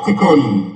Tactical.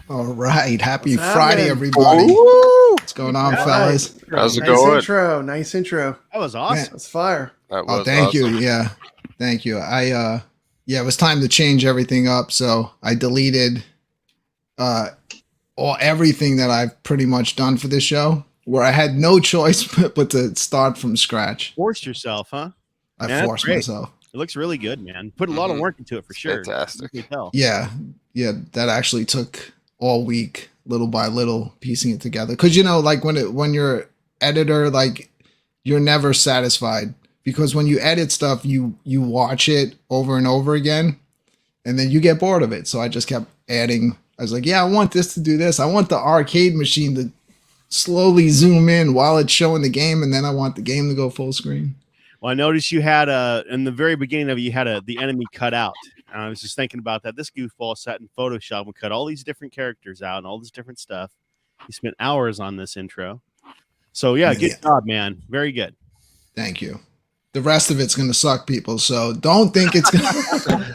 All right. Happy Friday, everybody. Ooh. What's going on, fellas? How's it Nice going? intro. Nice intro. That was awesome. Man. That's fire. That Oh, was thank you. awesome. Yeah. Thank you. Yeah, it was time to change everything up. So I deleted everything that I've pretty much done for this show, where I had no choice but to start from scratch. Forced yourself, huh? I Yeah, forced great. myself. It looks really good, man. Put a lot of work into it for sure. Fantastic. You can tell. Yeah. Yeah. That actually took all week, little by little, piecing it together. Cause you know, like when you're editor, like you're never satisfied, because when you edit stuff, you watch it over and over again and then you get bored of it. So I just kept adding. I was like, yeah, I want this to do this. I want the arcade machine to slowly zoom in while it's showing the game. And then I want the game to go full screen. Well, I noticed you had in the very beginning of it, you had the enemy cut out. And I was just thinking about that. This goofball sat in Photoshop and cut all these different characters out and all this different stuff. He spent hours on this intro. So yeah, good job, man. Very good. Thank you. The rest of it's gonna suck, people. So don't think it's gonna.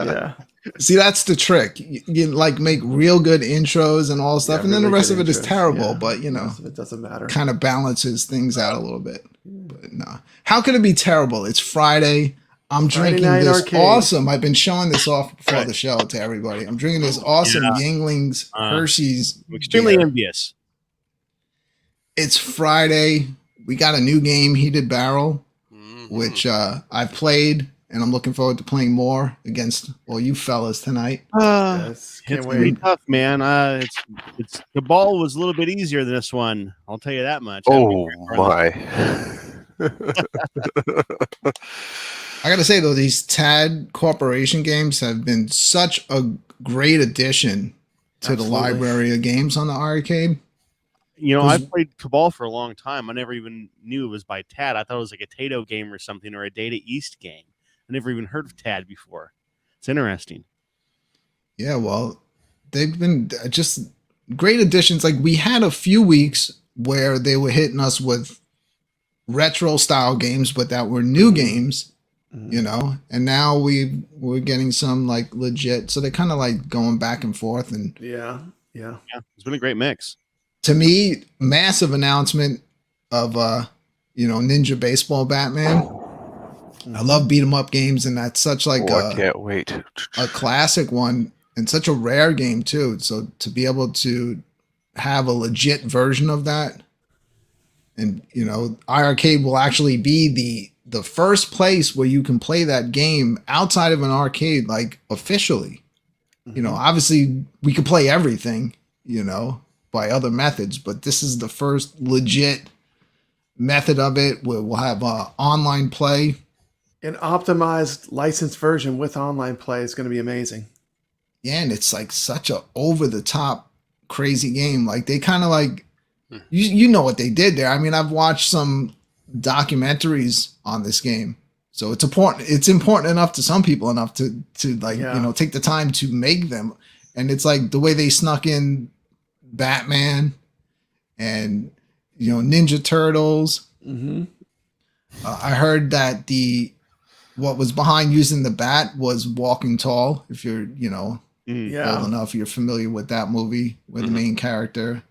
Yeah. See, that's the trick. You like make real good intros and all stuff, and then the rest of it is terrible. Yeah. But you know, it doesn't matter. Kind of balances things out a little bit. But no, how could it be terrible? It's Friday. I'm drinking this Arcade. awesome. I've been showing this off before the show to everybody. I'm drinking this awesome Yingling's Hershey's. I'm extremely beer. envious. It's Friday. We got a new game, Heated Barrel, which I've played, and I'm looking forward to playing more against all you fellas tonight. Yes, can't It's gonna be wait. tough, man. It's the ball was a little bit easier than this one. I'll tell you that much. Oh my! I gotta say though, these TAD Corporation games have been such a great addition to the library of games on the arcade. You know, I've played Cabal for a long time. I never even knew it was by TAD. I thought it was like a Tato game or something, or a Data East game. I never even heard of Tad before. It's interesting. Yeah, well, they've been just great additions. Like we had a few weeks where they were hitting us with retro style games, but that were new games, you know. And now we're getting some like legit. So they're kind of like going back and forth. And Yeah. It's been a great mix. to me, massive announcement of Ninja Baseball Batman. I love beat 'em up games, and that's such like I can't wait. a classic one and such a rare game too. So to be able to have a legit version of that, and iiRcade will actually be the first place where you can play that game outside of an arcade, like officially. Obviously we could play everything, by other methods, but this is the first legit method of it where we'll have online play. An optimized licensed version with online play is going to be amazing. Yeah, and it's like such a over the top crazy game. Like they kind of like you know what they did there. I mean, I've watched some documentaries on this game. So it's important enough to some people enough to take the time to make them. And it's like the way they snuck in Batman and Ninja Turtles. I heard that what was behind using the bat was Walking Tall. If you're old enough, you're familiar with that movie where the main character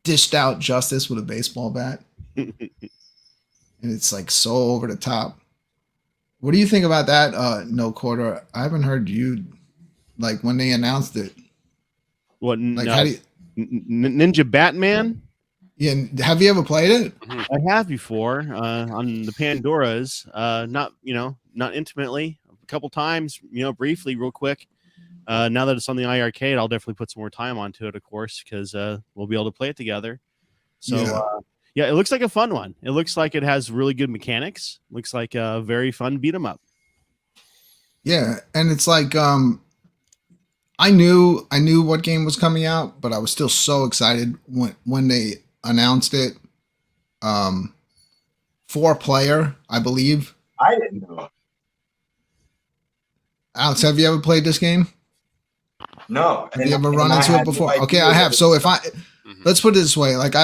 dished out justice with a baseball bat. And it's like so over the top. What do you think about that? No Quarter. I haven't heard you like when they announced it. What? Like how do you, Ninja Batman? Yeah, have you ever played it? I have before on the Pandoras. Not intimately. A couple times, briefly, real quick. Now that it's on the iiRcade, I'll definitely put some more time onto it, of course, because we'll be able to play it together. So, it looks like a fun one. It looks like it has really good mechanics. Looks like a very fun beat 'em up. Yeah, and it's like I knew what game was coming out, but I was still so excited when they announced it. 4-player, I believe. I didn't know. Alex, have you ever played this game? No. Have you ever run into it before? Okay, I have. So let's put it this way, like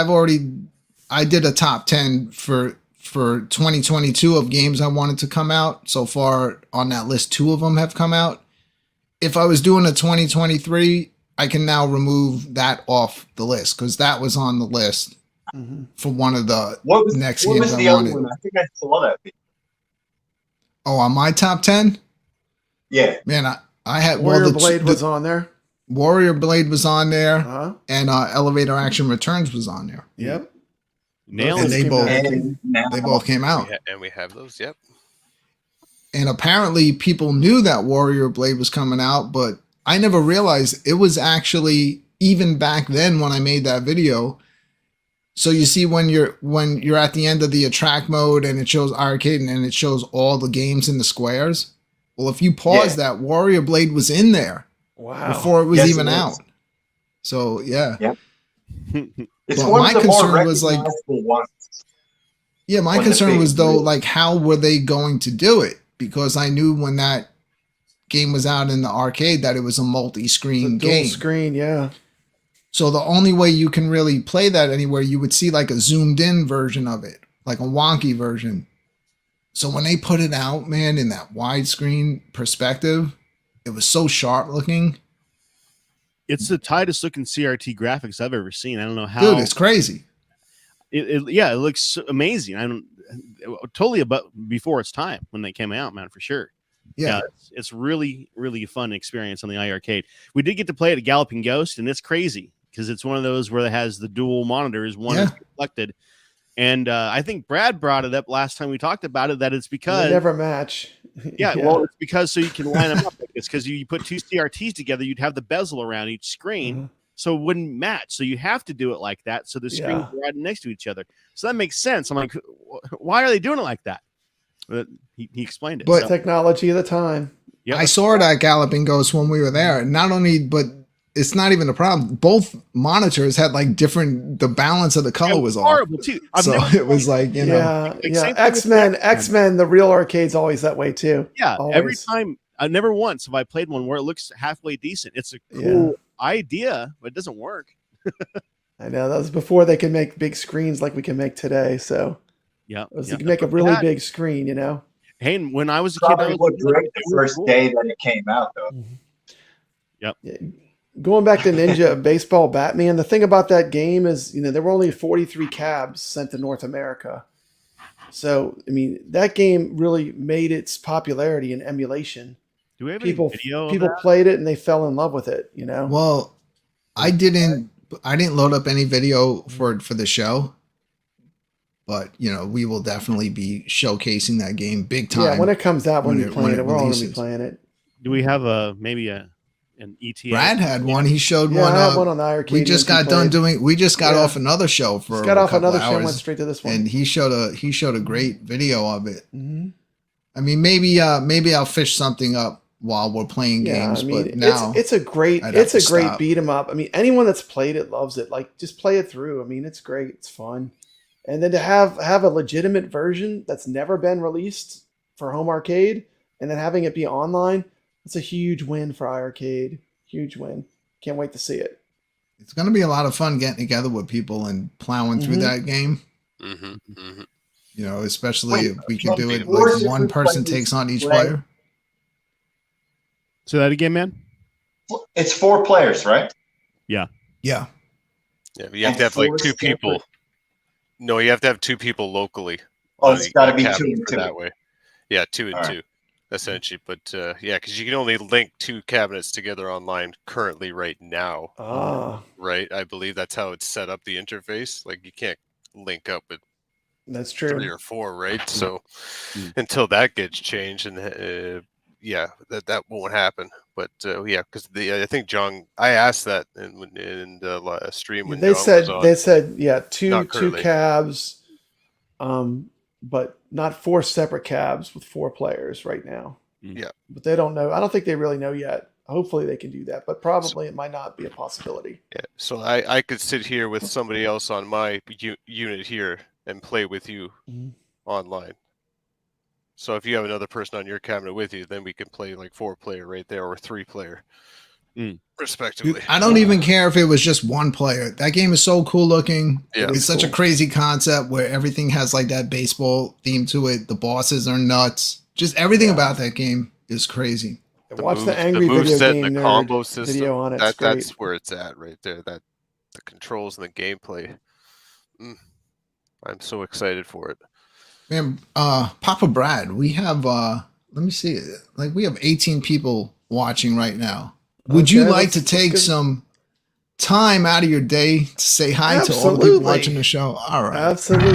I did a top 10 for 2022 of games I wanted to come out. So far on that list, 2 of them have come out. If I was doing a 2023, I can now remove that off the list because that was on the list for one of the next games I wanted. Other one? I think I saw that. Oh, on my top 10? Yeah. Man, I had Warrior Blade was on there. Warrior Blade was on there, and Elevator Action Returns was on there. Yep. Nailed And it. they both came out. And we have those. Yep. And apparently people knew that Warrior Blade was coming out, but I never realized it was actually even back then when I made that video. So you see when you're at the end of the attract mode and it shows iiRcade and it shows all the games in the squares. Well, if you pause that, Warrior Blade was in there before it was even out. So yeah. Yep. It's but one my of the concern more was like, recognizable ones. yeah, my concern was though, like, how were they going to do it? Because I knew when that game was out in the arcade that it was a multi-screen game. Dual screen, yeah. So the only way you can really play that anywhere, you would see like a zoomed in version of it, like a wonky version. So when they put it out, man, in that widescreen perspective, it was so sharp looking. It's the tightest looking CRT graphics I've ever seen. I don't know how. Dude, it's crazy. It looks amazing. I don't totally before its time when they came out, man, for sure. Yeah, it's really, really a fun experience on the iiRcade. We did get to play it at Galloping Ghost, and it's crazy because it's one of those where it has the dual monitors, one is reflected. And I think Brad brought it up last time we talked about it, that it's because they never match. Yeah, well, it's because so you can line them up. It's because you put 2 CRTs together, you'd have the bezel around each screen, so it wouldn't match. So you have to do it like that, so the screens are right next to each other. So that makes sense. I'm like, why are they doing it like that? But he explained it. But technology of the time. I saw it at Galloping Ghost when we were there. Not only, but it's not even a problem. Both monitors had like different. The balance of the color was off. horrible too. So it was like you know. Yeah. X-Men, the real arcade's always that way too. Yeah, always. every time. Never once have I played one where it looks halfway decent. It's a cool idea, but it doesn't work. I know that was before they could make big screens like we can make today. So Yeah, you can make a really big screen, you know. Hey, and when I was a kid, Probably looked great the first day that it came out, though. Yep. Yeah. Going back to Ninja Baseball Batman, the thing about that game is, there were only 43 cabs sent to North America. So, I mean, that game really made its popularity in emulation. Do we have people any video? People played it and they fell in love with it, you know. Well, I didn't load up any video for the show. But we will definitely be showcasing that game big time. Yeah, when it comes out, we're all going to releases. be playing it. Do we have maybe an ETA? Brad had one. He showed one. I had one on the iiRcade. We just got done doing. We just got off another show for. Just got off another hours, show, went straight to this one, and he showed a great video of it. Mm-hmm. I mean, maybe I'll fish something up while we're playing games. I mean, but now it's a great beat 'em up. I mean, anyone that's played it loves it. Like, just play it through. I mean, it's great. It's fun. And then to have a legitimate version that's never been released for home arcade, and then having it be online, it's a huge win for iiRcade. Huge win. Can't wait to see it. It's going to be a lot of fun getting together with people and plowing through that game. Mm-hmm, mm-hmm. Especially if we can do it like one person takes on each player. So that again, man? It's 4 players, right? Yeah. Yeah, but you have to have like 2 people. No, you have to have 2 people locally. Oh, it's got to be 2 and 2 that way. Yeah, 2 and 2, essentially. But because you can only link 2 cabinets together online currently right now. Right, I believe that's how it's set up. The interface, like you can't link up with. That's true. 3 or 4, right? So until that gets changed, and that won't happen. But because I think John, I asked that in the stream when they John said was on. they said two cabs, but not 4 separate cabs with 4 players right now. Yeah, but they don't know. I don't think they really know yet. Hopefully they can do that, but probably it might not be a possibility. Yeah, so I could sit here with somebody else on my unit here and play with you online. So if you have another person on your cabinet with you, then we can play like 4-player right there or 3-player, respectively. Dude, I don't even care if it was just 1 player. That game is so cool looking. Yeah. It's such a crazy concept where everything has like that baseball theme to it. The bosses are nuts. Just everything about that game is crazy. Watch the Angry Video Game and the Nerd combo system video on it. That's where it's at right there. That the controls and the gameplay. I'm so excited for it. Man, Papa Brad, we have let me see, like we have 18 people watching right now. Would you like to take some time out of your day to say hi to all the people watching the show? All right. Absolutely.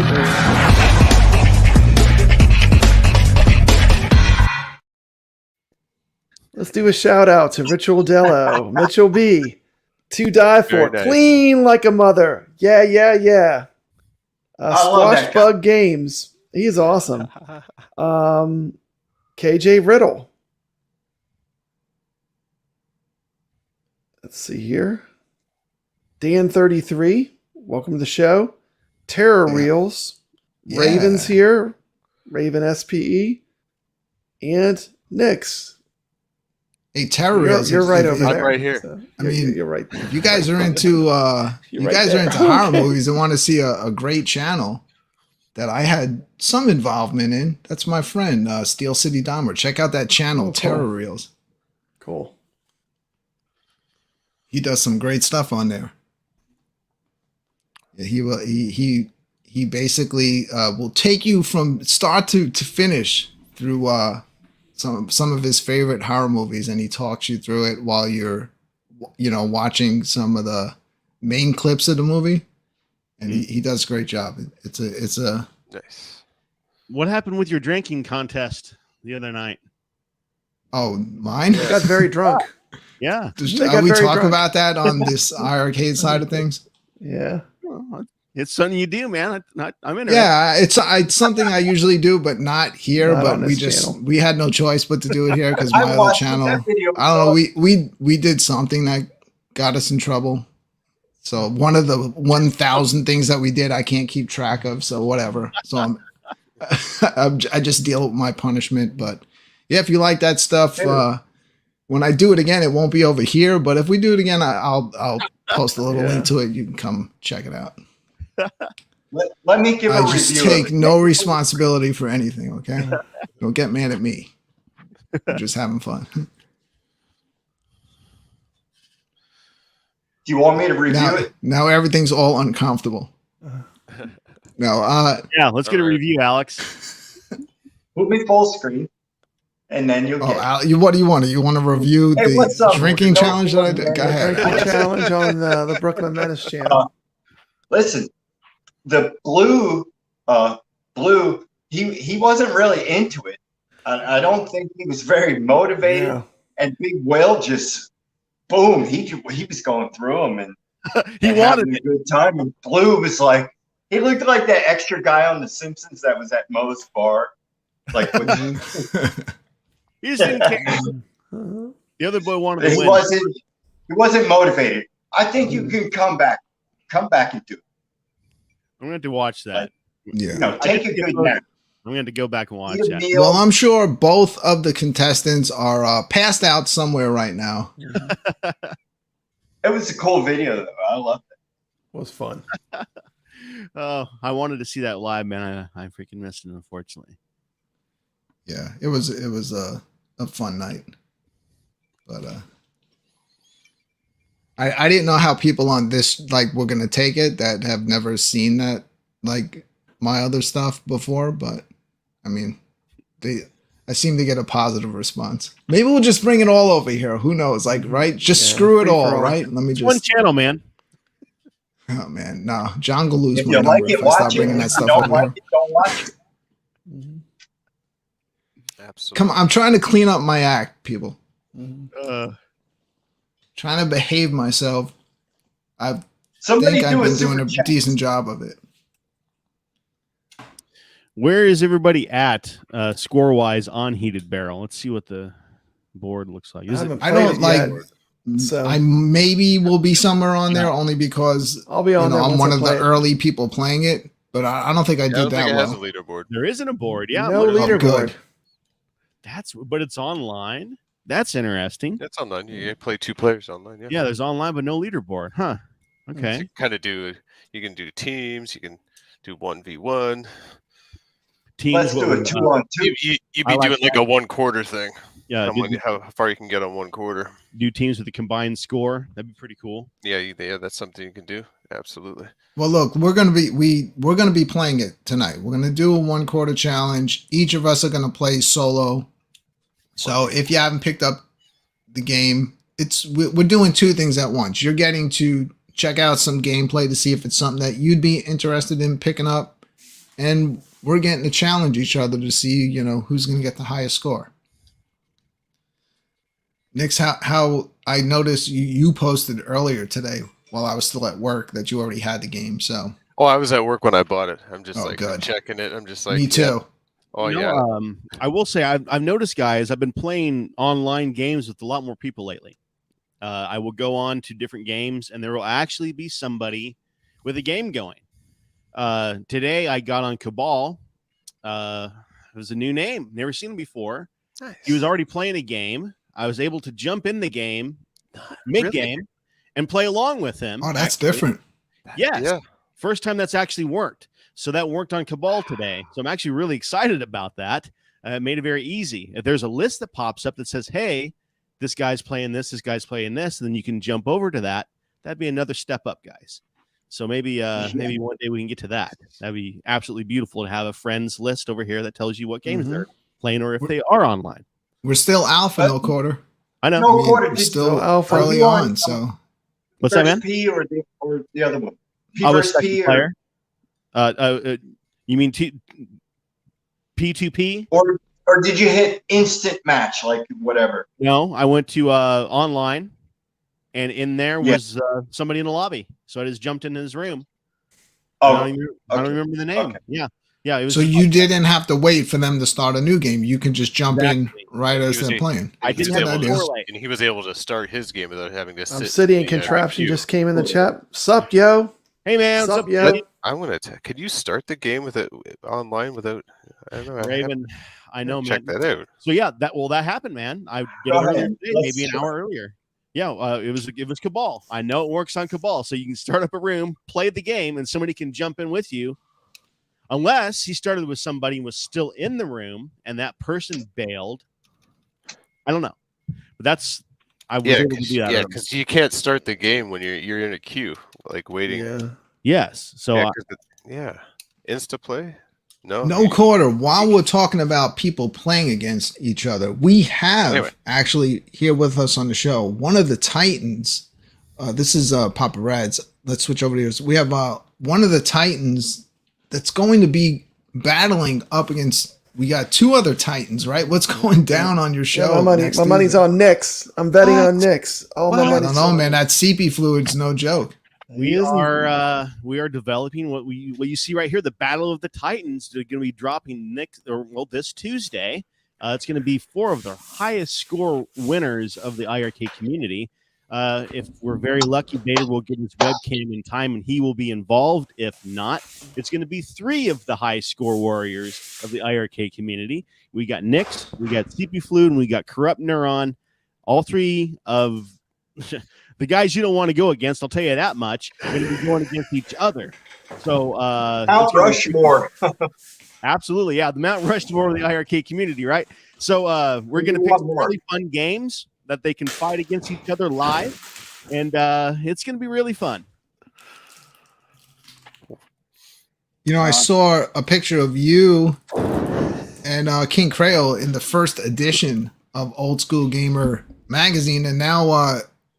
Let's do a shout out to Ritual Dello, Mitchell B, To Die For, nice. Clean Like a Mother. Yeah. Squash Bug Games. He's awesome. KJ Riddle. Let's see here. Dan33, welcome to the show. Terror Reels. Yeah. Raven's here. Raven SPE. And Nix. Hey, Terror You're right over I'm there. right here. So, I mean, you're right. If you guys are into horror movies and want to see a great channel that I had some involvement in, that's my friend Steel City Dahmer. Check out that channel, cool. Terror Reels. Cool. He does some great stuff on there. Yeah, he basically will take you from start to finish through some of his favorite horror movies, and he talks you through it while you're watching some of the main clips of the movie, and he does a great job. It's a Nice. What happened with your drinking contest the other night? Oh, mine? I got very drunk. Yeah. Are we talk about that on this iiRcade side of things? Yeah. Well, it's something you do, man. I'm interested. Yeah, it's something I usually do, but not here. Not but on this channel. we had no choice but to do it here because my other watched channel. that video. I don't know. We did something that got us in trouble. So one of the 1,000 things that we did, I can't keep track of. So whatever. So I just deal with my punishment. But yeah, if you like that stuff, when I do it again, it won't be over here. But if we do it again, I'll post a little link to it. You can come check it out. Let me give a review. I just take no responsibility for anything. Okay, don't get mad at me. I'm just having fun. Do you want me to review it? Now everything's all uncomfortable. No, yeah, let's get a review, Alex. Put me full screen, and then you'll get. What do you want? You want to review the drinking challenge that I did? Go ahead. Drinking challenge on the Brooklyn Menace channel. Listen, the blue, he wasn't really into it. I don't think he was very motivated. Yeah. And Big Will just, boom, he was going through them and he wanted a good time. And Blue was like, he looked like that extra guy on The Simpsons that was at Moe's bar. Like, he just didn't care. The other boy wanted to win. He wasn't motivated. I think you can come back and do it. I'm going to have to watch that. Yeah. Take a good nap. I'm going to go back and watch that. Well, I'm sure both of the contestants are passed out somewhere right now. It was a cool video, though. I loved it. It was fun. Oh, I wanted to see that live, man. I freaking missed it, unfortunately. Yeah, it was a fun night, but I didn't know how people on this were gonna take it that have never seen that my other stuff before, but I mean, I seem to get a positive response. Maybe we'll just bring it all over here. Who knows? Right? Just screw it all, right? Let me just one channel, man. Oh man, no, John will lose if my you number like it, if I start watch bringing it. that stuff Don't over like here. it, don't watch it. Absolutely. Come on, I'm trying to clean up my act, people. Trying to behave myself. I think I've been doing a decent job of it. Where is everybody at score-wise on Heated Barrel? Let's see what the board looks like. I don't like. So I maybe will be somewhere on there only because I'll be on there. I'm one of the early people playing it, but I don't think I did that well. Has a leaderboard. There isn't a board. Yeah, no leaderboard. But it's online. That's interesting. That's online. You play 2 players online. Yeah, there's online, but no leaderboard. Huh. Okay. So you can do teams. You can do 1v1. Teams. Let's do a 2-on-2. You'd be doing like a 1/4 thing. Yeah. How far you can get on 1/4. Do teams with a combined score. That'd be pretty cool. Yeah, that's something you can do. Absolutely. Well, look, we're gonna be playing it tonight. We're gonna do a 1/4 challenge. Each of us are gonna play solo. So if you haven't picked up the game, we're doing 2 things at once. You're getting to check out some gameplay to see if it's something that you'd be interested in picking up, and we're getting to challenge each other to see, who's going to get the highest score. Nick's how I noticed you posted earlier today while I was still at work that you already had the game. So. Oh, I was at work when I bought it. I'm just good. I'm checking it. I'm just like, me too. Yeah. Oh yeah. I will say I've noticed, guys. I've been playing online games with a lot more people lately. I will go on to different games, and there will actually be somebody with a game going. Today I got on Cabal. It was a new name. Never seen him before. Nice. He was already playing a game. I was able to jump in the game, mid-game, and play along with him. Oh, that's different. Yes. Yeah. First time that's actually worked. So that worked on Cabal today. So I'm actually really excited about that. It made it very easy. If there's a list that pops up that says, hey, this guy's playing this guy's playing this, and then you can jump over to that. That'd be another step up, guys. So maybe one day we can get to that. That'd be absolutely beautiful to have a friends list over here that tells you what games they're playing or if they are online. We're still alpha, no quarter. I know. No quarter. We're still alpha early on. So what's that, man? P or the other one? P the versus second P player. You mean P2P? Or did you hit instant match, like whatever? No, I went to online, and in there was somebody in the lobby. So I just jumped into his room. Oh, I don't remember the name. Okay. Yeah. Yeah, it was. So you didn't have to wait for them to start a new game. You can just jump Exactly. in right as He was they're playing. I didn't That's have a good to idea. correlate. And he was able to start his game without having to sit. Obsidian in the Contraption queue. just came in the chat. Sup, yo? Hey man, what's Sup, up, yo? buddy? I want to. Could you start the game with it online without? I don't know. Raven? I know, Check man. that out. So yeah, that happened, man. I did it Go earlier ahead. today, Let's maybe an try. hour earlier. Yeah, it was Cabal. I know it works on Cabal, so you can start up a room, play the game, and somebody can jump in with you. Unless he started with somebody and was still in the room, and that person bailed. I don't know, but I was able to do that. Yeah, because you can't start the game when you're in a queue, like waiting. Yeah. Yes, so Yeah, Insta play. No, No quarter. While we're talking about people playing against each other, we have actually here with us on the show one of the Titans. This is Papa Rad's. Let's switch over to yours. We have one of the Titans that's going to be battling up against. We got two other Titans, right? What's going down on your show? Yeah, my money's on Knicks. I'm betting on Knicks. All my I money's don't know, on man. That CP fluid's no joke. we are developing what you see right here. The Battle of the Titans. They're going to be dropping this Tuesday. It's going to be 4 of the highest score winners of the iiRcade community. If we're very lucky, Bader will get his webcam in time and he will be involved. If not, it's going to be 3 of the high score warriors of the iiRcade community. We got Nix, we got CP Fluid, and we got Corrupt Neuron. All 3 of the guys you don't want to go against, I'll tell you that much, are going to be going against each other. So Mount Rushmore. Absolutely, yeah, the Mount Rushmore of the iiRcade community, right? So we're going to pick some really fun games that they can fight against each other live, and it's going to be really fun. You know, I saw a picture of you and King Creole in the first edition of Old School Gamer magazine, and now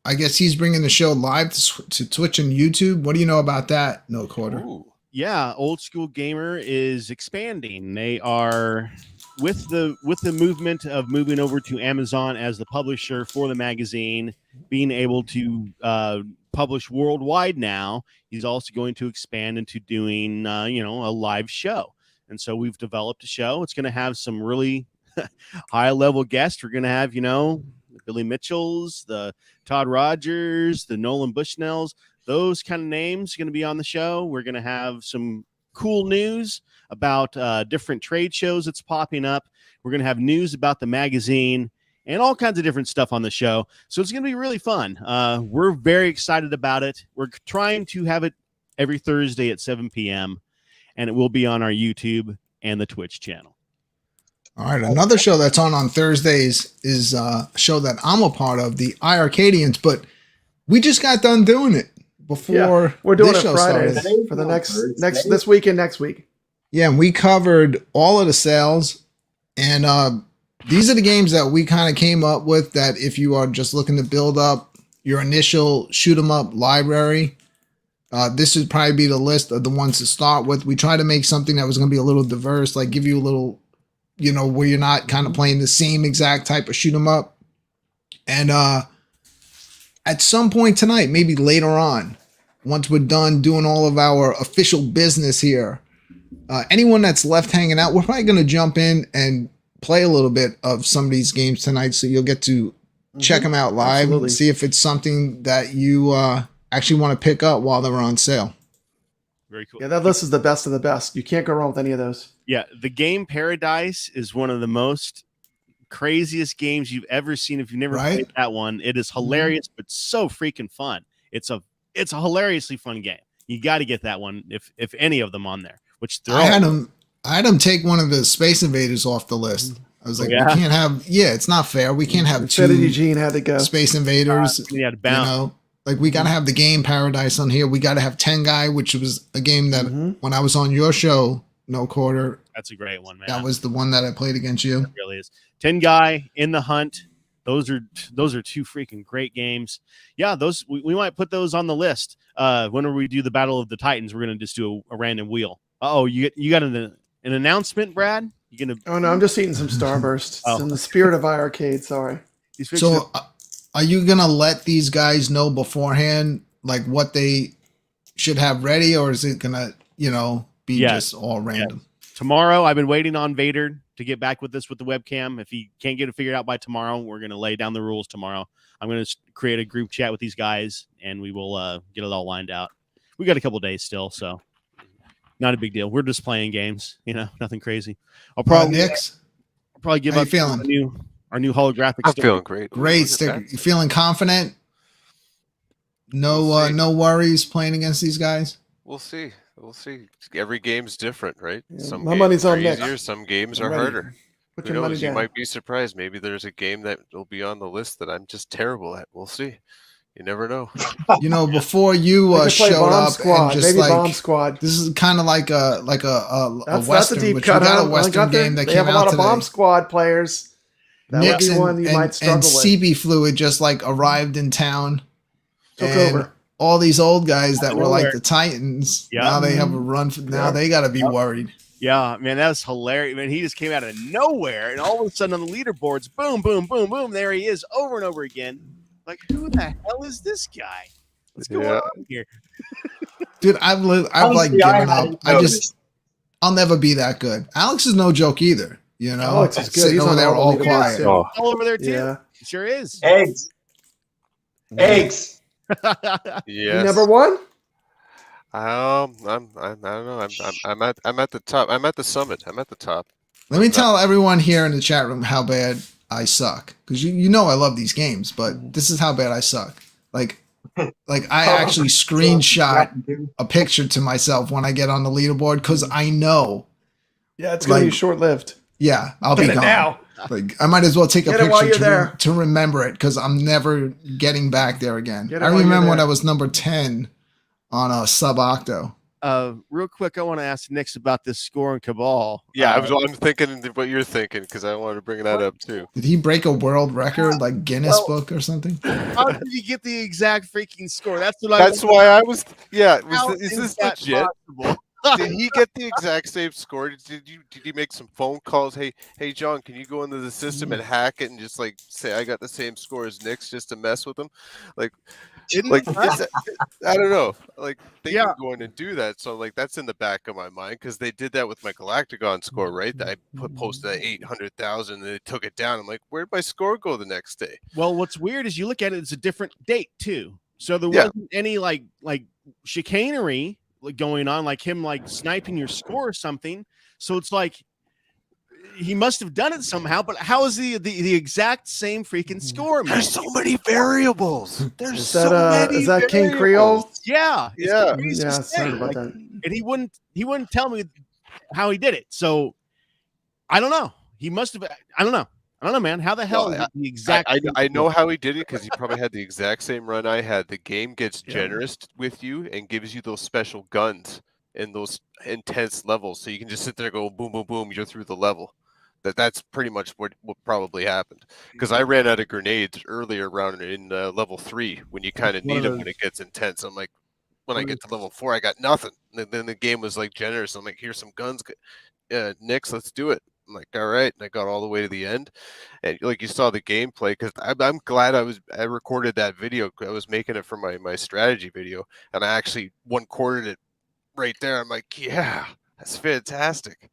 I guess he's bringing the show live to Twitch and YouTube. What do you know about that? No quarter. Ooh. Yeah, Old School Gamer is expanding. They are with the movement of moving over to Amazon as the publisher for the magazine, being able to publish worldwide now. He's also going to expand into doing a live show. And so we've developed a show. It's going to have some really high level guests. We're going to have, the Billy Mitchells, the Todd Rogers, the Nolan Bushnells, those kind of names going to be on the show. We're going to have some cool news about different trade shows that's popping up. We're going to have news about the magazine and all kinds of different stuff on the show. So it's going to be really fun. We're very excited about it. We're trying to have it every Thursday at 7 p.m. and it will be on our YouTube and the Twitch channel. All right, another show that's on Thursdays is a show that I'm a part of, the iiRcadians, but we just got done doing it before we're doing this it show Fridays started. for the this week and next week. Yeah, and we covered all of the sales, and these are the games that we kind of came up with that if you are just looking to build up your initial shoot 'em up library, this would probably be the list of the ones to start with. We tried to make something that was going to be a little diverse, like give you a little, where you're not kind of playing the same exact type of shoot 'em up. And at some point tonight, maybe later on, once we're done doing all of our official business here, anyone that's left hanging out, we're probably going to jump in and play a little bit of some of these games tonight, so you'll get to check them out live. Absolutely. And see if it's something that you actually want to pick up while they're on sale. Very cool. Yeah, that list is the best of the best. You can't go wrong with any of those. Yeah, the game Paradise is one of the most craziest games you've ever seen. If you've never played that one, it is hilarious, but so freaking fun. It's a hilariously fun game. You got to get that one if any of them on there. Which I had them take one of the Space Invaders off the list. I was like, we can't have. Yeah, it's not fair. We can't have two. Eugene had to go. Space Invaders. You had to bounce. Like we got to have the game Paradise on here. We got to have Tengai, which was a game that when I was on your show, No Quarter. That's a great one, man. That was the one that I played against you. It really is. Tengai, In the Hunt. Those are 2 freaking great games. Yeah, those we might put those on the list. Whenever we do the Battle of the Titans, we're gonna just do a random wheel. Oh, you got an announcement, Brad? You gonna? Oh no, I'm just eating some Starburst. It's in the spirit of iiRcade. Sorry. So, are you gonna let these guys know beforehand, like what they should have ready, or is it gonna, be just all random? Yes. tomorrow, I've been waiting on Vader to get back with us with the webcam. If he can't get it figured out by tomorrow, we're going to lay down the rules tomorrow. I'm going to create a group chat with these guys, and we will get it all lined out. We got a couple days still, so not a big deal. We're just playing games, nothing crazy. I'll probably give How up you feeling? Our new holographic. I'm sticker. feeling great. Great sticker. You feeling confident? No, no worries playing against these guys. We'll see. We'll see. Every game's different, right? Yeah, Some my games money's are on Nick. easier. Some games I'm are ready. harder. Put Who your money knows? You down. might be surprised. Maybe there's a game that will be on the list that I'm just terrible at. We'll see. You never know. Before you We could play showed Bomb up Squad, and just maybe like Bomb Squad. this is kind of like a That's Western, a deep which cut. we got Huh? a Western game that they came have a lot out of Bomb today. Squad players. That Nix would be one you might struggle and with. CB Fluid just like arrived in town. Took and over. all these old guys that were like nowhere. the Titans. Yeah. Now they have a run. Now Yeah. they got to be worried. Yeah, man, that was hilarious. Man, he just came out of nowhere, and all of a sudden on the leaderboards, boom, boom, boom, boom, there he is over and over again. Like, who the hell is this guy? What's going on here? Dude, I've like Honestly, given I up. hadn't I'll never be that good. Alex is no joke either. Alex is good. Sitting He's over on there all all the leaderboards, quiet. too. Oh, All over there too. Yeah. It sure is. Eggs. Eggs. yes. Number one? I don't know. I'm at the top. I'm at the summit. I'm at the top. Let me tell everyone here in the chat room how bad I suck. Because you know I love these games, but this is how bad I suck. Like I actually screenshot a picture to myself when I get on the leaderboard because I know, Yeah, it's going to be Like- short-lived. yeah, I'll be Get it gone. now. Like I might as well take a Get it while picture you're there. to remember it because I'm never getting back there again. Get it I while you're remember when there. I was number 10 on a sub octo. Real quick, I want to ask Nix about this score in Cabal. Yeah, I'm thinking what you're thinking because I wanted to bring that up too. Did he break a world record like Guinness Well- book or something? How did you get the exact freaking score? That's what That's why I was. Yeah, How is this that legit? possible? Did he get the exact same score? Did you make some phone calls? Hey John, can you go into the system and hack it and just like say I got the same score as Nick's just to mess with him? Like I don't know. Like they Yeah. can go in and do that. So like that's in the back of my mind because they did that with my Galactagon score, right? That I posted at 800,000 and they took it down. I'm like, where'd my score go the next day? Well, what's weird is you look at it, it's a different date too. So there Yeah. wasn't any like chicanery going on, like him like sniping your score or something. So it's like he must have done it somehow. But how is the exact same freaking score, man? There's so many variables. There's Is so that, many is that King variables. Creole? Yeah, it's Yeah. the craziest Yeah, sorry thing. about Like, that. and he wouldn't tell me how he did it. So I don't know. He must have. I don't know, man. How the hell Well, is it the exact? I know how he did it because he probably had the exact same run I had. The game gets Yeah. generous with you and gives you those special guns in those intense levels, so you can just sit there and go boom, boom, boom. You're through the level. That's pretty much what probably happened. Because I ran out of grenades earlier around in level 3 when you kind of One of need them when those- it gets intense. I'm like, when I get to level 4, I got nothing. And then the game was like generous. I'm like, here's some guns. Nix, let's do it. I'm like, all right. And I got all the way to the end. And like you saw the gameplay, because I'm glad I recorded that video. I was making it for my strategy video, and I actually one-quartered it right there. I'm like, yeah, that's fantastic.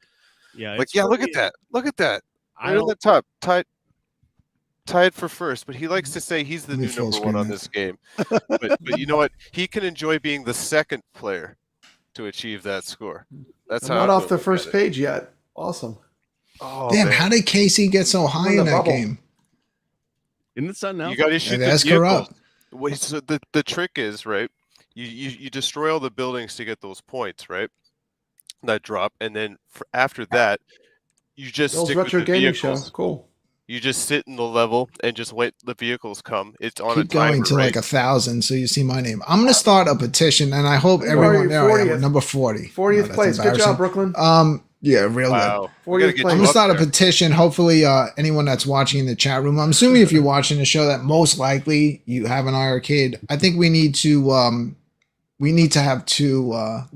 Yeah, Like, it's yeah, look really- at that. Look at that. I Right on don't. the top. Tied for first, but he likes to say he's the Let me new full number one on screen this game. But you know what? He can enjoy being the second player to achieve that score. That's I'm how not I off feel the about first it. page yet. Awesome. Oh, Damn, man. how did Casey get so high in in the that bubble. game? Isn't it something else? You got to shoot And the ask her vehicles. up. Wait, so the trick is, right? You destroy all the buildings to get those points, right? That drop, and then after that, you just Bill's stick with Retro the Gaming Show. vehicles. Cool. You just sit in the level and just wait the vehicles come. It's on a Keep going timer, to right? like 1,000 so you see my name. I'm gonna start a petition and I hope Where are everyone you? there I am, 40th. number 40. 40th that's place. Good job, embarrassing. Brooklyn. Yeah, real good. Wow. 40th We gotta get place. I'm you gonna up start a there. petition. Hopefully, anyone that's watching in the chat room. I'm assuming if you're watching the show, that most likely you have an iiRcade. I think we need to have 2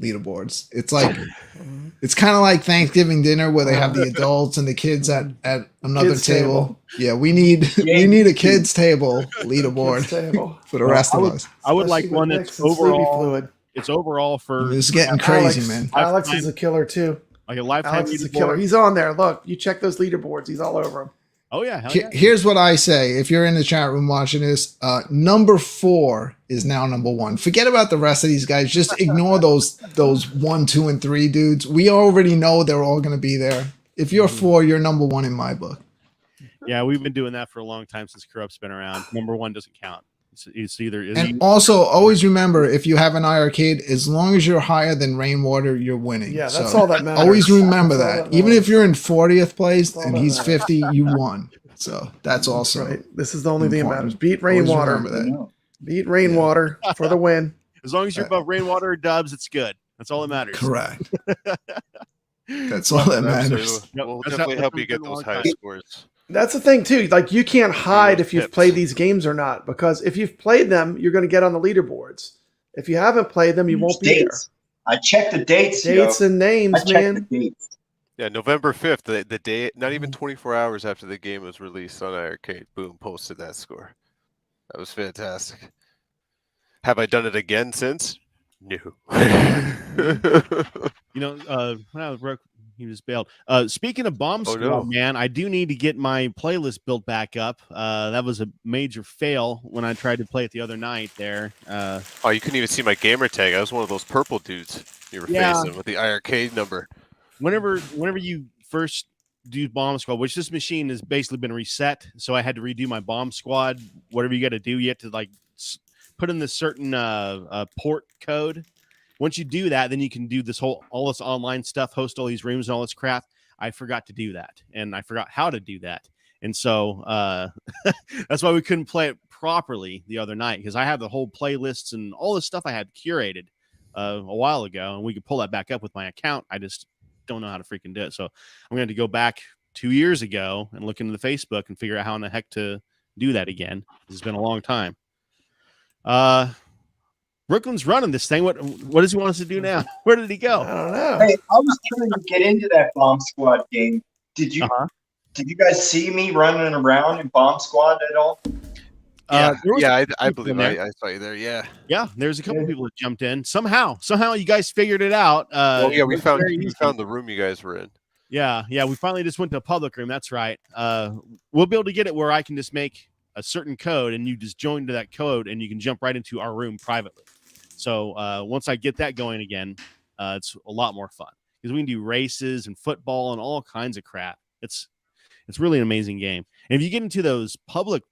leaderboards. It's like it's kind of like Thanksgiving dinner where they have the adults and the kids at another Kids table. table. Yeah, we need a kids table leaderboard Kids table. for the rest of us. I would like Especially one with that's Nix and Sleepy overall. Fluid. It's overall for. It's getting crazy, Alex, man. Alex is a killer too. Like a lifetime Alex is a killer. leaderboard. He's on there. Look, you check those leaderboards. He's all over them. Oh yeah, hell yeah. Here's what I say. If you're in the chat room watching this, number 4 is now number 1. Forget about the rest of these guys. Just ignore those 1, 2, and 3 dudes. We already know they're all going to be there. If you're 4, you're number 1 in my book. Yeah, we've been doing that for a long time since Corrupt's been around. Number 1 doesn't count. It's either. And also, always remember, if you have an iiRcade, as long as you're higher than Rainwater, you're winning. Yeah, that's all that matters. Always remember That's all that. Even if you're in 40th place That's all and that he's matters. 50, you won. So that's also Right. This is the only thing that important. matters. Beat Always Rainwater. remember that. Beat Rainwater for the win. as long as you're above Rainwater or Dubs, it's good. That's all that matters. Correct. That's all that matters. We'll That's definitely how- help that's you get been a those long high time. scores. That's the thing too. Like you can't hide if you've tips. played these games or not, because if you've played them, you're going to get on the leaderboards. If you haven't played them, you won't be there. Dates. I checked the dates. Dates yo. and I names, checked man. the dates. Yeah, November 5th, the day, not even 24 hours after the game was released on iiRcade, boom, posted that score. That was fantastic. Have I done it again since? No. You know, when I was broke, he was bailed. Speaking of Bomb Oh, Squad, no. man, I do need to get my playlist built back up. That was a major fail when I tried to play it the other night there. Oh, you couldn't even see my gamer tag. I was one of those purple dudes you were Yeah. facing with the iiRcade number. Whenever you first do Bomb Squad, which this machine has basically been reset, so I had to redo my Bomb Squad. Whatever you got to do, you have to like put in this certain port code. Once you do that, then you can do all this online stuff, host all these rooms and all this crap. I forgot to do that, and I forgot how to do that, and so that's why we couldn't play it properly the other night, because I have the whole playlists and all this stuff I had curated a while ago, and we could pull that back up with my account. I just don't know how to freaking do it, so I'm going to go back 2 years ago and look into the Facebook and figure out how in the heck to do that again. It's been a long time. Brooklyn's running this thing. What does he want us to do now? Where did he I go? don't know. Hey, I was trying to get into that Bomb Squad game. Did you? Uh-huh. Did you guys see me running around in Bomb Squad at all? Yeah, There was I people believe in there. I saw you there. Yeah. Yeah, there's a couple Yeah. people that jumped in. Somehow you guys figured it out. Well, yeah, we it's found very we easy. found the room you guys were in. Yeah, we finally just went to a public room. That's right. We'll be able to get it where I can just make a certain code, and you just join to that code, and you can jump right into our room privately. So once I get that going again, it's a lot more fun, because we can do races and football and all kinds of crap. It's really an amazing game. And if you get into those public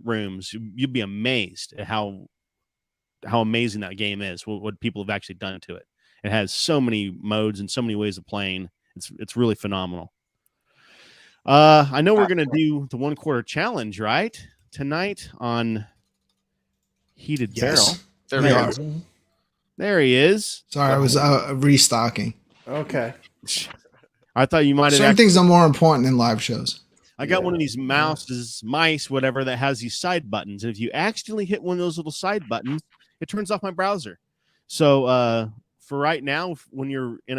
rooms, you'll be amazed at how amazing that game is. What people have actually done to it. It has so many modes and so many ways of playing. It's really phenomenal. I know we're gonna do the 1 quarter challenge right tonight on Heated Barrel. Yes. There We we are. go. There he is. Sorry, I was restocking. Okay. I thought you might have. Certain things are more important than live shows. I got one of these mice, whatever, that has these side buttons, and if you accidentally hit one of those little side buttons, it turns off my browser. So for right now, when you're in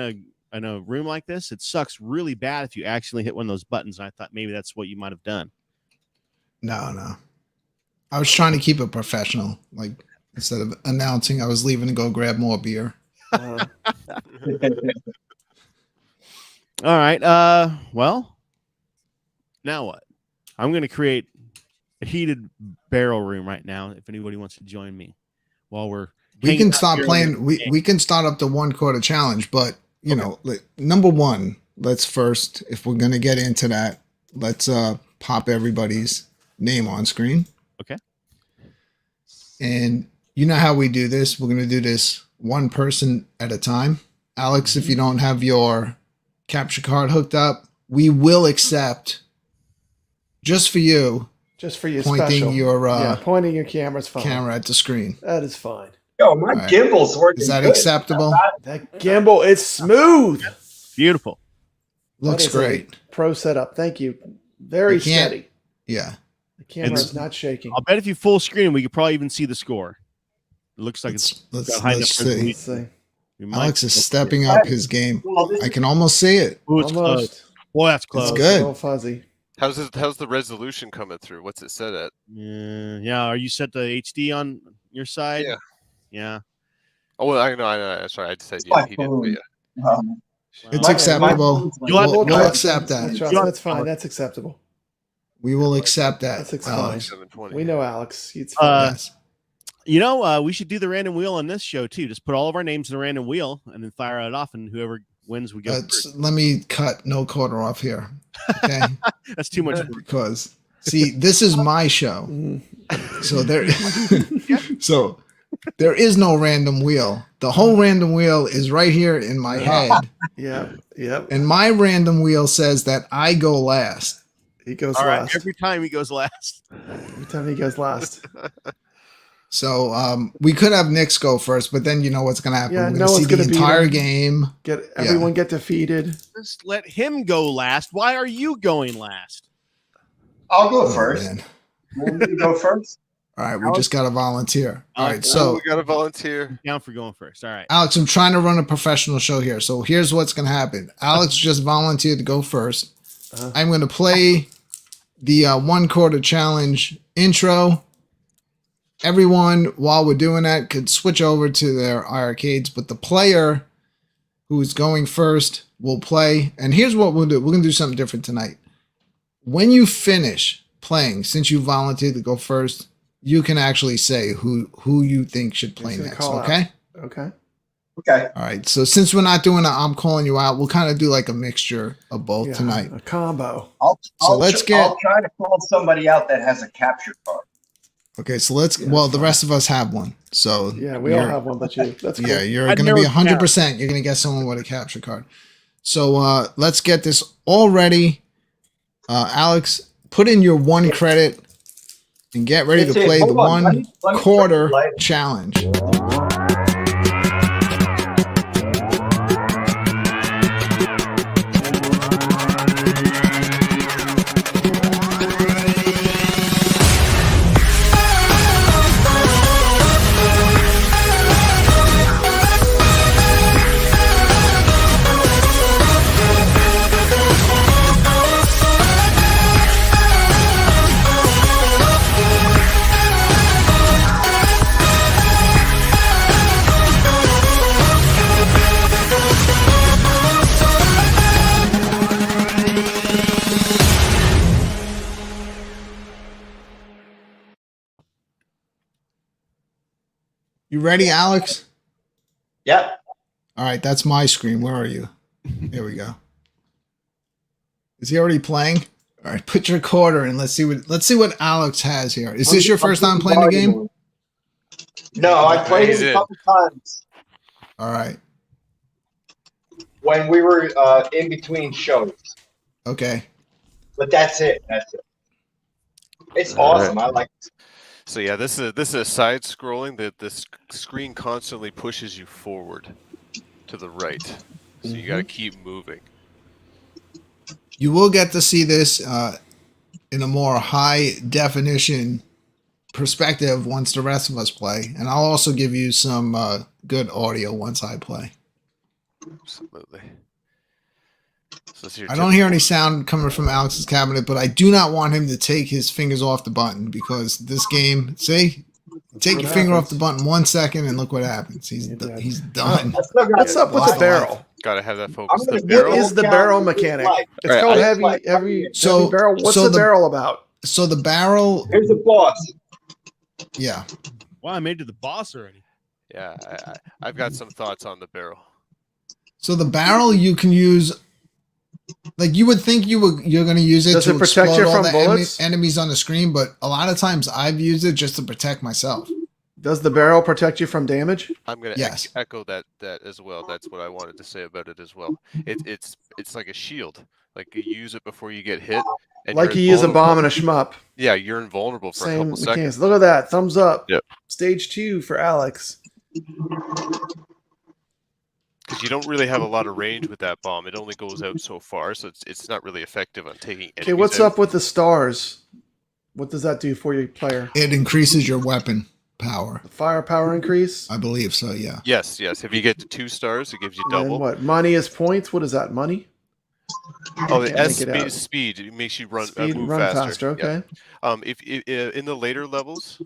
a room like this, it sucks really bad if you accidentally hit one of those buttons. And I thought maybe that's what you might have done. No. I was trying to keep it professional. Like, instead of announcing I was leaving to go grab more beer. Uh, All right. Well, now what? I'm going to create a heated barrel room right now. If anybody wants to join me, while we're We hanging can out start here playing. on the We, game. we can start up the 1 quarter challenge, but you know, like, number 1, let's first, if we're gonna get into that, let's pop everybody's name on screen. Okay. And you know how we do this. We're gonna do this one person at a time. Alex, if you don't have your capture card hooked up, we will accept just for you just for you, pointing special. your Pointing your camera's fine. camera at the screen. That is fine. Yo, my Alright. gimbal's working. Is that good. acceptable? That gimbal is smooth. Beautiful. Looks That is a great. Pro setup. Thank you. Very You can't- steady. Yeah. The camera It's- is not shaking. I'll bet if you full screen, we could probably even see the score. It looks like it's Let's got high enough see. resolution. Let's see. We might- Alex is stepping up his game. Well, this I is can almost see it. Ooh, it's close. Almost. Boy, that's close. good. A little fuzzy. How's the resolution coming through? What's it set at? Yeah. Are you set to HD on your side? Yeah. Yeah. Oh, well, I know. Sorry, I just said my yeah. He did. But phone. yeah. It's Wow. acceptable. You'll have to We'll try it. accept that. That's fine. That's acceptable. We will accept that. That's fine. Alex. 720. We know Alex. It's fine. Yes. You know, we should do the random wheel on this show too. Just put all of our names in a random wheel and then fire it off, and whoever wins, we go first. Let me cut no quarter off here. Okay. That's too much work. Because see, this is my show. So there is no random wheel. The whole random wheel is right here in my head. Yep. And my random wheel says that I go last. He goes All right, last. every time he goes last. Every time he goes last. So we could have Knicks go first, but then you know what's going to happen. Yeah, We're going to see the entire game. Everyone get defeated. Just let him go last. Why are you going last? I'll go first. Man. Want me to go first? All right, we just got to volunteer. All right, So so we got to volunteer. Down for going first. All right. Alex, I'm trying to run a professional show here. So here's what's going to happen. Alex just volunteered to go first. I'm going to play the 1 quarter challenge intro. Everyone, while we're doing that, could switch over to their iiRcades, but the player who's going first will play. And here's what we'll do. We're going to do something different tonight. When you finish playing, since you volunteered to go first, you can actually say who you think should play next. Okay? Okay. Okay. All right. So since we're not doing I'm calling you out, we'll kind of do like a mixture of both tonight. A combo. I'll get. I'll try to call somebody out that has a capture card. Okay, so the rest of us have one. So yeah, we all have one, but you. That's cool. Yeah, you're going to be 100%. You're going to get someone with a capture card. So let's get this all ready. Alex, put in your 1 credit and get ready to play the 1 quarter challenge. You ready, Alex? Yep. All right, that's my screen. Where are you? Here we go. Is he already playing? All right, put your quarter in. Let's see what Alex has here. Is this your first time playing the game? No, I played it a couple times. All right. When we were in between shows. Okay. But that's it. It's awesome. Right. I like it. So yeah, this is a side scrolling that the screen constantly pushes you forward to the right. So you got to keep moving. You will get to see this in a more high definition perspective once the rest of us play, and I'll also give you some good audio once I play. Absolutely. So I don't hear any sound coming from Alex's cabinet, but I do not want him to take his fingers off the button because this game, see, take your finger off the button 1 second and look what happens. He's done. What's up with the barrel? Got to have that focus. What is the barrel mechanic? It's called heavy barrel. What's the barrel about? So the barrel. Here's the boss. Yeah. Wow, I made it to the boss already. Yeah, I've got some thoughts on the barrel. So the barrel you can use, like you would think you're going to use it Does to it protect explode you all from the bullets? enemies on the screen, but a lot of times I've used it just to protect myself. Does the barrel protect you from damage? I'm going to echo that as well. That's what I wanted to say about it as well. It's like a shield. Like you use it before you get hit. And like you use a bomb in a shmup. Yeah, you're invulnerable for a couple seconds. Look at that. Thumbs up. Yep. Stage 2 for Alex. Because you don't really have a lot of range with that bomb. It only goes out so far, so it's not really effective on taking enemies. Okay, what's up with the stars? What does that do for your player? It increases your weapon power. Firepower increase? I believe so, yeah. Yes. If you get to 2 stars, it gives you double. And what? Money is points? What is that? Money? Oh, the S speed. It makes you move faster. Okay. Yeah. If in the later levels,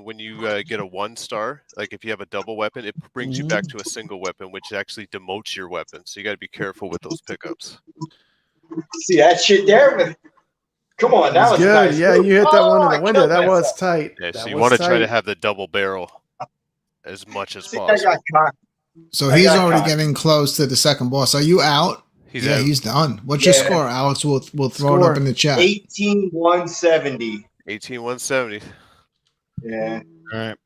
when you get a 1 star, like if you have a double weapon, it brings you back to a single weapon, which actually demotes your weapon. So you got to be careful with those pickups. See that shit there? But come on, that was good. nice. Yeah, you hit that one in I the window. killed That was myself. tight. Yeah, so That you was want to try to tight. have the double barrel as much as See, I possible. got caught. So I he's got already caught. getting close to the second boss. Are you out? He's yeah, out. he's done. What's your Yeah. score, Alex? We'll throw it Score. up in the chat. 18,170. 18,170. Yeah. All right.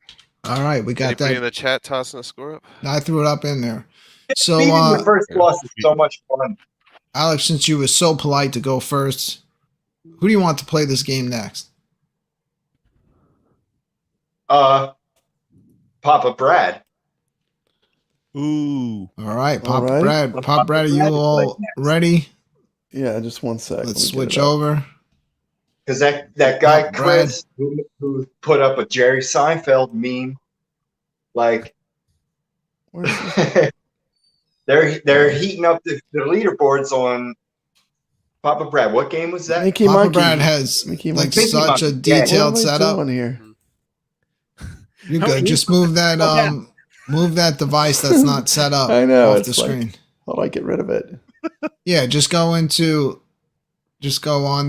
All right, we got Anybody in that. the chat tossing a score up? I threw it up in there. So, Beating the first boss is so much fun. Alex, since you were so polite to go first, who do you want to play this game next? Papa Brad. Ooh. All right, Papa All right. Brad. Papa Brad, are you Brad is all like next. ready? Yeah, just one sec. Let Let's me get switch it up. over. Because that guy Papa Brad. Chris who put up a Jerry Seinfeld meme, like Where's this? they're heating up the leaderboards on Papa Brad. What game was that? Papa Monkey. Brad has Mickey like Monkey. such a Monkey, yeah. detailed What am I setup. doing here? You're How good. many- Just move that move that device that's not set up I know, off the it's like- screen. How do I get rid of it? Yeah, just go on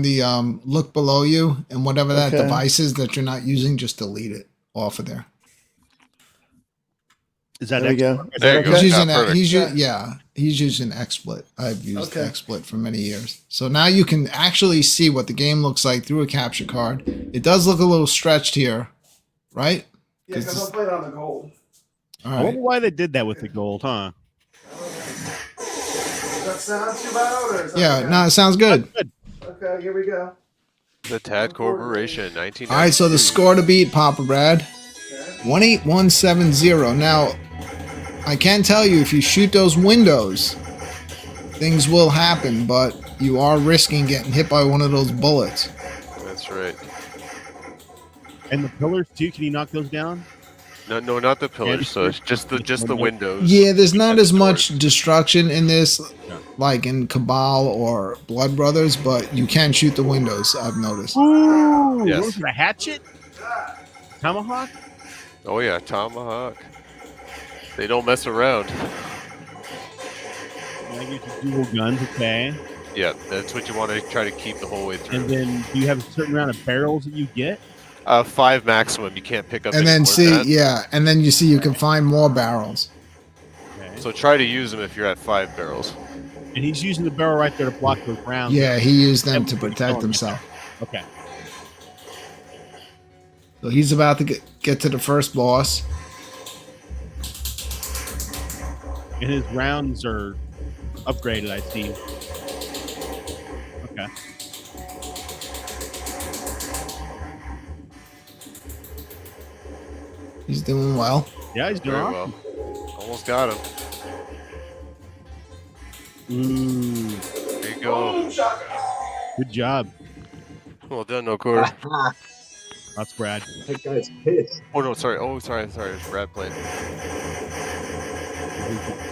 the look below you, and whatever that Okay. device is that you're not using, just delete it off of there. Is that There we go. extra? Is There that you go. He's okay? using perfect. he's using XSplit. I've used Okay. XSplit for many years. So now you can actually see what the game looks like through a capture card. It does look a little stretched here, right? Yeah, because I'm playing on the gold. All I right. wonder why they did that with the gold, huh? Does that sound too loud? Or is that Yeah, okay? no, it sounds good. Okay, here we go. The Tad Corporation, 1993. All right, so the score to beat, Papa Brad, Okay. 18170. Now, I can tell you, if you shoot those windows, things will happen, but you are risking getting hit by one of those bullets. That's right. And the pillars too. Can you knock those down? No, not the pillars. So it's just the windows. Yeah, there's not and as the much doors. destruction in this, Yeah. like in Cabal or Blood Brothers, but you can shoot the windows, I've noticed. Ooh, Yes. what was it, a hatchet? Tomahawk? Oh yeah, tomahawk. They don't mess around. I get you dual guns, okay. Yeah, that's what you want to try to keep the whole way And through. then do you have a certain amount of barrels that you get? 5 maximum. You can't pick up. And any then more than that. and then you see you can find more barrels. Okay. So try to use them if you're at 5 barrels. And he's using the barrel right there to block those rounds. Yeah, he used them to Everybody's protect going. himself. Okay. So he's about to get to the first boss. And his rounds are upgraded, I see. Okay. He's doing well. Yeah, he's doing Very awesome. well. Almost got him. Ooh, There you go. good job. Well done, no quarter. That's Brad. That guy's pissed. Oh no, sorry. Oh, sorry. It's Brad playing.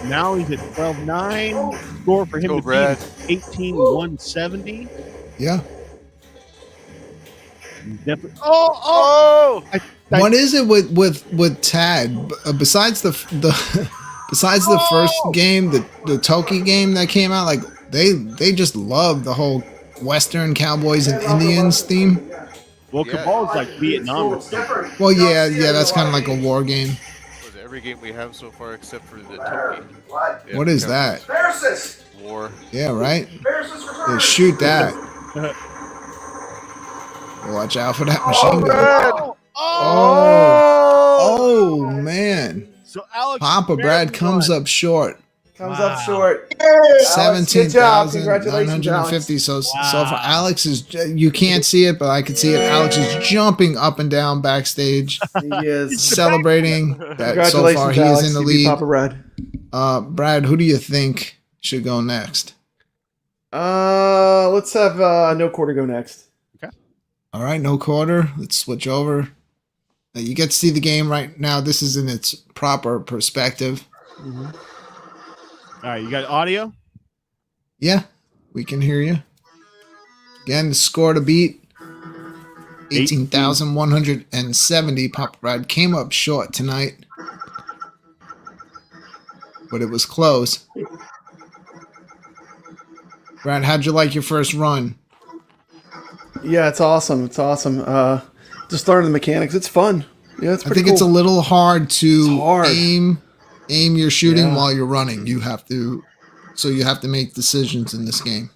Now he's at 12-9. Score for him Go, to Brad. beat 18-170. Yeah. He's definitely. Oh! I- What is it with Tad? Besides the besides the first game, the Toki game that came out, like they just love the whole Western cowboys and Indians theme. Well, Yeah. Cabal's like Vietnam or something. Well, yeah, that's kind of like a war game. Was every game we have so far except for the Toki. Yeah, What is Cowboys. that? War. Yeah, right. They shoot that. Watch out for that machine gun. Oh man, So Alex, Papa Brad comes up short. Comes Wow. up short. 17,950. So so for Alex is, you can't see it, but I can see it. Alex is jumping up and down backstage, He is. celebrating that so Congratulations, far he Alex. is in the You beat lead. Papa Brad. Brad, who do you think should go next? Let's have no quarter go next. All right, no quarter. Let's switch over. You get to see the game right now. This is in its proper perspective. All right, you got audio? Yeah, we can hear you. Again, the score to beat. 18,170. Papa Brad came up short tonight, but it was close. Brad, how'd you like your first run? Yeah, it's awesome. It's awesome. Just learning the mechanics. It's fun. Yeah, it's I pretty think it's a cool. little hard to It's hard. aim your shooting Yeah. while you're running. You have to make decisions in this game.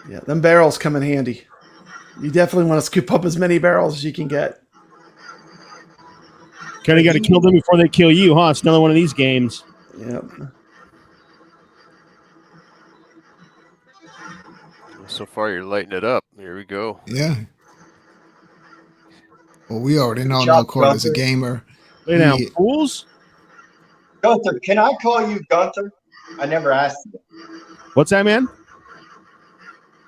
Yeah, them barrels come in handy. You definitely want to scoop up as many barrels as you can get. Kind of got to kill them before they kill you, huh? It's another one of these games. Yep. So far, you're lighting it up. Here we go. Yeah. Well, we already know Good No job, Court is a Gunther. gamer. Lay down, He- fools. Gunther, can I call you Gunther? I never asked you. What's that, man?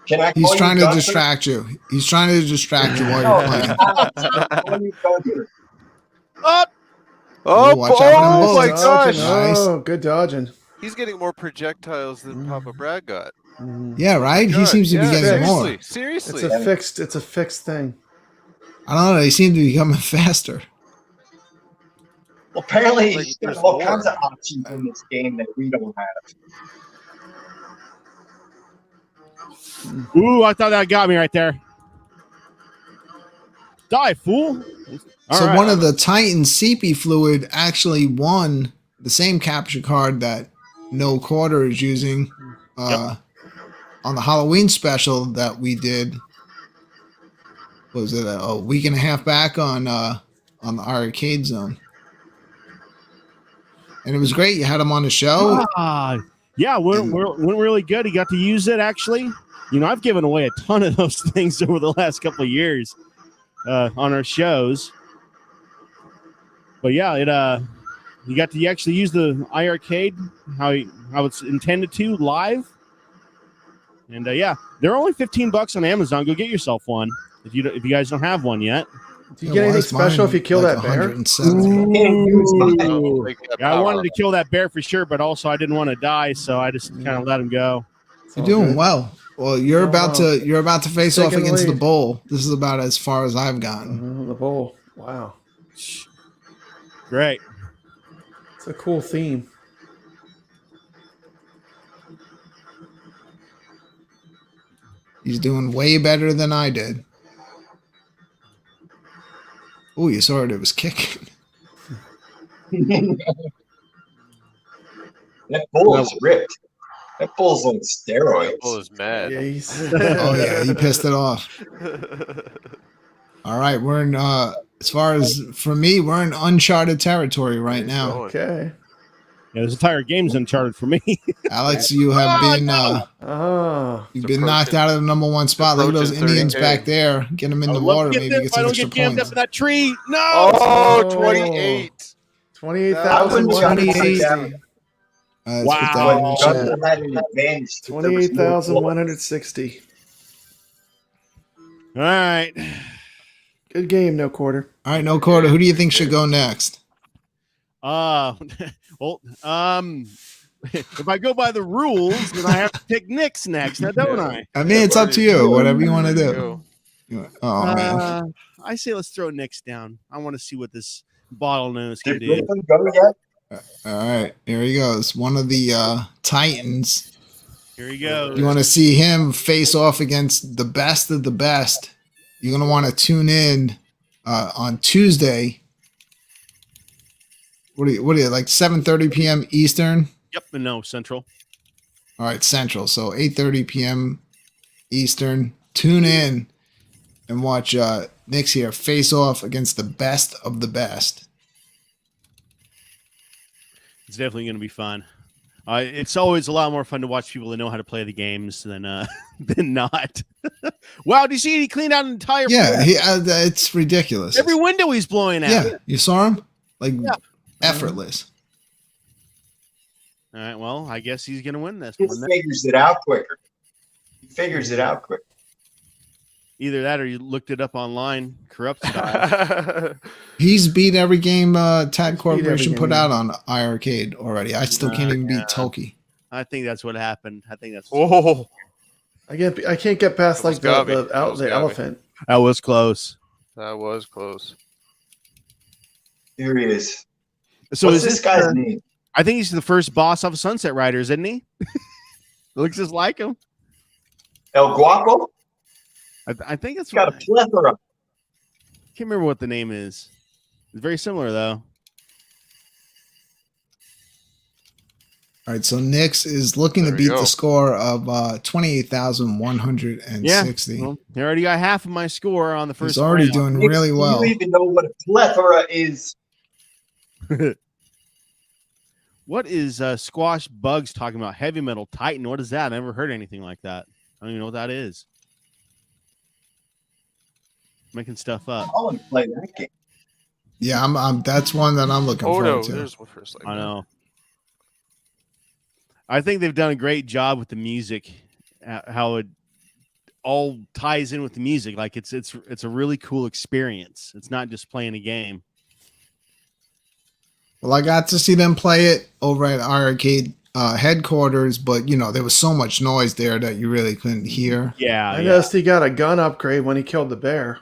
Can I call He's you trying to Gunther? distract you. He's trying to distract you while No, you're playing. call you Gunther. Oh, watch out for them oh my bullets. gosh! Nice. Oh, good dodging. He's getting more projectiles than Papa Brad got. Yeah, right? He God, seems to be yeah, getting more. Seriously. It's a fixed thing. I don't know. They seem to be becoming faster. Well, apparently, Like, there's there's all more. kinds of options in this game that we don't have. Ooh, I thought that got me right there. Die, fool. All So right. one of the Titans CP Fluid actually won the same capture card that No Quarter is using on the Halloween special that we did. What was it a week and a half back on the iiRcade Zone? And it was great. You had him on the show. Yeah, went really good. He got to use it, actually. You know, I've given away a ton of those things over the last couple of years on our shows. But yeah, you got to actually use the iiRcade how it's intended to live. And yeah, they're only $15 on Amazon. Go get yourself one if you guys don't have one yet. Do you get anything special if you kill that bear? 170. Ooh. Yeah, I wanted to kill that bear for sure, but also I didn't want to die, so I just kind of let him go. You're doing well. Well, you're about to face off Taking the against the lead. bull. This is about as far as I've gotten. The bowl. Wow. Great. It's a cool theme. He's doing way better than I did. Oh, you saw it. It was kicking. That bull is ripped. That bull's on steroids. Bull is mad. Yeah, he's Oh yeah, he pissed it off. All right, we're in. As far as for me, we're in uncharted territory right now. okay. Yeah, this entire game's uncharted for me. Alex, you have been Oh, you've been knocked out of the '1 spot. Look at those approaching Indians 30K. back there. Get them in the water. Maybe get if I some don't extra get jammed up points. in that tree. No. Oh, Oh. 28. 28,160. Let's Wow. put that in the chat. Gunther had an advantage. 28,160. All right. Good game, No Quarter. All right, No Quarter. Who do you think should go next? Well, if I go by the rules, then I have to pick Nick's next, now don't I? I mean, it's up to you. Whatever you want to do. Go. Oh man. I say let's throw Nick's down. I want to see what this bottlenose can Did do. Griffin go yet? All right, here he goes. One of the Titans. Here he goes. You want to see him face off against the best of the best. You're gonna want to tune in on Tuesday. What are you like 7:30 p.m. Eastern? Yep, and no Central. All right, Central. So 8:30 p.m. Eastern. Tune in and watch Nick's here face off against the best of the best. It's definitely going to be fun. It's always a lot more fun to watch people that know how to play the games than not. Wow, do you see he cleaned out an entire Yeah, floor? it's ridiculous. Every window he's blowing out. Yeah, you saw him? Like Yeah. effortless. All right, well, I guess he's going to win this He one. figures it out quicker. He figures it out quicker. Either that or you looked it up online, corrupt style. He's beat every game Tad every Corporation game, put yeah. out on iiRcade already. I still can't even beat Toki. I think that's what happened. I think that's Oh, I can't get past like Almost got me. the Almost got me. elephant. That was close. That was close. Here he is. So What's is this guy's name? I think he's the first boss off of Sunset Riders, isn't he? Looks just like him. El Guapo? I think it's He's got a plethora. Can't remember what the name is. It's very similar though. All right, so Nix is looking to There we beat go. the score of 28,160. Well, he already got half of my score on the first He's already round. doing Nick, really well. Do you even know what a plethora is? What is Squash Bugs talking about? Heavy Metal Titan. What is that? I never heard anything like that. I don't even know what that is. Making stuff up. I want to play that game. Yeah, I'm that's one that I'm looking Oh forward no, to. there's one first. Like I know. I think they've done a great job with the music, how it all ties in with the music. Like it's a really cool experience. It's not just playing a game. Well, I got to see them play it over at iiRcade headquarters, but you know there was so much noise there that you really couldn't hear. Yeah, I noticed he got a gun upgrade when he killed the bear.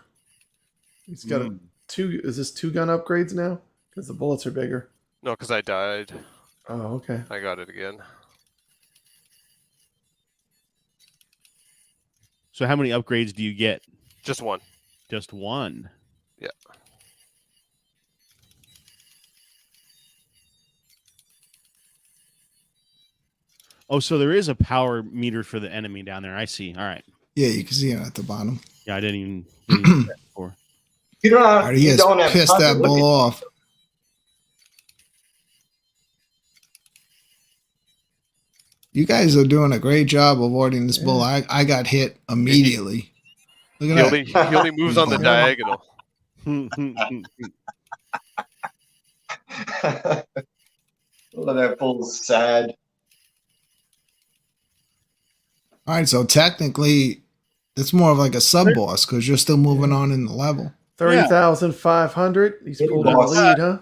He's got a two. Is this 2 gun upgrades now? Because the bullets are bigger. no, because I died. Oh, okay. I got it again. So how many upgrades do you get? Just one. Just one. Yeah. Oh, so there is a power meter for the enemy down there. I see. All right. Yeah, you can see it at the bottom. Yeah, I didn't even see that before. You don't All have, right, he you has don't have pissed time to that look bull at- off. You guys are doing a great job avoiding this bull. I got hit immediately. Look He at only, that. he only moves on the diagonal. Oh, that bull's sad. All right, so technically, it's more of like a sub boss because you're still moving on in the level. 30,500. He's Hey, pulled in the boss. lead, huh?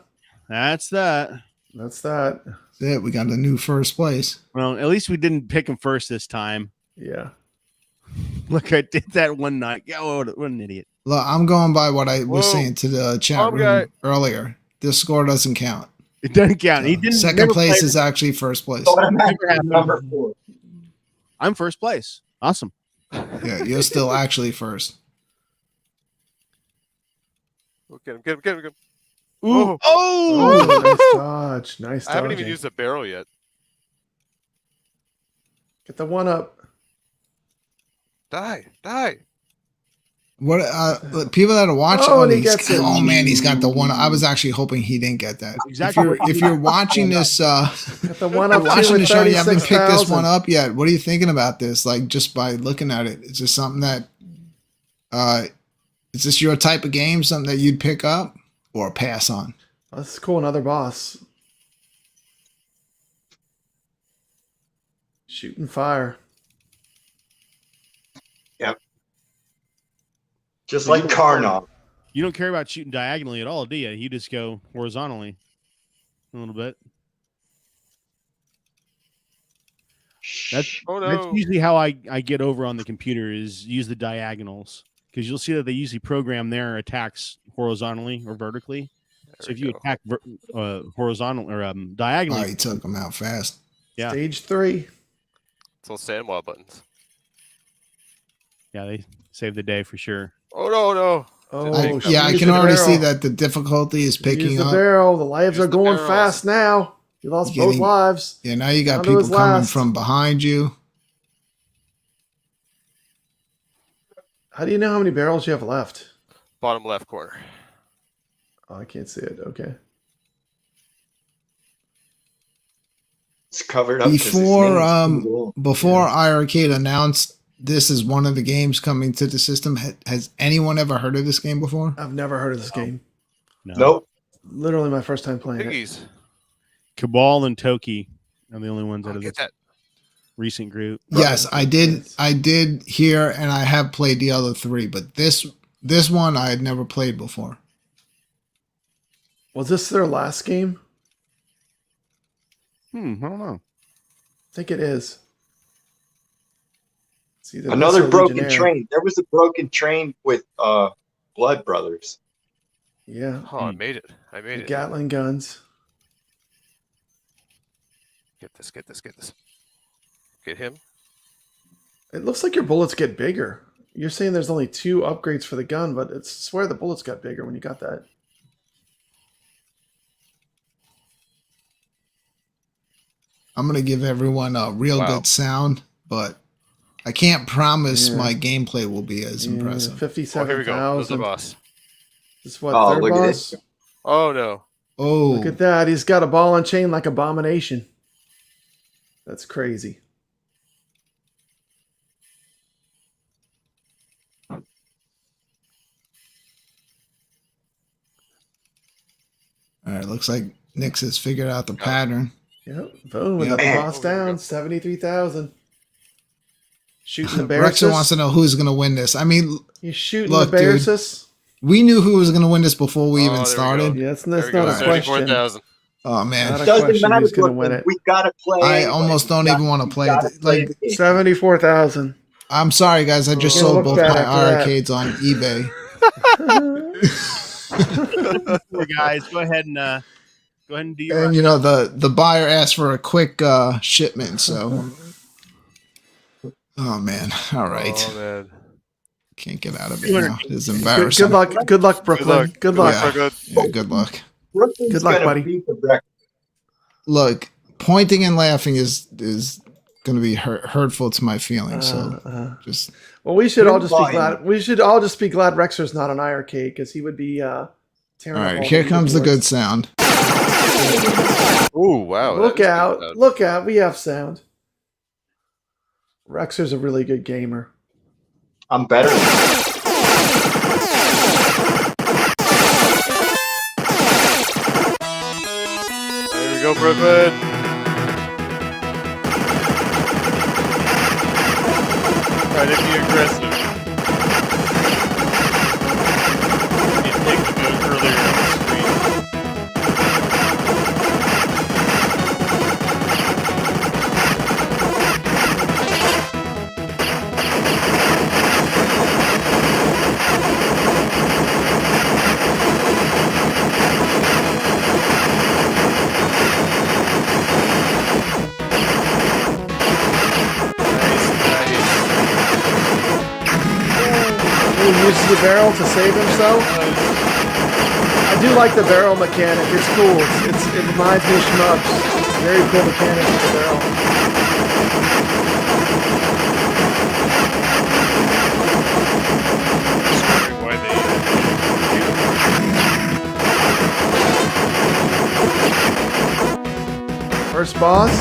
That's that. That's that. That's it. We got a new first place. Well, at least we didn't pick him first this time. Yeah. Look, I did that one night. Yeah, what an idiot. Look, I'm going by what I was Whoa. saying to the chat Bomb room guy. earlier. This score doesn't count. It doesn't count. He didn't. Second never place played- is actually first place. Automatically number 4. I'm first place. Awesome. Yeah, you're still actually first. Oh, get him, get him, get him, get him. Ooh. Oh, Oh, nice dodge. Nice I haven't even dodging. used the barrel yet. Get the one up. Die, die. What people that are watching? Oh, and he these- gets it. oh man, he's got the one. I was actually hoping he didn't get that. Exactly. If you're watching this, Got the one up. watching the show, you haven't picked this 36,000. one up yet. What are you thinking about this? Like just by looking at it, is this something that is this your type of game? Something that you'd pick up or pass on? That's cool. Another boss. Shooting fire. Just like Karnov. You don't care about shooting diagonally at all, do you? You just go horizontally a little bit. That's Oh That's no. usually how I get over on the computer is use the diagonals because you'll see that they usually program their attacks horizontally or vertically. So There if we you go. attack horizontal or Oh, diagonally, he took him out fast. Yeah. Stage 3. It's all sandwall buttons. yeah, they save the day for sure. Oh no, no. Oh, Yeah, I use can the already see barrel. that the difficulty is Use picking the up. barrel. The lives Use are the going barrels. fast now. You lost both Getting- lives. Yeah, now you got Down to people his coming last. from behind you. How do you know how many barrels you have left? Bottom left corner. Oh, I can't see it. Okay. It's covered up. 'cause his Before, name's too long. Before iiRcade announced this is one of the games coming to the system, has anyone ever heard of this game before? I've never heard of this game. No. Nope. Literally my first time playing it. Piggies. Cabal and Toki are the only ones out Oh, of get this that. recent group. Yes, I did. I did hear, and I have played the other three, but this one I had never played before. Was this their last game? I don't know. I think it is. It's either this Another or broken Legionnaire. train. There was a broken train with Blood Brothers. Yeah. Oh, I made it. I made The it. Gatling guns. Get this. Get this. Get this. Get him. It looks like your bullets get bigger. You're saying there's only 2 upgrades for the gun, but I swear the bullets got bigger when you got that. I'm gonna give everyone a real Wow. good sound, but I can't promise Yeah. my gameplay will be as Yeah, impressive. Oh, here we go. There's the 57,000. boss. This is what, Oh, third look at boss? this. Oh no. Oh, Look at that. He's got a ball and chain like Abomination. That's crazy. all right. Looks like Nix has figured out the pattern. Yep. Boom. Yep. Another boss Oh, there we down. go. 73,000. Shooting the Rexer Bearsus. wants to know who's gonna win this. I mean, He's shooting Look, the dude. Bearsus. we knew who was gonna win this before we Oh, even there we started. go. Yeah, that's There we not go. a question. 74,000. Oh man, Not a Doesn't question matter. who's gonna win Brooklyn. it. We gotta play. I anyway. almost don't even want to play gotta it. play Like, the game. 74,000. I'm sorry, guys. I just We're gonna sold look both back my after that. arcades on eBay. Hey, guys, go ahead and do your. And you know the buyer asked for a quick shipment, so oh man, all right, Oh man. can't get out of it now. It's Good, embarrassing. good luck. Good luck, Brooklyn. Good luck. Yeah. Good. Yeah, good luck. Brooklyn's Good luck, gonna buddy. beat the record. Look, pointing and laughing is going to be hurtful to my feelings. So just Well, we should all just be Fine. glad. We should all just be glad Rexer's not on iiRcade because he would be tearing all up right. all Here comes the leaderboards. good sound. Ooh, wow. Look that is out! good. Look out! We have sound. Rexer's a really good gamer. I'm better. There we go, Brooklyn. Try to be aggressive. You take the move earlier on the screen. He uses the barrel to save himself. I do like the barrel mechanic. It's cool. It reminds me of SHMUPS. Very cool mechanic with the barrel. Why First boss.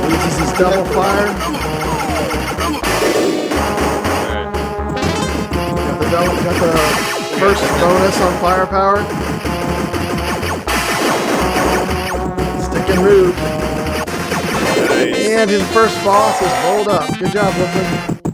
Uses his double fire. Got the first bonus on firepower. Stick and root. And his first boss is rolled up. Good job, Brooklyn.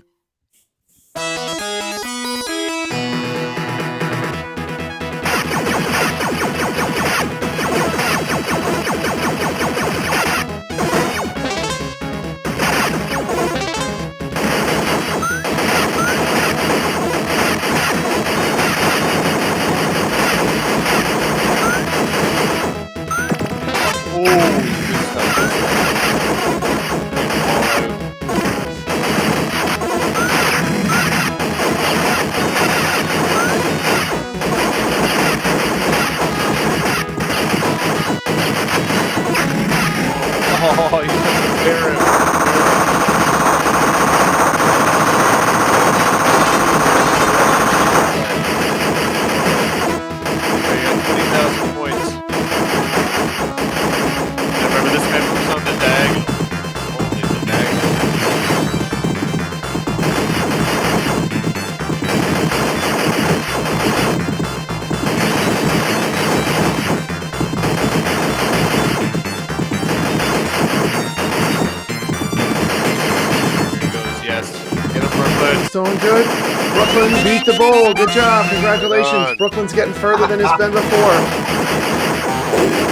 doing good. Brooklyn beat the bowl. Good job. Congratulations. Brooklyn's getting further than it's been before.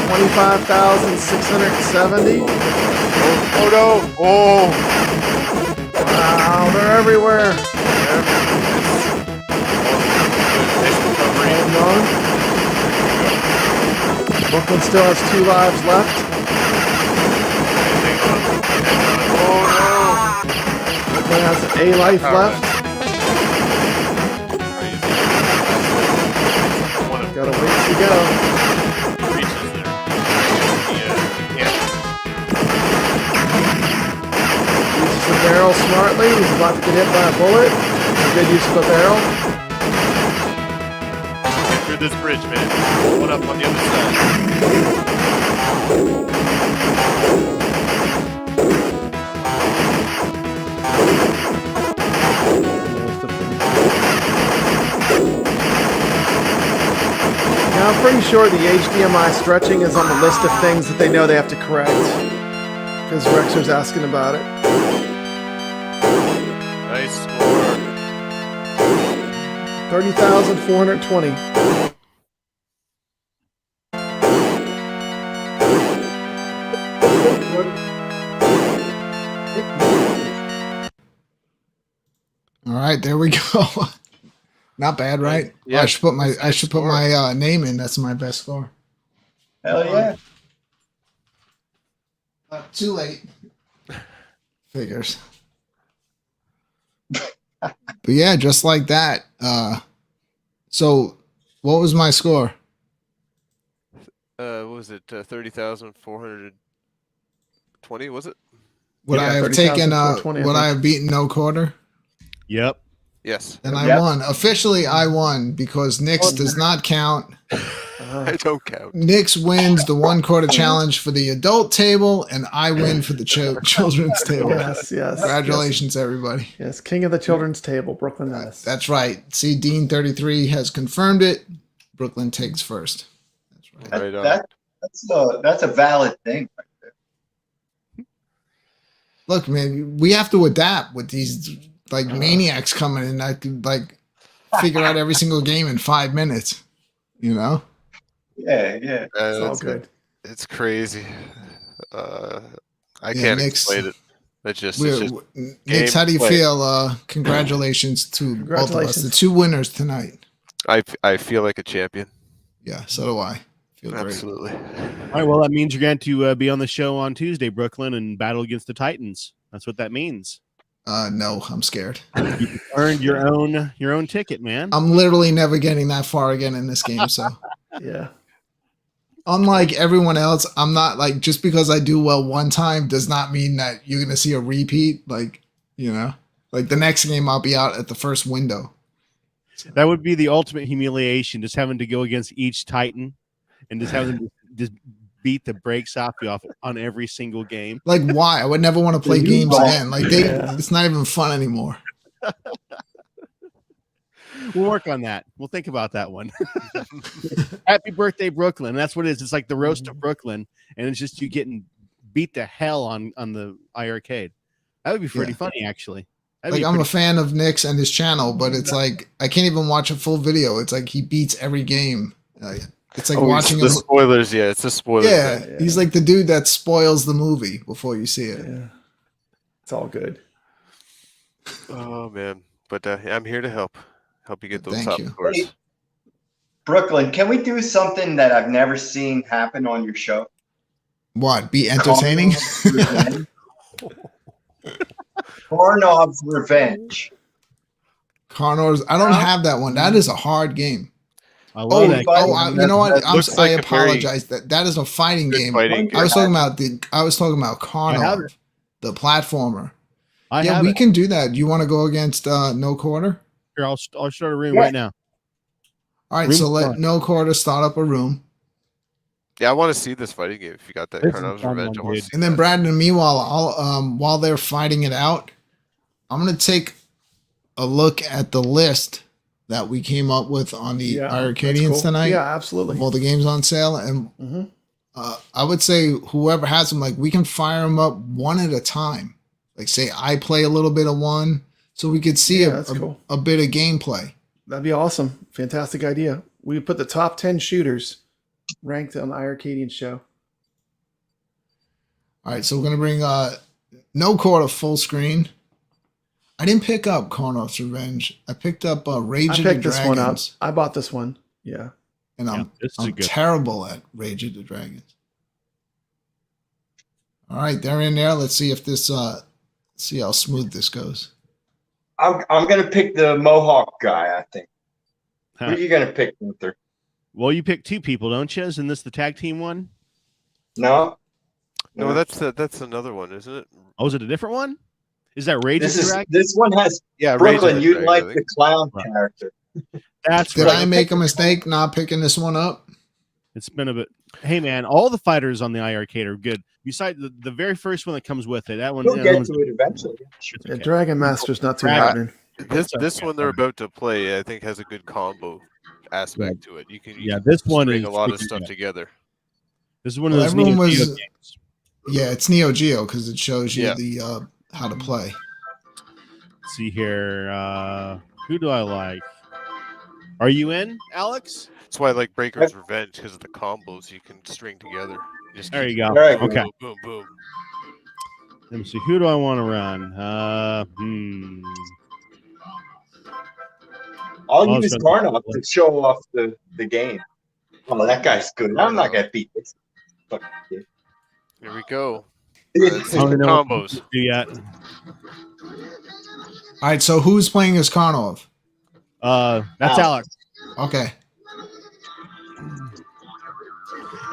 25,670. Oh no! Oh! Wow, they're everywhere. Hold on. Brooklyn still has 2 lives left. Brooklyn has a life left. Got a ways to go. Uses the barrel smartly. He's about to get hit by a bullet. Good use of the barrel. Get through this bridge, man. One up on the other side. Now, I'm pretty sure the HDMI stretching is on the list of things that they know they have to correct. Because Rexer's asking about it. Nice score. 30,420. All right, there we go. Not bad, right? Yeah. Oh, I should put my name in. That's my best score. Hell yeah. Too late. Figures. But yeah, just like that. So what was my score? What was it? 30,420, was it? Would I have taken would I have beaten no quarter? Yep. Yes. And I won. Officially I won because Nix does not count. I don't count. Nix wins the 1 quarter challenge for the adult table, and I win for the children's table. Yes, yes. Congratulations, everybody. Yes, king of the children's table, Brooklyn Menace. That's right. See, Dean33 has confirmed it. Brooklyn takes first. That's right. Right on. That's a valid thing right there. Look, man, we have to adapt with these like maniacs coming in. I could like figure out every single game in 5 minutes. You know? Yeah, yeah. It's all good. It's crazy. I can't explain it. It's just Nix, how do you feel? Congratulations to both of us, the 2 winners tonight. I feel like a champion. Yeah, so do I. Feel great. Absolutely. All right. Well, that means you're going to be on the show on Tuesday, Brooklyn, and battle against the Titans. That's what that means. No, I'm scared. You earned your own ticket, man. I'm literally never getting that far again in this game. So Yeah. unlike everyone else, I'm not like, just because I do well one time does not mean that you're gonna see a repeat. Like, you know, like the next game I'll be out at the first window. That would be the ultimate humiliation, just having to go against each Titan and just having to just beat the brakes off you on every single game. Like, why? I would never want to play games again. Like, it's not even fun anymore. We'll work on that. We'll think about that one. Happy birthday, Brooklyn. That's what it is. It's like the roast of Brooklyn, and it's just you getting beat to hell on the iiRcade. That would be pretty funny, actually. Like, I'm a fan of Nix and his channel, but it's like I can't even watch a full video. It's like he beats every game. It's like watching the spoilers. Yeah, it's a spoiler. Yeah, he's like the dude that spoils the movie before you see it. Yeah. It's all good. Oh man, but I'm here to help you get those Thank top you. scores. Hey, Brooklyn, can we do something that I've never seen happen on your show? What? Be entertaining? Karnov's Revenge. Carnors. I don't have that one. That is a hard game. I love that. You know what? I like apologize. That is a fighting game. Fighting I was talking about Karnov, the platformer. We can do that. Do you want to go against No Quarter? Here, I'll start a room right now. All right, so let No Quarter start up a room. Yeah, I want to see this fighting game. If you got that Karnov's Revenge, I want to see And then Brandon, meanwhile, while they're fighting it out, I'm gonna take a look at the list that we came up with on the iiRcadians tonight. Yeah, absolutely. All the games on sale, and I would say whoever has them, like we can fire them up one at a time. Like say I play a little bit of one, so we could see that's cool. a bit of gameplay. That'd be awesome. Fantastic idea. We put the top 10 shooters ranked on the iiRcadians show. All right, so we're gonna bring no quarter full screen. I didn't pick up Karnoff's Revenge. I picked up Rage of the I picked this one up. Dragons. I bought this one. Yeah. And I'm terrible at Rage of the Dragons. All right, they're in there. Let's see if this see how smooth this goes. I'm gonna pick the Mohawk guy, I think. Who are you gonna pick, Luther? Well, you pick 2 people, don't you? Isn't this the tag team one? No. No, that's another one, isn't it? Oh, is it a different one? Is that Rage of the Dragons? This one has Brooklyn. You like the clown character. That's Did I make a mistake not picking this one up? It's been a bit. Hey, man, all the fighters on the iiRcade are good. Besides the very first one that comes with it, that one. We'll get to it eventually. Yeah, Dragon Master's not too bad, man. This one they're about to play, I think, has a good combo aspect to it. You can this one bring is a lot of stuff together. This is one of those Neo Geo games. Yeah, it's Neo Geo because it shows you the how to play. Let's see here, who do I like? Are you in, Alex? That's why I like Breaker's Revenge, because of the combos you can string together. There you go. Right. Okay. Boom, boom, boom. Let me see. Who do I want to run? I'll use Karnoff to show off the game. Oh, that guy's good. I'm not gonna beat this. Fucking kid. Here we go. Yeah. Let's see the combos. Do yet? All right, so who's playing as Karnov? That's Alex. Okay.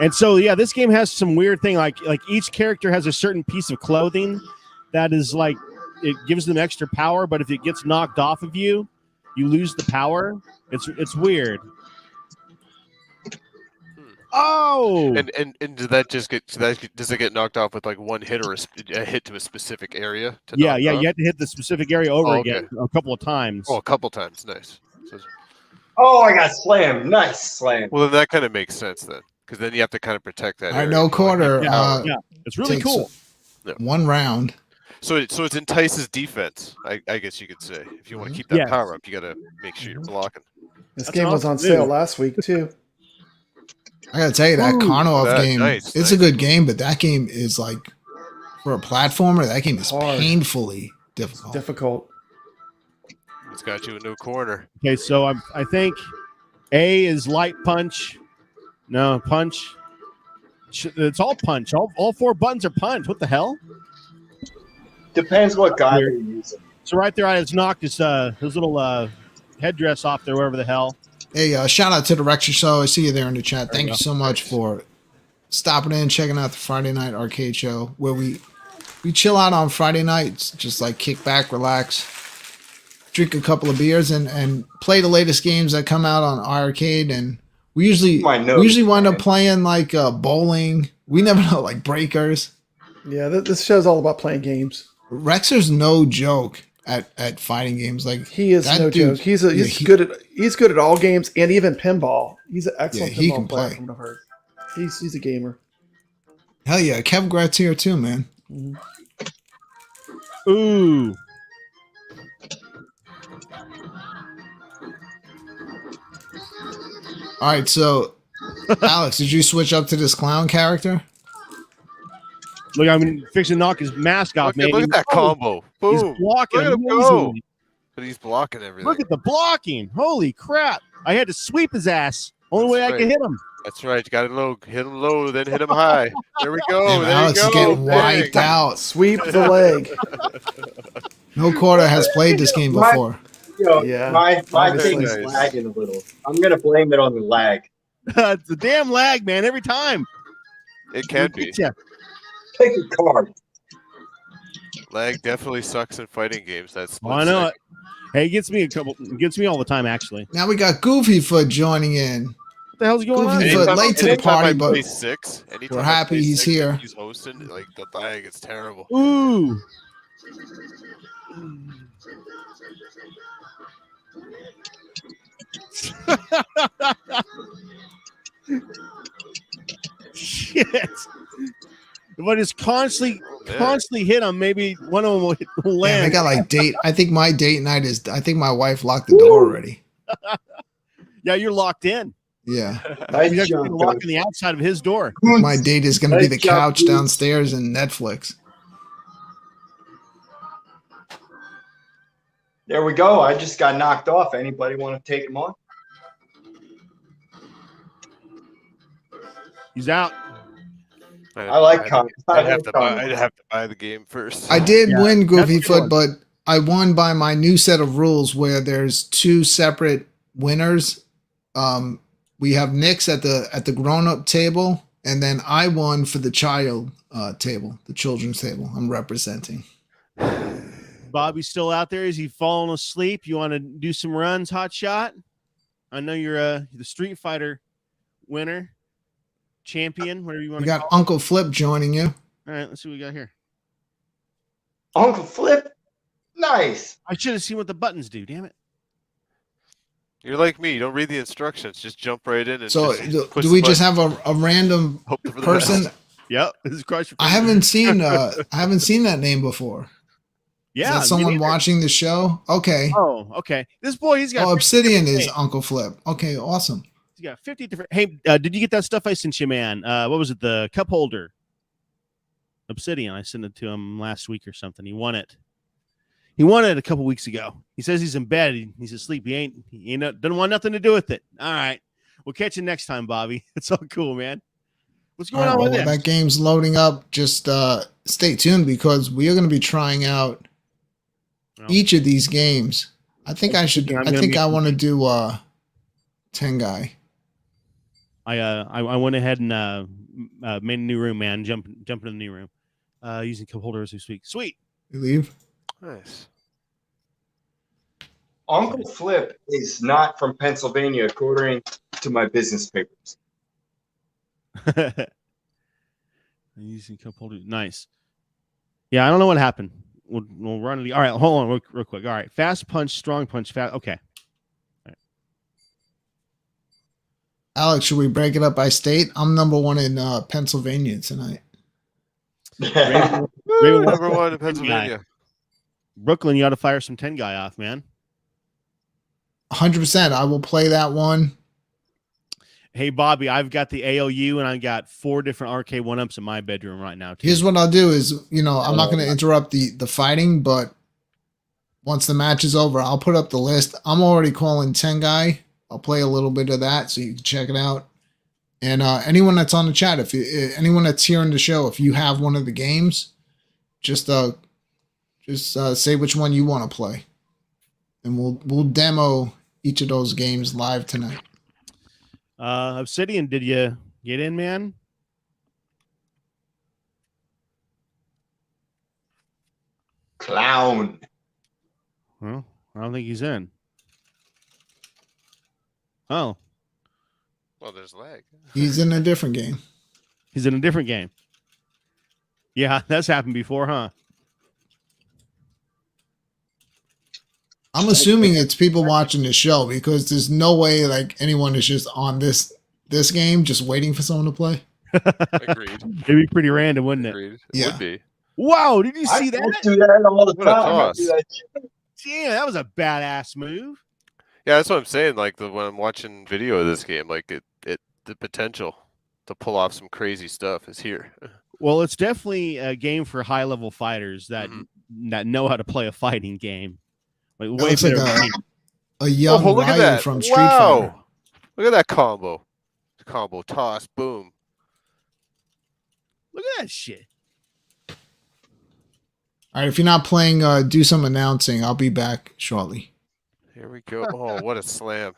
And so, yeah, this game has some weird thing. Like each character has a certain piece of clothing that is like it gives them extra power. But if it gets knocked off of you, you lose the power. It's weird. Oh, And does that just does it get knocked off with like one hit or a hit to a specific area? Yeah. You have to hit the specific area over again a couple of times. Oh, a couple times. Nice. So, Oh, I got slammed. Nice slam. well, then that kind of makes sense then, because then you have to kind of protect that. All right, area. no quarter. Yeah, it's really takes cool. One round. So it entices defense, I guess you could say. If you want to keep that power up, you got to make sure you're blocking. This game was on sale last week too. I gotta tell you that Karnov game. It's a good game, but that game is like for a platformer. That game is painfully difficult. It's difficult. It's got you in no corner. Okay, so I think A is light punch. No, punch. It's all punch. All 4 buttons are punch. What the hell? Depends what guy you're using. So right there, I just knocked his little headdress off there, wherever the hell. Hey, shout out to the Rexer Show. I see you there in the chat. Thank you so much for stopping in, checking out the Friday Night Arcade Show, where we chill out on Friday nights, just like kick back, relax, drink a couple of beers, and play the latest games that come out on iiRcade. And we usually wind up playing like bowling. We never know, like breakers. Yeah, this show's all about playing games. Rexer's no joke at fighting games. Like he is no joke. He's good at all games and even pinball. He's an excellent pinball player. From what I've heard. He's a gamer. Hell yeah, Kevgret's here too, man. Ooh. All right, so Alex, did you switch up to this clown character? Look, I'm fixing to knock his mask off, man. Look at that combo. Boom. He's blocking. Look at him go. But he's blocking everything. Look at the blocking. Holy crap. I had to sweep his ass. Only way I could hit him. That's right. You got to hit him low, then hit him high. There we go. Damn, there Alex you is go. getting wiped out. Sweep the leg. No quarter has played this game before. My thing is lagging a little. I'm going to blame it on the lag. It's a damn lag, man, every time. It can be. Pick a card. Lag definitely sucks in fighting games. That's I know it. Hey, it gets me all the time, actually. Now we got Goofyfoot joining in. What the hell's going on? Goofyfoot late to the party, but we're happy he's here. He's hosting. Like the lag is terrible. Ooh. Shit. But it's constantly constantly hit them. Maybe one of them will Man, land. they got like date. I think my date night is. I think my wife locked the door already. Yeah, you're locked in. Yeah, Nice He's actually jump, locking Coach. the outside of his door. my date is going to be the Nice job, couch dude. downstairs and Netflix. There we go. I just got knocked off. Anybody want to take him on? He's out. I like Con. I'd have to buy the game first. I did Yeah, win that's Goofy a good Foot, one. but I won by my new set of rules where there's 2 separate winners. We have Nick's at the grown-up table, and then I won for the child table, the children's table. I'm representing. Bobby's still out there. Is he falling asleep? You want to do some runs, Hot Shot? I know you're the Street Fighter winner, champion, whatever you want We to got call Uncle Flip joining you. it. All right, let's see what we got here. Uncle Flip. Nice. I should have seen what the buttons do. Damn it. You're like me. You don't read the instructions. Just jump right in and So just push do the we just button. have a random Hope for the person? best. Yep. This is Crush. I haven't seen that name before. Yeah. Is that someone me neither. watching the show? Okay. Oh, okay. This boy, he's got. Oh, Obsidian is Hey. Uncle Flip. Okay, awesome. He's got 50 different. Hey, did you get that stuff I sent you, man? What was it? The cup holder. Obsidian. I sent it to him last week or something. He won it. He won it a couple weeks ago. He says he's in bed. He's asleep. He ain't doesn't want nothing to do with it. All right. We'll catch you next time, Bobby. It's all cool, man. What's going All on right, with well, this? that game's loading up. Just stay tuned because we are going to be trying out Well, each of these games. I think I should. I'm I gonna think be- I want to do Tengai. I went ahead and made a new room, man. Jump into the new room. Using cup holders this week. Sweet. You leave. Nice. Uncle Flip is not from Pennsylvania, according to my business papers. Using cup holders. Nice. Yeah, I don't know what happened. We'll run it. All right, hold on real quick. All right, fast punch, strong punch, fast. Okay. Alex, should we break it up by state? I'm number 1 in Pennsylvania tonight. Raven- Woo, number 1 in Pennsylvania. Brooklyn, you ought to fire some 10 guy off, man. 100%. I will play that one. Hey, Bobby, I've got the AOU and I got 4 different arcade 1-ups in my bedroom right now. Too. Here's what I'll do is, I'm not going to interrupt the fighting, but once the match is over, I'll put up the list. I'm already calling Tengai. I'll play a little bit of that so you can check it out. And anyone that's on the chat, anyone that's here in the show, if you have one of the games, just say which one you want to play, and we'll demo each of those games live tonight. Obsidian, did you get in, man? Clown. Well, I don't think he's in. Oh, Well, there's lag. He's in a different game. he's in a different game. Yeah, that's happened before, huh? I'm assuming it's people watching the show because there's no way like anyone is just on this game just waiting for someone to play. Agreed. It'd be pretty random, wouldn't it? Agreed. It Yeah. would be. Wow, did you I see that? do that all the What a time. I toss. do that shit. Yeah, that was a badass move. Yeah, that's what I'm saying. Like when I'm watching video of this game, like the potential to pull off some crazy stuff is here. Well, it's definitely a game for high level fighters that Mhm. that know how to play a fighting game. Like That way looks like better than me. a young look at Ryu that! from Street Wow! Fighter. Look at that combo. Combo toss, boom. Look at that shit. All right, if you're not playing, do some announcing. I'll be back shortly. Here we go. Oh, what a slam!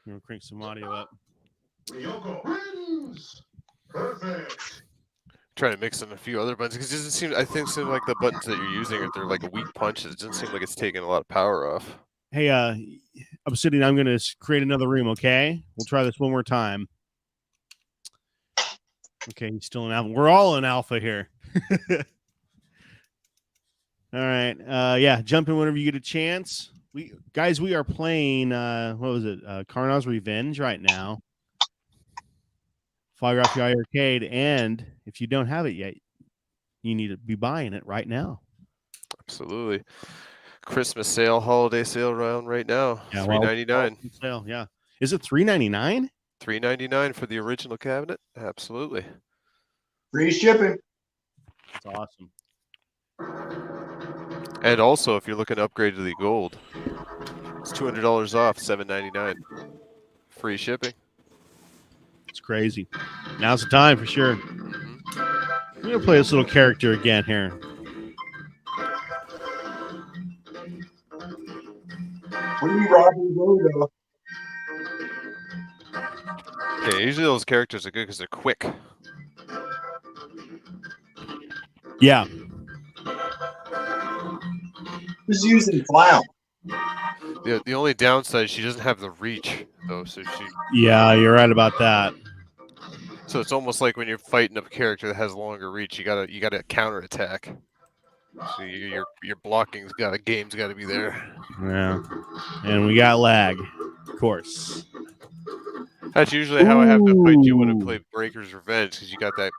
I'm gonna crank some audio up. Trying to mix in a few other buttons because it doesn't seem. I think seem like the buttons that you're using, they're like a weak punch. It doesn't seem like it's taking a lot of power off. Hey, Obsidian, I'm gonna create another room. Okay, we'll try this one more time. Okay, he's still in alpha. We're all in alpha here. All right. Yeah, jump in whenever you get a chance. We are playing what was it? Karnav's Revenge right now. Fire off your iiRcade, and if you don't have it yet, you need to be buying it right now. Absolutely. Christmas sale, holiday sale around right now. Yeah, $3.99. Sale, yeah. Is it $3.99? $3.99 for the original cabinet. Absolutely. Free shipping. That's awesome. And also, if you're looking to upgrade to the gold, it's $200 off, $7.99. Free shipping. It's crazy. Now's the time for sure. I'm gonna play this little character again here. Free Robin Rodo. Yeah, usually those characters are good because they're quick. Yeah. Who's using Clown? The only downside is she doesn't have the reach though, so Yeah, you're right about that. so it's almost like when you're fighting a character that has longer reach, you gotta counter attack. So your blocking's game's gotta be there. Yeah. And we got lag, of course. That's usually how I have to fight you when I play Breaker's Revenge, because you got that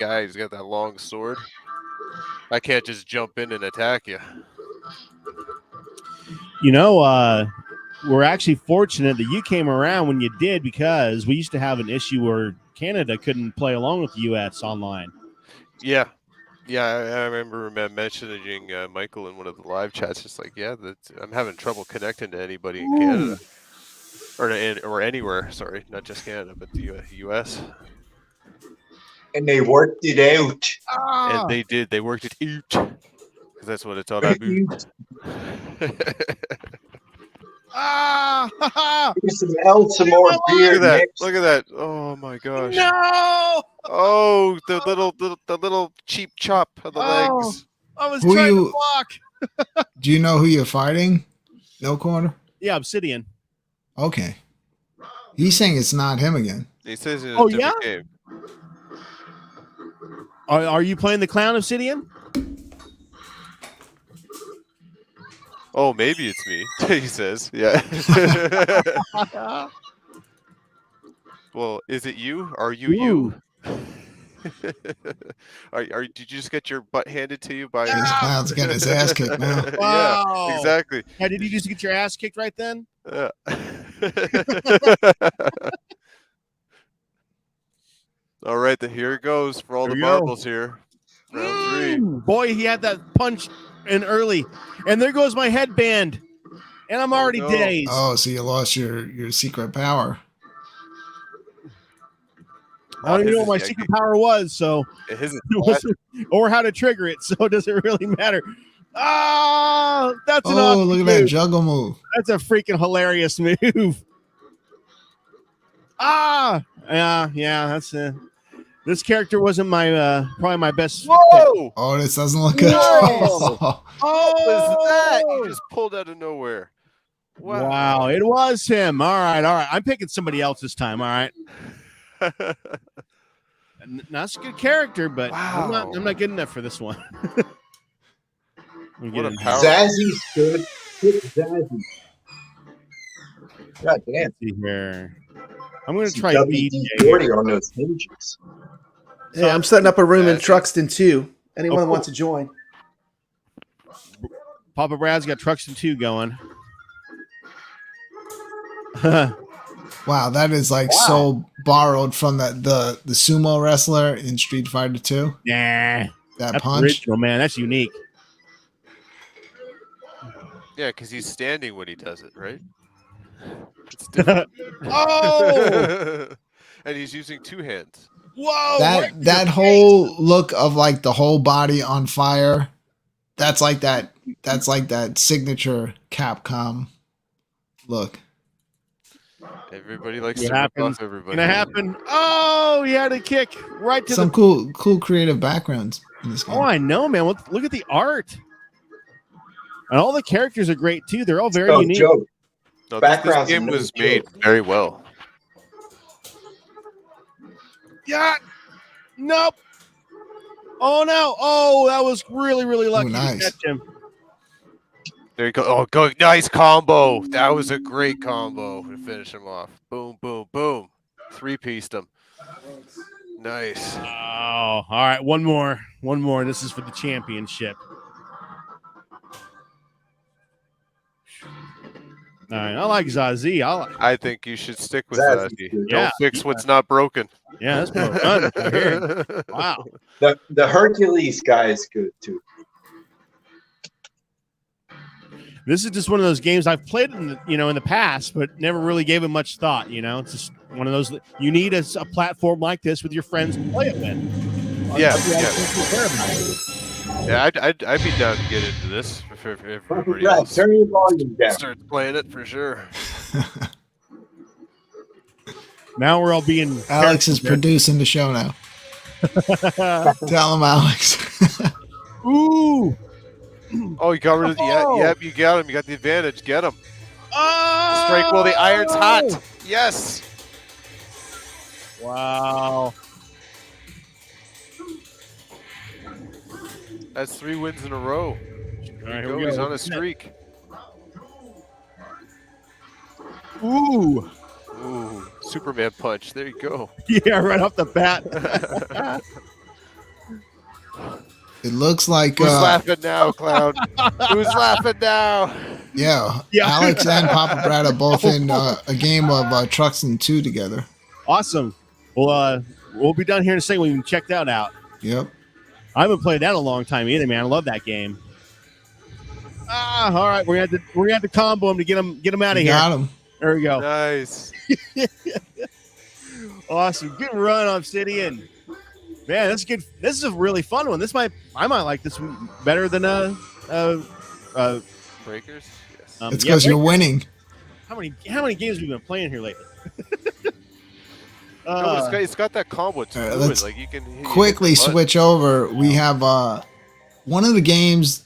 guy who's got that long sword. I can't just jump in and attack you. You know, we're actually fortunate that you came around when you did, because we used to have an issue where Canada couldn't play along with the U.S. online. Yeah. Yeah, I remember mentioning Michael in one of the live chats. Just like, yeah, I'm having trouble connecting to anybody in Canada. Or anywhere, sorry, not just Canada, but the U.S. And they worked it out. And they did. They worked it out. Because that's what it's all about. Here's some more beer. Look at that! Nick. Look at that! Oh my gosh! No! Oh, the little cheap chop of the legs. I was trying to block. Do you know who you're fighting? No Corner? Yeah, Obsidian. Okay. He's saying it's not him again. He says it's a different game. Are you playing the Clown Obsidian? Oh, maybe it's me. He says, yeah. Well, is it you? Are you you? Did you just get your butt handed to you by? This Clown's getting his ass kicked now. Wow. Yeah, exactly. Yeah, did you just get your ass kicked right then? Yeah. All right, here it goes for all the marbles here. Round 3. Boy, he had that punch in early, and there goes my headband, and I'm already dazed. Oh, so you lost your secret power. I don't even know what my secret power was, so or how to trigger it, so it doesn't really matter. Ah, that's an awesome look at move. that juggle move. That's a freaking hilarious move. Yeah, that's this character wasn't my probably my best. Whoa! Oh, this doesn't look good. What was that? You just pulled out of nowhere. Wow, it was him. All right. I'm picking somebody else this time. All right. That's a good character, but I'm not good enough for this one. What a power. Zazzy's good. Hit Zazzy. God damn. Let's see here. I'm going to try WD-40 on those hinges. Hey, I'm setting up a room in Truxton too. Anyone that wants to join. Papa Brad's got Truxton 2 going. Wow, that is so borrowed from the sumo wrestler in Street Fighter 2. Yeah, that that's punch. original, man. That's unique. Yeah, because he's standing when he does it, right? It's Oh! And he's using 2 hands. Whoa! That whole look of the whole body on fire. That's like that signature Capcom look. Everybody likes It to rip happens. off everybody. Gonna happen. Oh, he had a kick right to some cool creative backgrounds in this game. Oh, I know, man. Look at the art. And all the characters are great too. They're all very unique. Joke. No, this game was made very well. Yeah. Nope. Oh no. Oh, that was really, really lucky to catch him. There you go. Oh, nice combo. That was a great combo to finish him off. Boom, boom, boom. 3-pieced him. Nice. Oh, all right. One more. This is for the championship. All right. I like Zazie. I think you should stick with Zazie. Zazie. Yeah. Don't fix what's not broken. Yeah, that's more fun. I hear it. Wow. The Hercules guy is good too. This is just one of those games I've played in the past, but never really gave it much thought. It's just one of those. You need a platform like this with your friends to play it with. Yeah. I'd be down to get into this if everybody Right, else turn your volume down. starts playing it for sure. Now we're all being. Alex is producing the show now. Tell him, Alex. Ooh. Oh, you got rid of the. Yep, you got him. You got the advantage. Get him. Oh! Strike while the iron's hot. Yes. Wow. That's 3 wins in a row. All right, Here we go. He's on a streak. Ooh. Ooh, Superman punch. There you go. Yeah, right off the bat. It looks like Who's laughing now, clown? Who's laughing now? yeah, Yeah. Alex and Papa Brad are both in a game of Trucks and 2 together. Awesome. Well, we'll be done here in a second. We can check that out. Yep. I haven't played that in a long time either, man. I love that game. All right. We're gonna have to combo him to get him out of here. Got him. There we go. Nice. Awesome. Good run, Obsidian. Man, that's good. This is a really fun one. I might like this one better than Breakers. Yes. It's because you're winning. How many games have we been playing here lately? No, it's got that combo to it. let's Like you can Quickly switch over. We have one of the games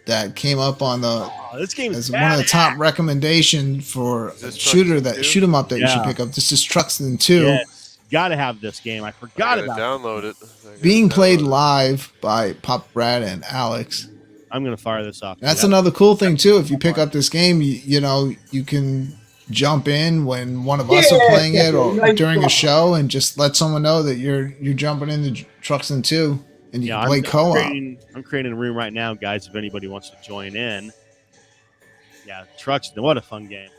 that came up on the this game as is one of the top badass. recommendation for Is this shooter Trucks that and shoot 'em up that you Yeah. should pick up. This is Trucks and 2. Yes. Gotta have this game. I forgot I gotta about it. download it. I gotta Being played download it. live by Papa Brad and Alex. I'm gonna fire this off. That's Yeah. another cool thing too. If you pick up this game, you can jump in when one of us are playing it or nice during a job. show and just let someone know that you're jumping into Trucks and 2 and you can play co-op. I'm creating a room right now, guys. If anybody wants to join in, yeah, Trucks. What a fun game.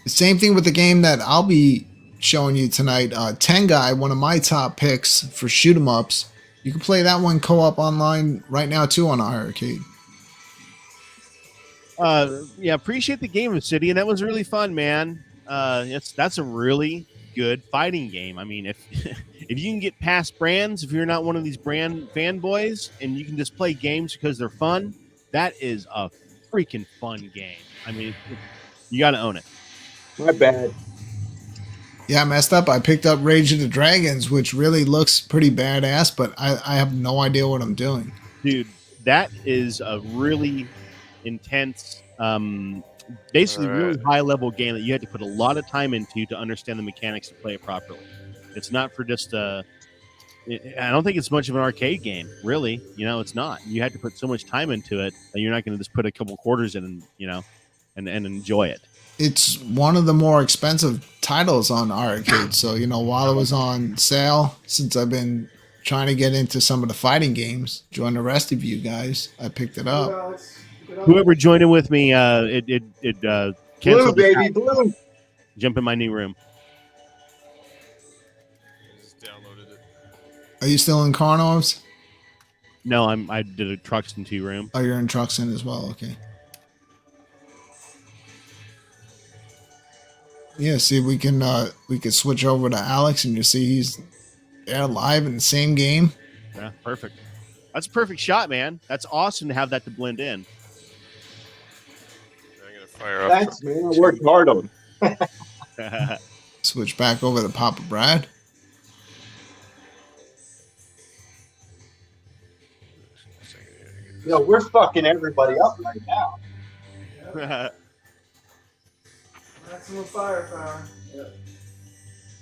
The same thing with the game that I'll be showing you tonight. Tengai, one of my top picks for shoot 'em ups. You can play that one co-op online right now too on iiRcade. Yeah, appreciate the game, Obsidian. That was really fun, man. That's a really good fighting game. I mean, if if you can get past brands, if you're not one of these brand fanboys, and you can just play games because they're fun, that is a freaking fun game. I mean, you got to own it. My bad. Yeah, I messed up. I picked up Rage of the Dragons, which really looks pretty badass, but I have no idea what I'm doing. Dude, that is a really intense, basically really high level game that you had to put a lot of time into to understand the mechanics to play it properly. It's not for just I don't think it's much of an arcade game, really. It's not. You had to put so much time into it that you're not going to just put a couple quarters in, and enjoy it. It's one of the more expensive titles on iiRcade. So, while it was on sale, since I've been trying to get into some of the fighting games, join the rest of you guys, I picked it up. Whoever joined in with me, it Blue, canceled. baby, blue. Jump in my new room. Just downloaded it. Are you still in Carnovs? No, I did a Trucks and 2 room. Oh, you're in Truxton as well. Okay. Yeah, see, we can switch over to Alex, and you see he's there live in the same game. Yeah, perfect. That's a perfect shot, man. That's awesome to have that to blend in. I'm gonna fire up. Thanks, man. I worked hard on it. Switch back over to Papa Brad. Yo, we're fucking everybody up right now. Maximum firepower.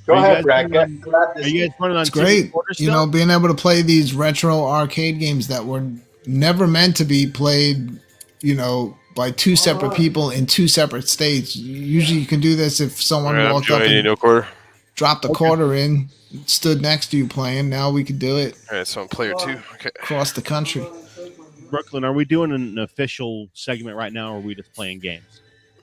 Go Are you ahead, guys Brad. running Grab Are this. you guys running on It's great, quarter still? being able to play these retro arcade games that were never meant to be played, by two separate people in two separate states. Usually, you can do this if someone All right, I'm walked up joining and no quarter. dropped a quarter in, stood next to you playing. Now we could do it All right, so I'm player 2. Okay. across the country. Brooklyn, are we doing an official segment right now, or are we just playing games?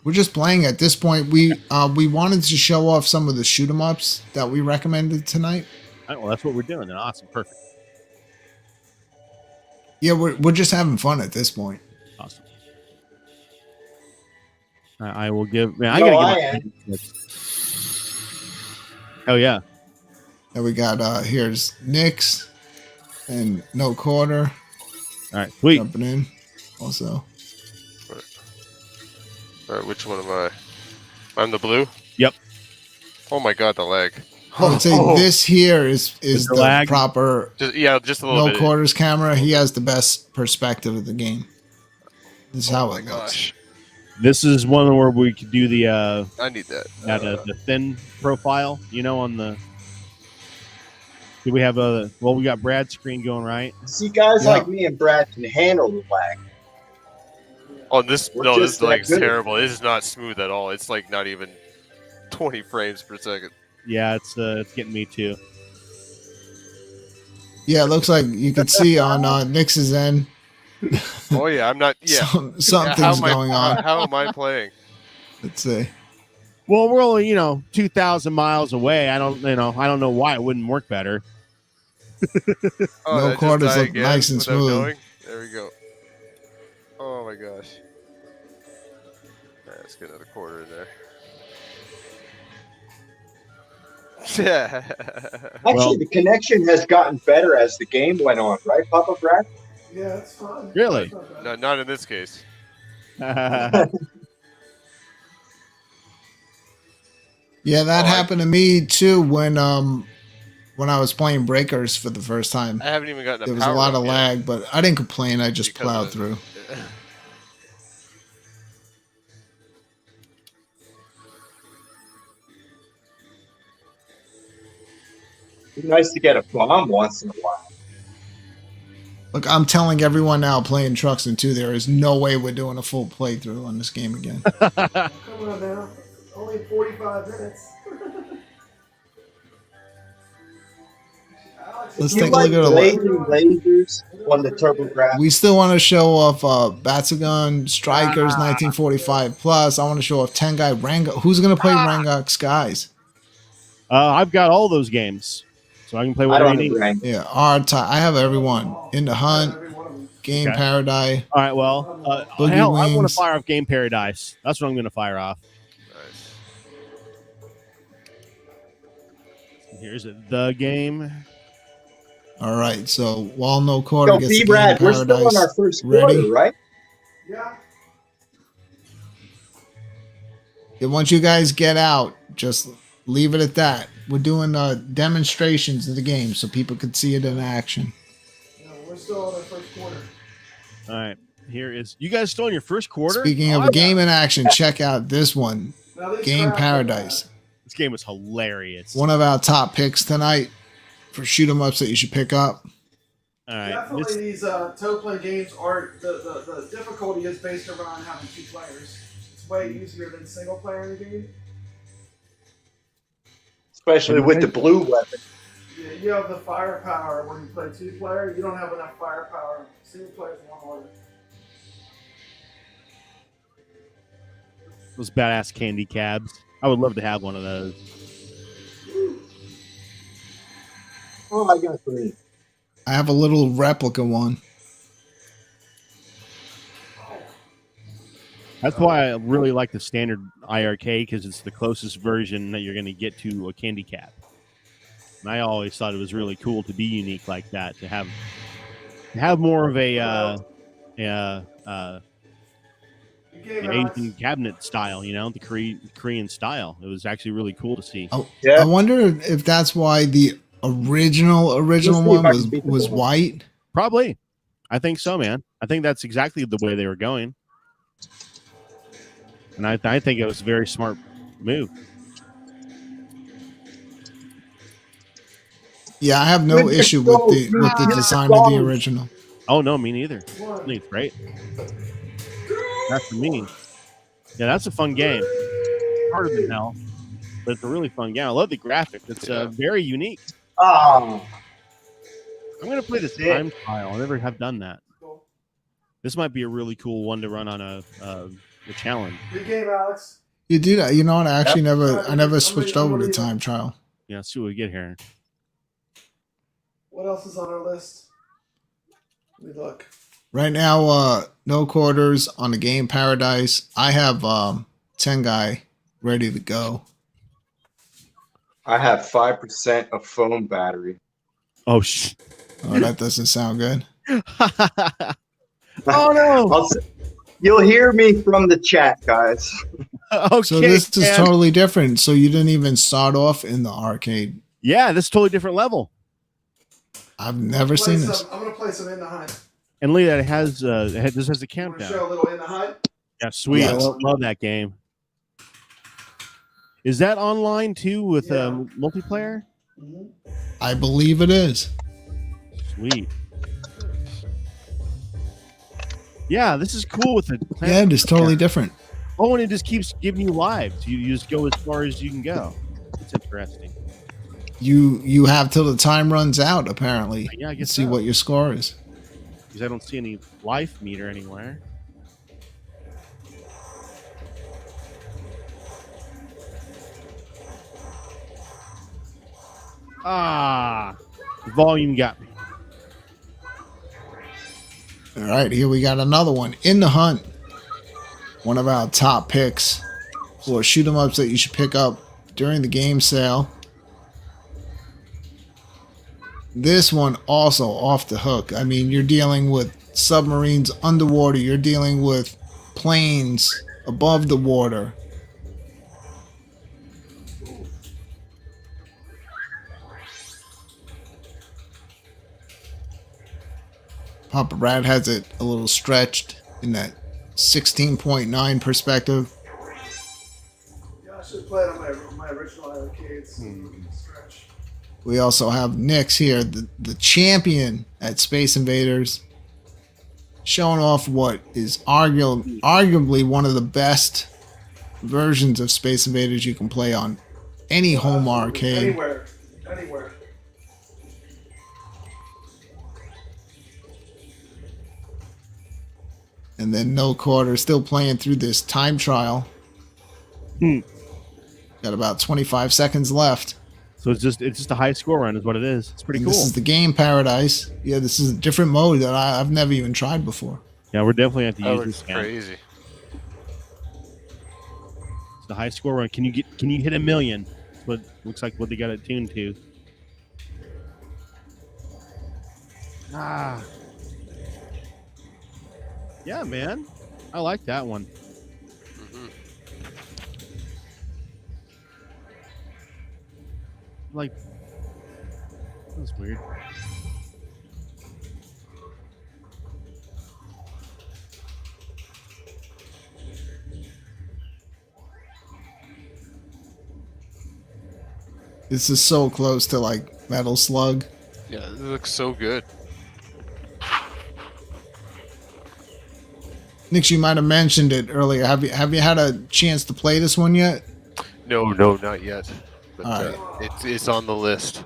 We're just playing at this point. We wanted to show off some of the shoot 'em ups that we recommended tonight. All right, well, that's what we're doing. Then awesome, perfect, Yeah, we're just having fun at this point. awesome. I will give. Man, No, I I gotta get. Oh yeah. And we got here's Knicks and no quarter All right, sweet. jumping in. Also, All right, which one am I? I'm the blue? Yep. Oh my god, the lag. I would say this here is the the lag? proper Just a little no bit. quarters camera. He has the best perspective of the game. This is how Oh my it looks. gosh. This is one where we could do the I need that. the thin profile. You know, on the. Do we have a? Well, we got Brad's screen going right. See, guys Yeah. like me and Brad can handle the lag. Oh, this We're no, this just that lag's good. terrible. This is not smooth at all. It's like not even 20 frames per second. Yeah, it's getting me too. Yeah, it looks like you can see on Nix's end. Oh yeah, I'm not. Yeah, Something's How am I- going on. How am I playing? Let's see. Well, we're only 2,000 miles away. I don't know why it wouldn't work better. Oh, No did I just quarters die look again nice and without smooth. knowing? There we go. Oh my gosh. All right, let's get another quarter in there. Yeah. Actually, Well- the connection has gotten better as the game went on, right, Papa Brad? Yeah, it's fun. Really? It's not bad. No, not in this case. Yeah, that Oh, happened to me too when I was playing Breakers for the first time. I haven't even gotten a There was a power lot up of yet. lag, but I didn't complain. I just Because plowed of- through. It's nice to get a bomb once in a while. Look, I'm telling everyone now playing Trucks and 2, there is no way we're doing a full playthrough on this game again. Come on now. Only 45 minutes. Alex, Let's You take a like look at blazing lasers on the TurboGrafx? We still want to show off Batsugun, Strikers, 1945 plus. I want to show off Tengai, Rango. Who's going to play Rangok Skies? I've got all those games, so I can play I whatever don't you need. know, rank. Yeah, I have everyone. In the Hunt, every one of them. Game Okay. Paradise. All right, well, Boogie hell, I want Wings. to fire off Game Paradise. That's what I'm going to fire off. Nice. Here's it, the game. All right, so while no quarter So, gets the Game B-Rad, we're still on Paradise. our first ready. quarter, right? Yeah. Yeah, once you guys get out, just leave it at that. We're doing demonstrations of the game so people can see it in action. No, we're still on our first quarter. All right, here is. You guys still in your first quarter? Speaking of Oh, a game in action, check out this one, Now, these Game crap- Paradise. This game was hilarious. One of our top picks tonight for shoot 'em ups that you should pick up. All right, Definitely, this- these TOAPLAN games are the difficulty is based around having 2 players. It's way easier than single player in the game. Especially with the blue weapon. Yeah, you have the firepower when you play 2 player. You don't have enough firepower. Single player is one harder. those badass candy cabs. I would love to have one of those. Oh, I got 3. I have a little replica one. That's why I really like the standard iiRcade, because it's the closest version that you're going to get to a candy cap. And I always thought it was really cool to be unique like that, to have more of a You gave an Alex- Asian cabinet style, the Korean style. It was actually really cool to see. I Yeah. wonder if that's why the original Let's see if one I can beat the was ball. white. Probably. I think so, man. I think that's exactly the way they were going. And I think it was a very smart move. Yeah, I have no With the issue with the gold, design of the original. Oh, no, me neither. I One. think it's great. That's for me. Yeah, that's a fun game. Harder than hell. but it's a really fun game. I love the graphics. It's very unique. Oh, I'm going to play this time trial. I never have done that. This might be a really cool one to run on a challenge. Good game, Alex. You do that. You know what? I actually never switched over to time trial. Yeah, let's see what we get here. What else is on our list? Let me look. Right now, no quarters on the game Paradise. I have 10 guy ready to go. I have 5% of phone battery. Oh, Oh, that doesn't sound good. Oh, no. You'll hear me from the chat, guys. Okay, so this is totally different. So you didn't even start off in the arcade. Yeah, this is a totally different level. I've never seen this. I'm gonna play some In the Hunt. And Lee, that has this has a countdown. Show a little In the Hunt. Yeah, sweet. Yes. I love that game. Is that online too with multiplayer? Mm-hmm. I believe it is. Sweet. Yeah, this is cool with the Yeah, it is totally different. Oh, and it just keeps giving you lives. You just go as far as you can go. It's interesting. You have till the time runs out, apparently. Yeah, I guess see so. what your score is. Because I don't see any life meter anywhere. Ah, the volume got me. All right, here we got another one. In the Hunt. One of our top picks for shoot 'em ups that you should pick up during the game sale. This one also off the hook. I mean, you're dealing with submarines underwater. You're dealing with planes above the water. Papa Brad has it a little stretched in that 16.9 perspective. Yeah, I should play it on my original iiRcades. Stretch. We also have Nix here, the champion at Space Invaders, showing off what is arguably one of the best versions of Space Invaders you can play on any home arcade. Anywhere. And then no quarter, still playing through this time trial. Got about 25 seconds left. So it's just a high score run is what it is. It's pretty And cool. This is the game Paradise. Yeah, this is a different mode that I've never even tried before. Yeah, we're definitely have to That use looks this game. crazy. It's the high score run. Can you hit 1 million? That's what looks like what they got it tuned to. Ah. Yeah, man. I like that one. Like, that's weird. This is so close to like Metal Slug. Yeah, it looks so good. Nix, you might have mentioned it earlier. Have you had a chance to play this one yet? No, not yet. But it's on the list.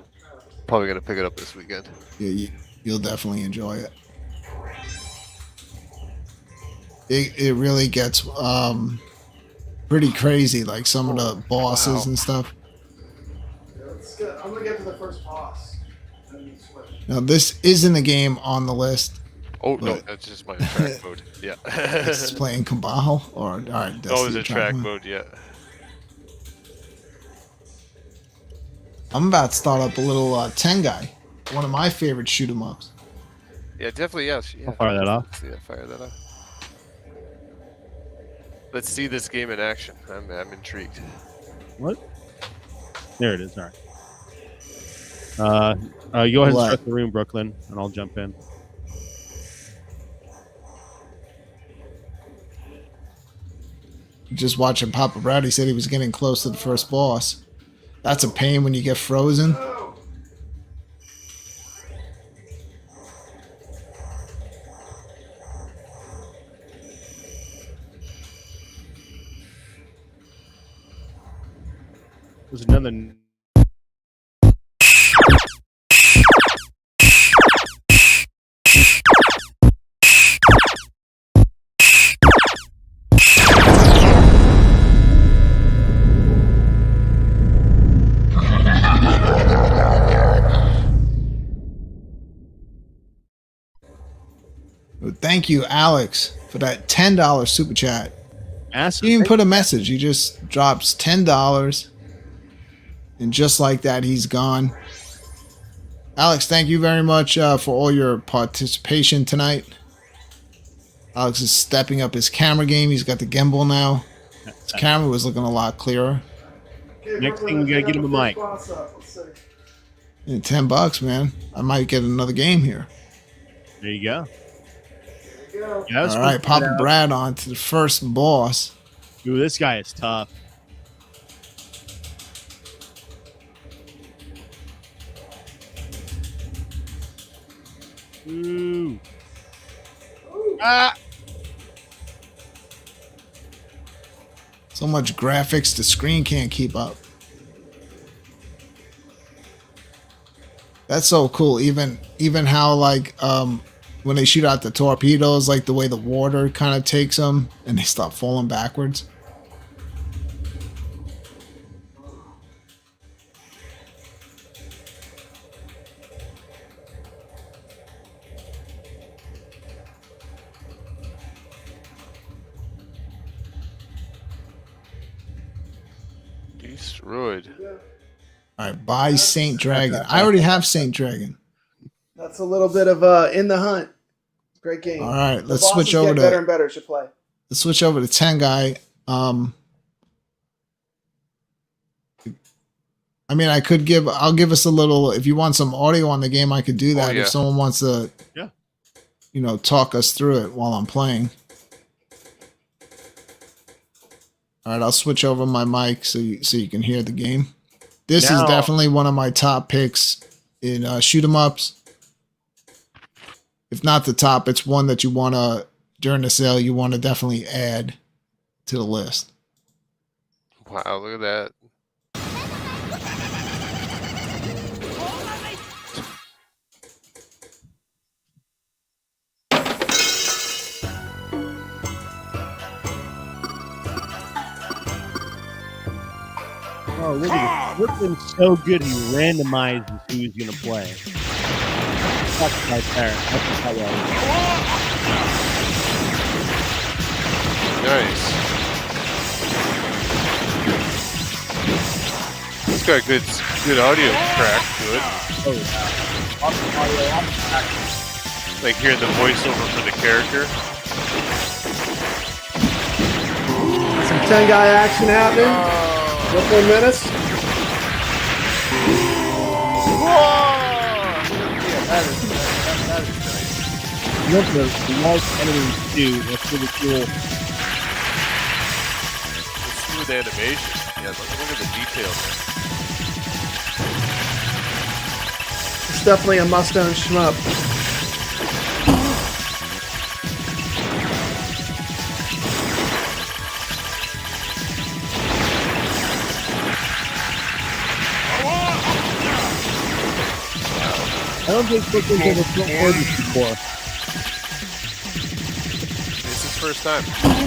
Probably gonna pick it up this weekend. Yeah, you'll definitely enjoy it. It really gets pretty crazy, like some of the bosses and stuff. Yeah, I'm gonna get to the first boss. Now this isn't a game on the list. Oh no, that's just my track mode. Yeah. It's playing Cabal or all right. That's Oh, it's the a track one. mode. Yeah. I'm about to start up a little Tengai, one of my favorite shoot 'em ups. Yeah, definitely. Yes. Yeah. I'll fire that off. Yeah, fire that off. Let's see this game in action. I'm intrigued. What? There it is. All right. You go ahead and What? start the room, Brooklyn, and I'll jump in. Just watching Papa Brad, he said he was getting close to the first boss. That's a pain when you get frozen. There's another. Thank you, Alex, for that $10 super chat. Awesome. He didn't put a message. He just drops $10, and just like that, he's gone. Alex, thank you very much for all your participation tonight. Alex is stepping up his camera game. He's got the gimbal now. His camera was looking a lot clearer. Next thing, we gotta get him a mic. Yeah, $10, man. I might get another game here. There you go. Yeah, all right, Papa Brad on to the first boss. Ooh, this guy is tough. Ooh. Ah! So much graphics, the screen can't keep up. That's so cool. Even how like when they shoot out the torpedoes, like the way the water kind of takes them and they stop falling backwards. Destroyed. All right, buy Saint Dragon. I already have Saint Dragon. That's a little bit of In the Hunt. Great game. All right, The let's switch bosses over get to better and better. Should play. let's switch over to 10 guy. I mean, I'll give us a little. If you want some audio on the game, I could do that. Oh, yeah. If someone wants to, talk us through it while I'm playing. All right, I'll switch over my mic so you can hear the game. This is definitely one of my top picks in shoot 'em ups. If not the top, it's one that you want to, during the sale, you want to definitely add to the list. Wow, look at that. Oh, look at this. Looking so good, he randomizes who he's going to play. That's right there. That's how well. Nice. He's got good audio track to it. Oh, yeah. Awesome audio, awesome action. Like hearing the voiceover for the character. Some 10 guy action happening. Brooklyn Menace. Yeah, that is nice. Look at the large enemies too. That's really cool. The smooth animation. Yeah, look at the details. It's definitely a must-own shmup. I don't think Brooklyn's ever played this before. It's his first time.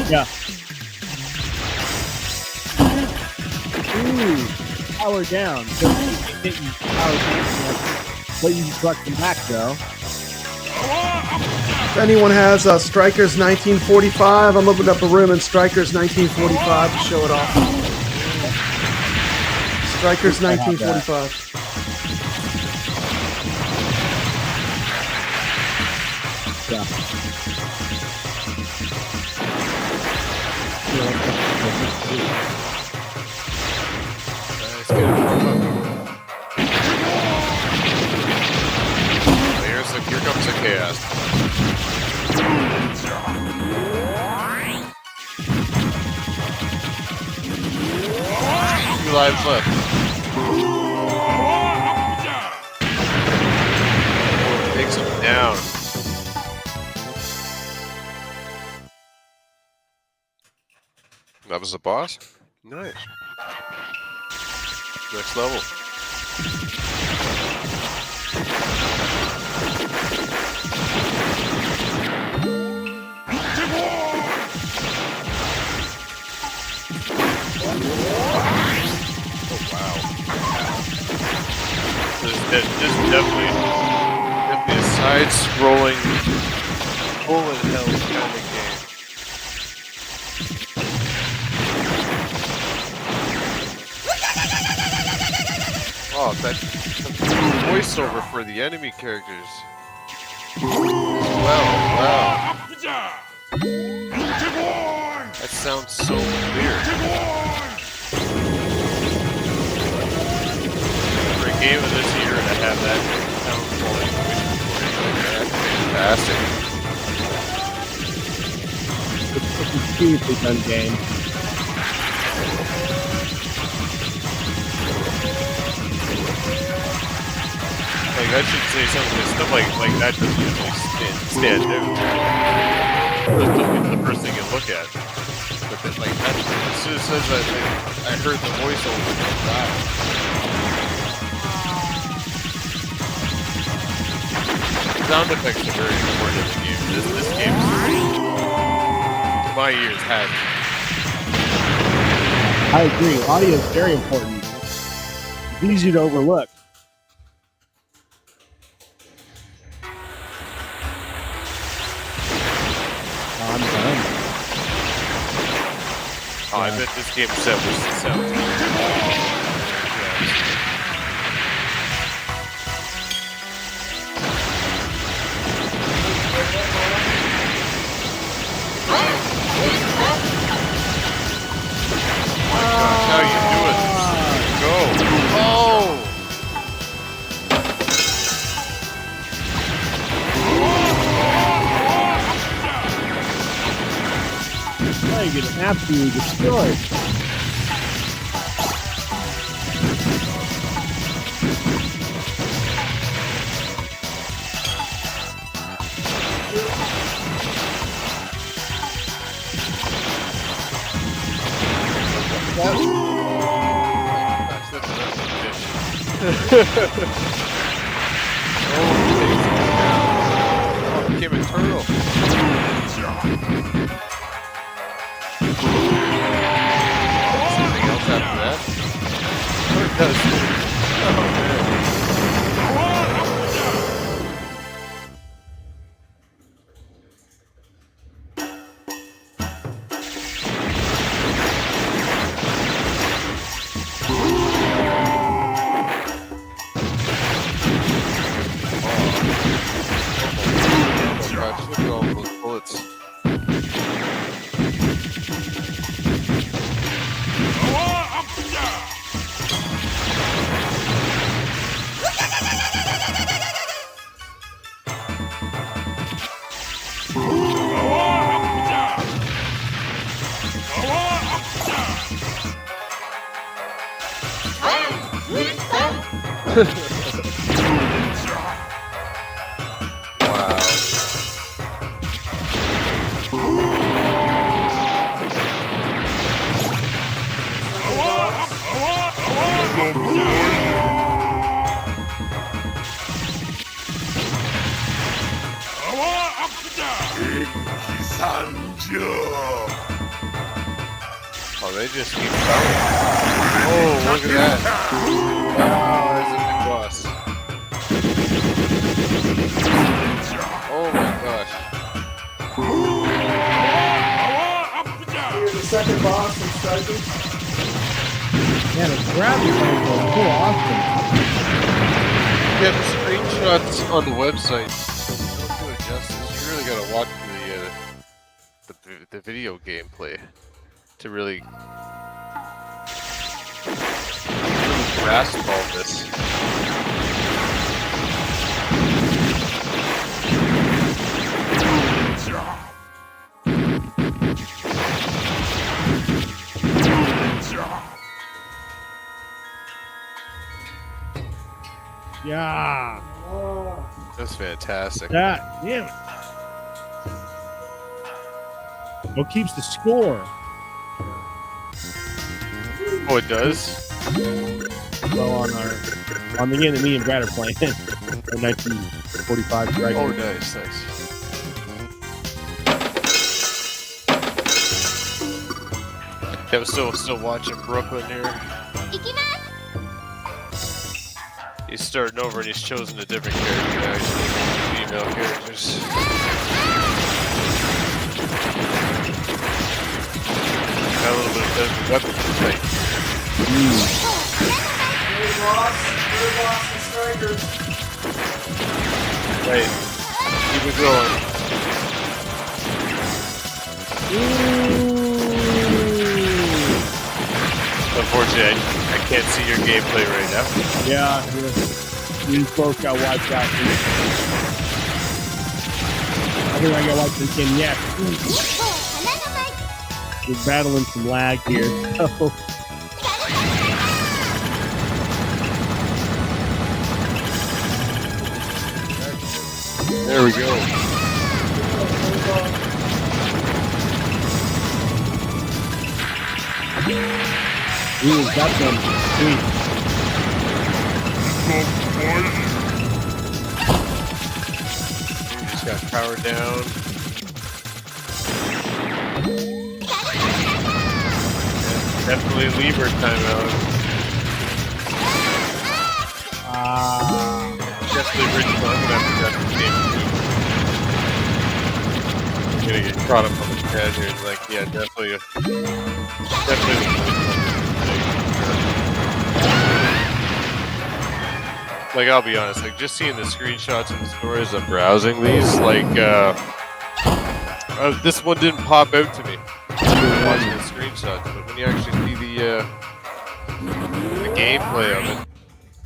Yeah. Ooh, power down. So you power down, but you brought them back though. If anyone has Strikers 1945, I'm opening up a room in Strikers 1945 to show it off. Strikers 1945. Yeah. That's good. Here comes the chaos. 2 lives left. Takes him down. That was the boss? Nice. Next level. Oh wow. This is definitely a side-scrolling, bullet hell kind of game. Oh, that's voiceover for the enemy characters. Wow. That sounds so weird. For a game of this year to have that sound quality that's fantastic. It's a beautifully done game. Like, I should say something, stuff like that doesn't usually stand out. That's the first thing you look at. But then, like, that, as soon as it says that, I heard the voiceover. Wow. Sound effects are very important in the game. This game, my ears had. I agree. Audio is very important. It's easy to overlook. I'm done. Oh, I bet this game set was the sound. How you doing? Go! Oh! Oh, you're getting absolutely destroyed. Oh, became a turtle. Something else after that? Oh, it does. Oh, man. Look at all those bullets. Wow. Oh, they just keep coming. Oh, look at that. Wow, there's a big boss. Oh my gosh. Here's the second boss from Striker. Man, it's graphics are so awesome. Yeah, the screenshots on the website don't do it justice. You really gotta watch the video gameplay to really grasp all this. Yeah. That's fantastic. God damn it. What keeps the score? Oh, it does? well on the game that me and Brad are playing. The 1945 Dragon. Oh, nice, nice. Yeah, I'm still watching Brooklyn here. He's starting over and he's chosen a different character actually. Female characters. Got a little bit of better weapon fight. Right. Keep it going. Unfortunately, I can't see your gameplay right now. Yeah, we both got wiped out. I think I got wiped in the game yet. We're battling some lag here. So. There we go. Ooh, got them. Sweet. Just got power down. Definitely Lieber timeout. Definitely original. I'm gonna have to grab the game too. I'm gonna get caught up on the chat here. It's like, yeah, definitely. Like, I'll be honest, like, just seeing the screenshots and the stories of browsing these, like, this one didn't pop out to me. Watching the screenshots, but when you actually see the gameplay of it,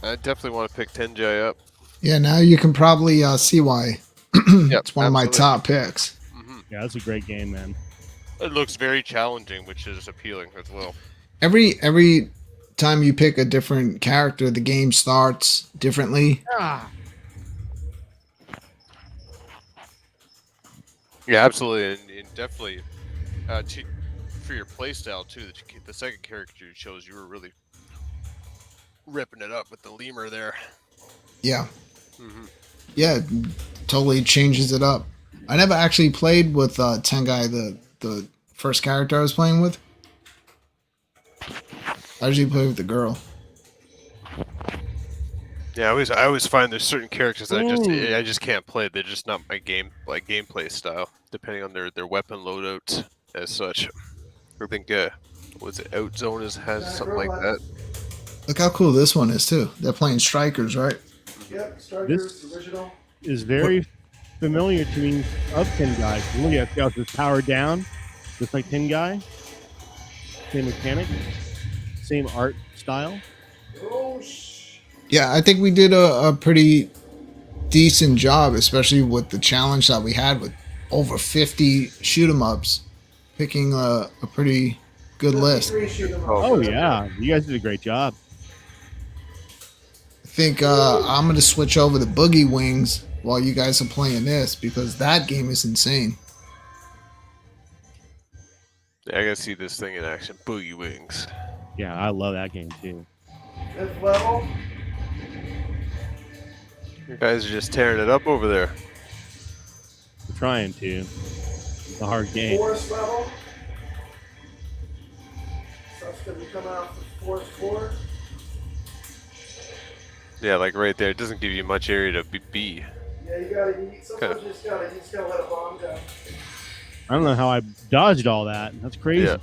I definitely want to pick Tenjai up. Yeah, now you can probably see why. Yep, It's one of my top picks. Yeah, that's a great game, man. It looks very challenging, which is appealing as well. Every time you pick a different character, the game starts differently. Yeah, absolutely, and definitely for your playstyle too. The second character you chose, you were really ripping it up with the lemur there. Yeah. Yeah, it totally changes it up. I never actually played with Tengai, the first character I was playing with. I usually play with the girl. Yeah, I always find there's certain characters that I just can't play. They're just not my gameplay style, depending on their weapon loadouts as such. I think was it Outzone has something like that. Look how cool this one is too. They're playing strikers, right? Yep, Strikers, original. Is very familiar to me of Tengai. Look at it, this power down, just like Tengai. Same mechanic, same art style. Yeah, I think we did a pretty decent job, especially with the challenge that we had with over 50 shoot 'em ups, picking a pretty good list. Oh yeah, you guys did a great job. I think I'm gonna switch over to Boogie Wings while you guys are playing this because that game is insane. Yeah, I gotta see this thing in action. Boogie Wings. Yeah, I love that game too. Fifth level. You guys are just tearing it up over there. We're trying to. It's a hard game. Forest level. Stuff's gonna be coming out for forest floor. Yeah, like right there. It doesn't give you much area to be. Yeah, you gotta eat. Sometimes you just gotta let a bomb go. I don't know how I dodged all that. That's crazy. Yeah.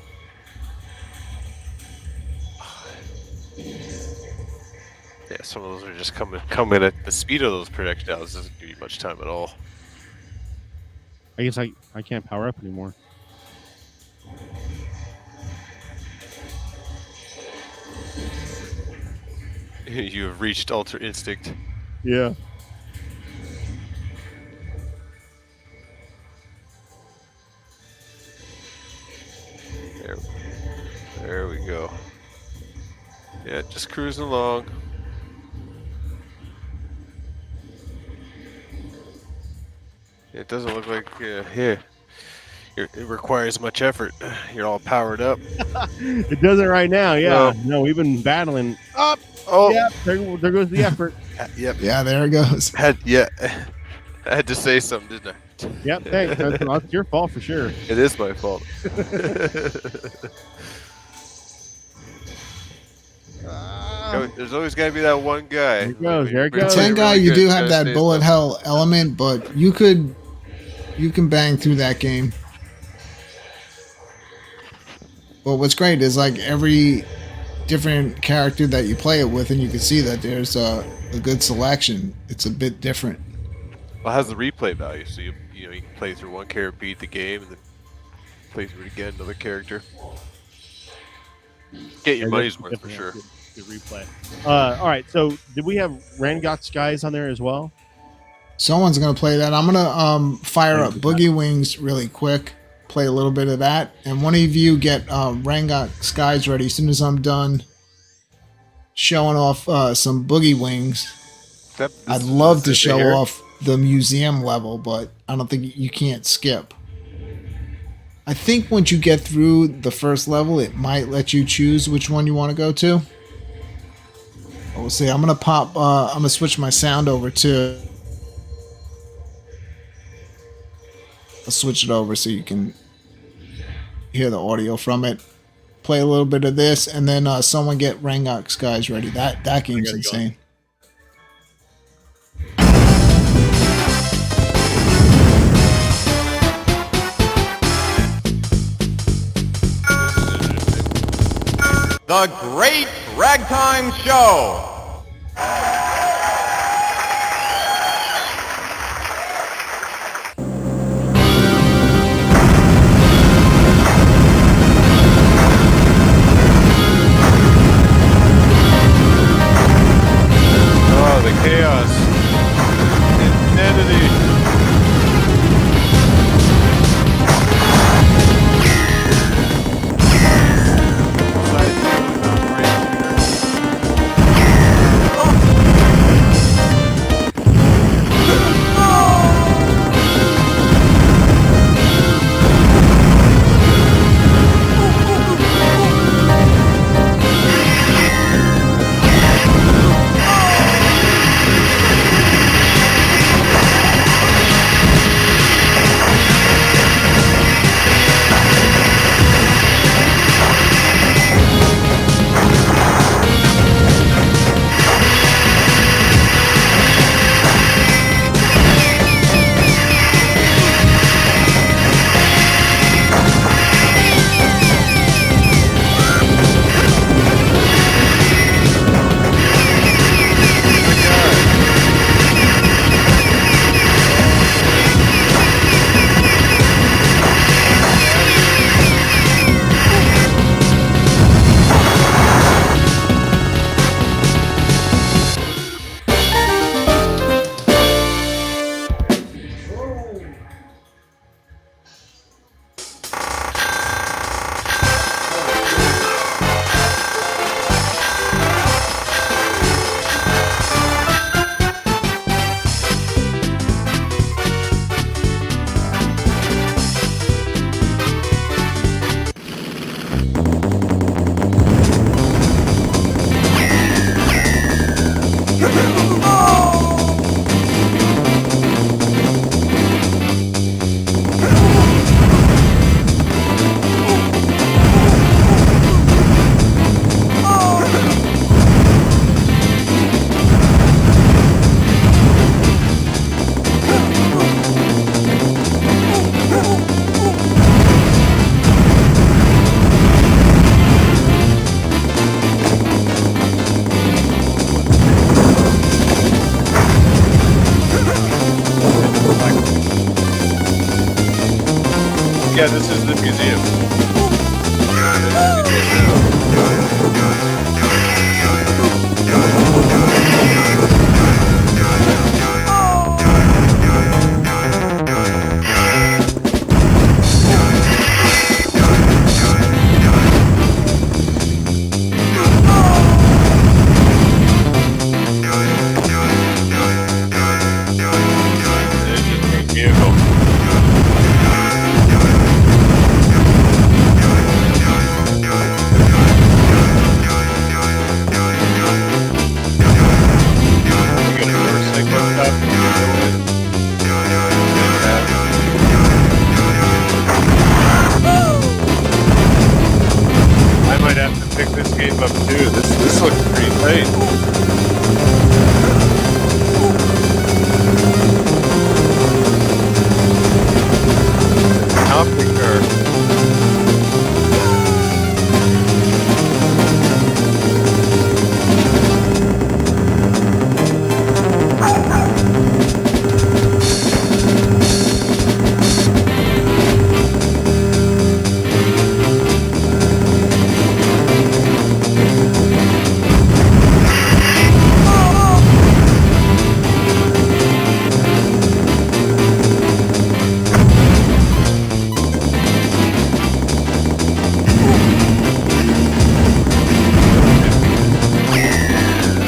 Yeah, some of those are just coming at the speed of those projectiles. Doesn't give you much time at all. I guess I can't power up anymore. You have reached Ultra Instinct. Yeah. There we go. Yeah, just cruising along. It doesn't look like here. It requires much effort. You're all powered up. It does it right now. Yeah. No, we've been battling. Up. Oh, Yeah. There goes the effort. Yep. Yeah, there it goes. I had to say something, didn't I? Yep. Hey, that's your fault for sure. It is my fault. There's always got to be that one guy. There it goes. There it goes. Tank guy, you do have that bullet hell element, but you can bang through that game. But what's great is like every different character that you play it with, and you can see that there's a good selection. It's a bit different. Well, it has the replay value, so you can play through one character, beat the game, and then play through it again, another character. Get your money's worth for sure. Good replay. All right. So, did we have Rangok's guys on there as well? Someone's gonna play that. I'm gonna fire up Boogie Wings really quick. Play a little bit of that, and one of you get Rangok Skies ready as soon as I'm done showing off some Boogie Wings. I'd love to show off the museum level, but I don't think you can't skip. I think once you get through the first level, it might let you choose which one you want to go to. But we'll see. I'm gonna switch my sound over to. I'll switch it over so you can hear the audio from it. Play a little bit of this, and then someone get Rangok Skies ready. That game's insane. The Great Ragtime Show. Oh, the chaos. Insanity. Yeah, this is the museum. Vehicle. This looks pretty tight. Optic car.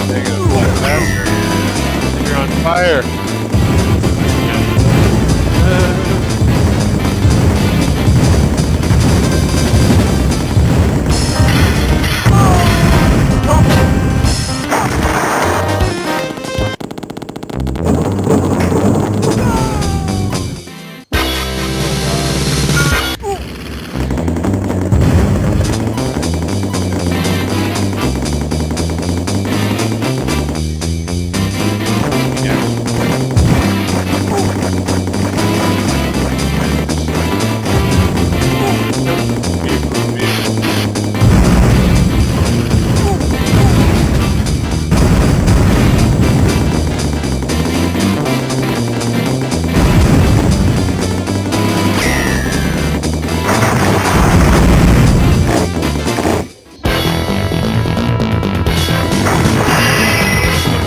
There you go. Fly faster. You're on fire.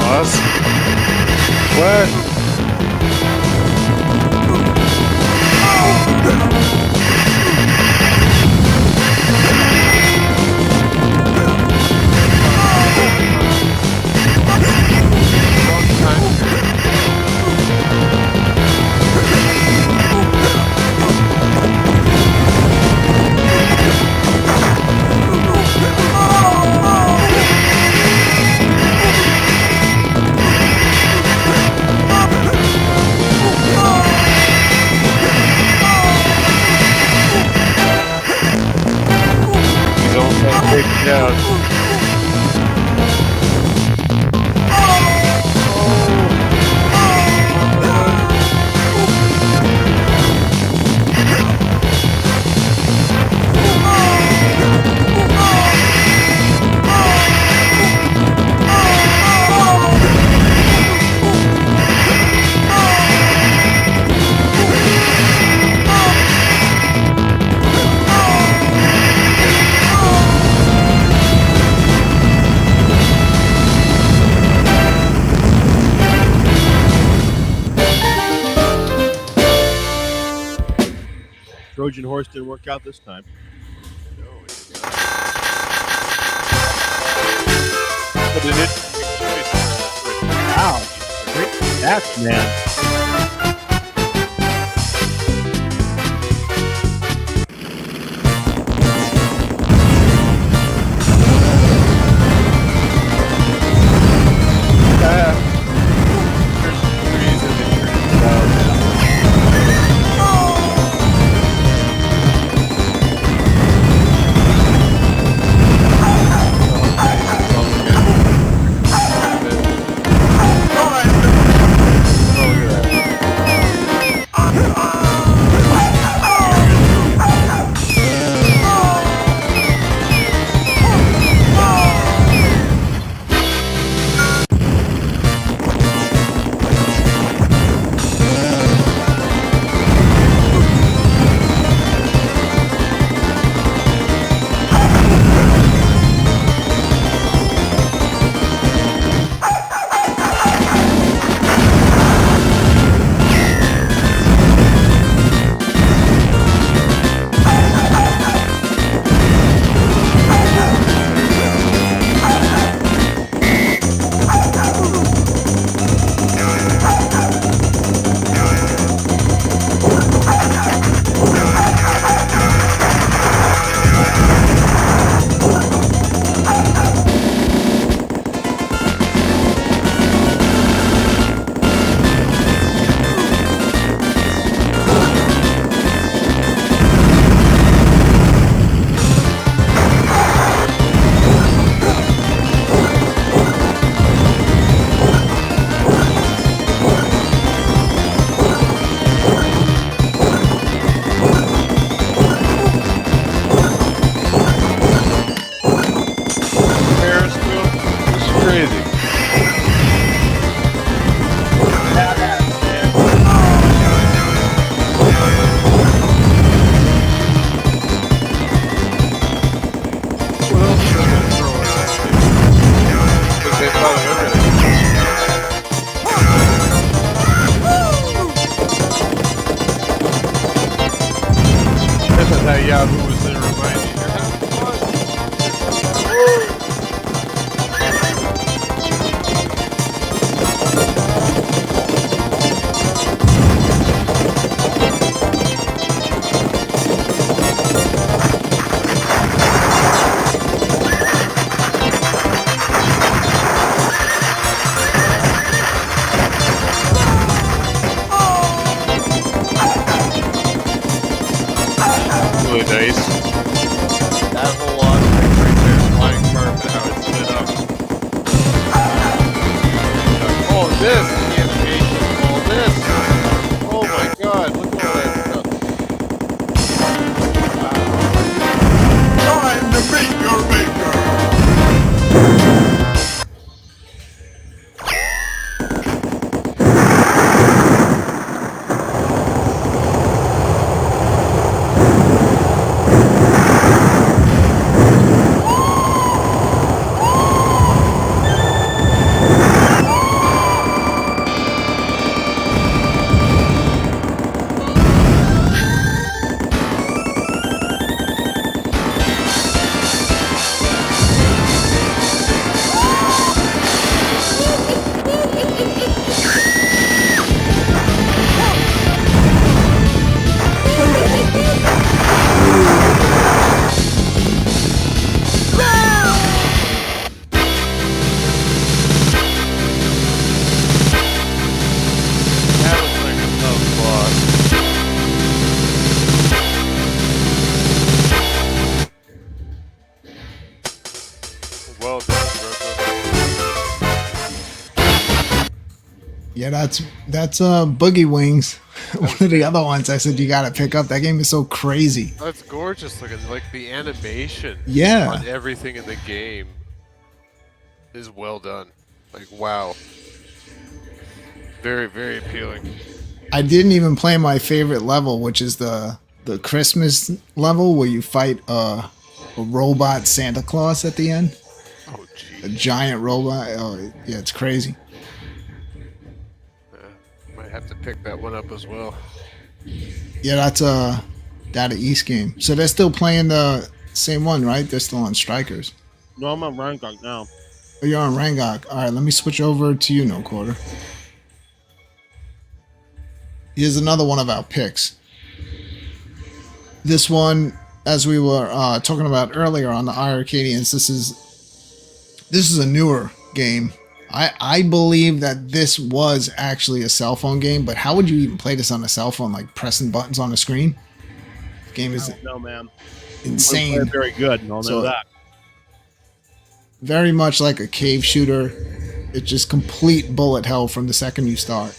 Boss? What? You don't take it down. Trojan horse didn't work out this time. But it is. Wow. Great stats, man. Oh, That was like a tough boss. Well done, Brooklyn. Yeah, that's Boogie Wings. One of the other ones I said you gotta pick up. That game is so crazy. That's gorgeous looking. Like the animation Yeah. on everything in the game is well done. Like wow. Very, very appealing. I didn't even play my favorite level, which is the Christmas level where you fight a robot Santa Claus at the end. Oh A geez. giant robot. Oh yeah, it's crazy. Might have to pick that one up as well. Yeah, that's Data East game. So they're still playing the same one, right? They're still on Strikers. No, I'm on Rangok now. Oh, you're on Rangok. All right, let me switch over to you, No Quarter. Here's another one of our picks. This one, as we were talking about earlier on the iiRcadians, this is a newer game. I believe that this was actually a cell phone game, but how would you even play this on a cell phone, like pressing buttons on a screen? The game is No, man. insane. Very good, and I'll know So- that. Very much like a cave shooter. It's just complete bullet hell from the second you start.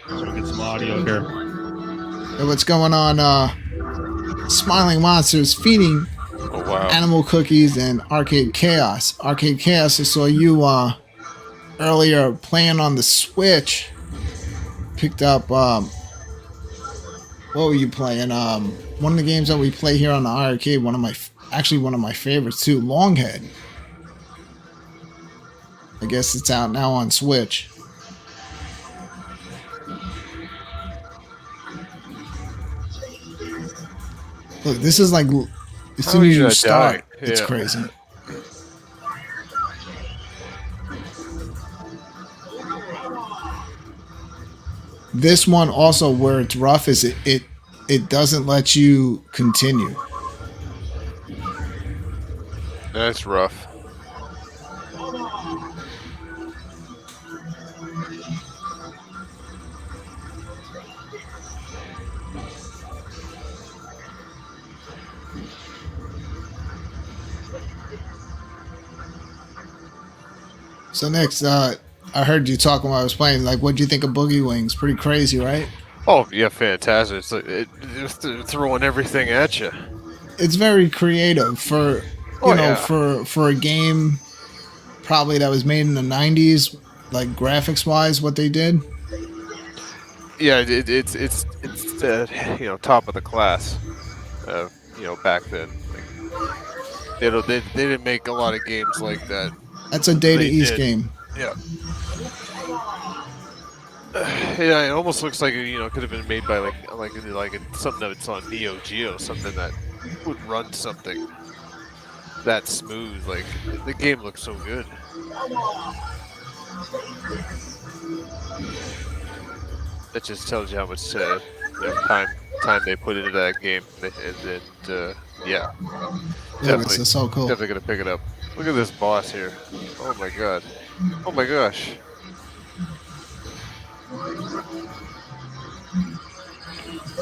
So we get some audio here. Hey, what's going on? Smiling Monsters feeding Oh wow. animal cookies and Arcade Chaos. Arcade Chaos, I saw you earlier playing on the Switch. Picked up what were you playing? One of the games that we play here on the iiRcade, one of my favorites too, Longhead. I guess it's out now on Switch. Look, this is like as How soon are as you you gonna start, die? it's Yeah. crazy. This one also, where it's rough, is it doesn't let you continue. That's rough. So next, I heard you talking while I was playing. Like, what do you think of Boogie Wings? Pretty crazy, right? Oh yeah, fantastic. It's like it's throwing everything at you. It's very creative for Oh, yeah. for a game probably that was made in the 90s, like graphics wise, what they did. Yeah, it's top of the class. Back then, like, they didn't make a lot of games like that. That's a Data They East did. game. Yeah. Yeah, it almost looks like it could have been made by like something that's on Neo Geo, something that would run something that smooth. Like the game looks so good. That just tells you how much time they put into that game, and yeah, Yeah, this is so cool. definitely gonna pick it up. Look at this boss here. Oh my god. Oh my gosh.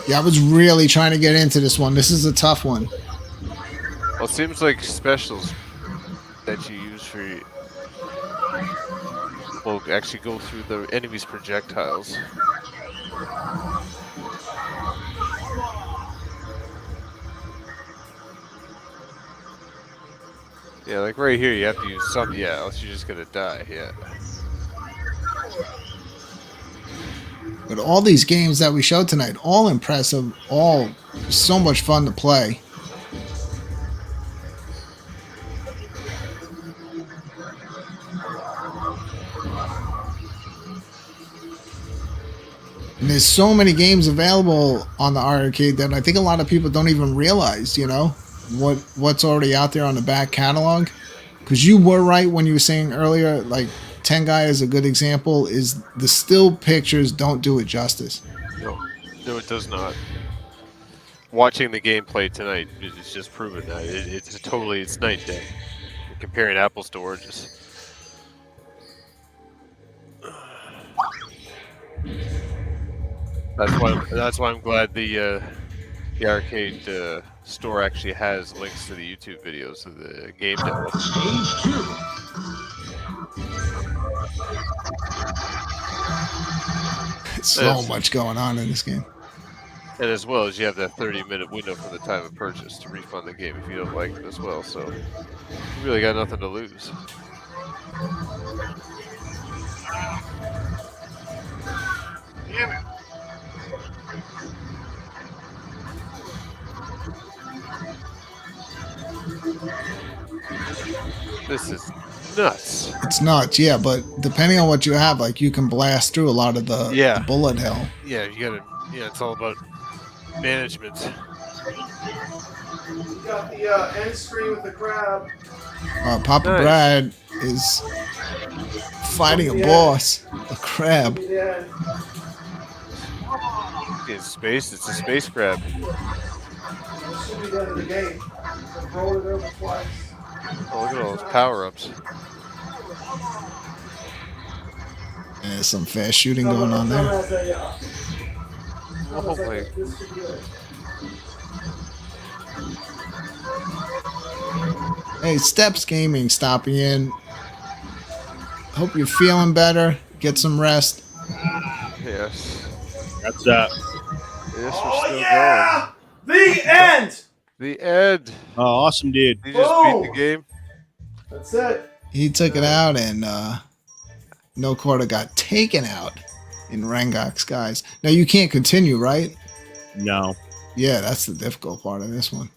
Yeah, I was really trying to get into this one. This is a tough one. Well, it seems like specials that you use will actually go through the enemy's projectiles. Yeah, like right here, you have to use some. Yeah, else you're just gonna die. Yeah. But all these games that we showed tonight, all impressive, all so much fun to play. And there's so many games available on the iiRcade that I think a lot of people don't even realize, you know, what's already out there on the back catalog. Because you were right when you were saying earlier, like Tengai is a good example, is the still pictures don't do it justice. No, it does not. Watching the gameplay tonight is just proven that it's night and day. You're comparing apples to oranges. That's why I'm glad the arcade store actually has links to the YouTube videos of the game demo. So much going on in this game. And as well as you have that 30-minute window from the time of purchase to refund the game if you don't like it as well. So you really got nothing to lose. Damn it. This is nuts. It's nuts, yeah, but depending on what you have, like you can blast through a lot of the bullet hell. Yeah, you gotta. Yeah, it's all about management. You got the end screen with the crab. Papa Nice. Brad is fighting a boss, a crab. Yeah. It's space. It's a space crab. This should be the end of the game. Roll it over twice. Oh, look at all those power-ups. And there's some fast shooting going on there. Oh my. This could be it. Hey, Steps Gaming stopping in. Hope you're feeling better. Get some rest. Yes. That's that. Yes, we're Oh still yeah! The end! going. The end. Oh, awesome, dude. You just beat the Boom. game. That's it. He took it out, and No Quarter got taken out in Rangok's guys. Now you can't continue, right? No. Yeah, that's the difficult part of this one.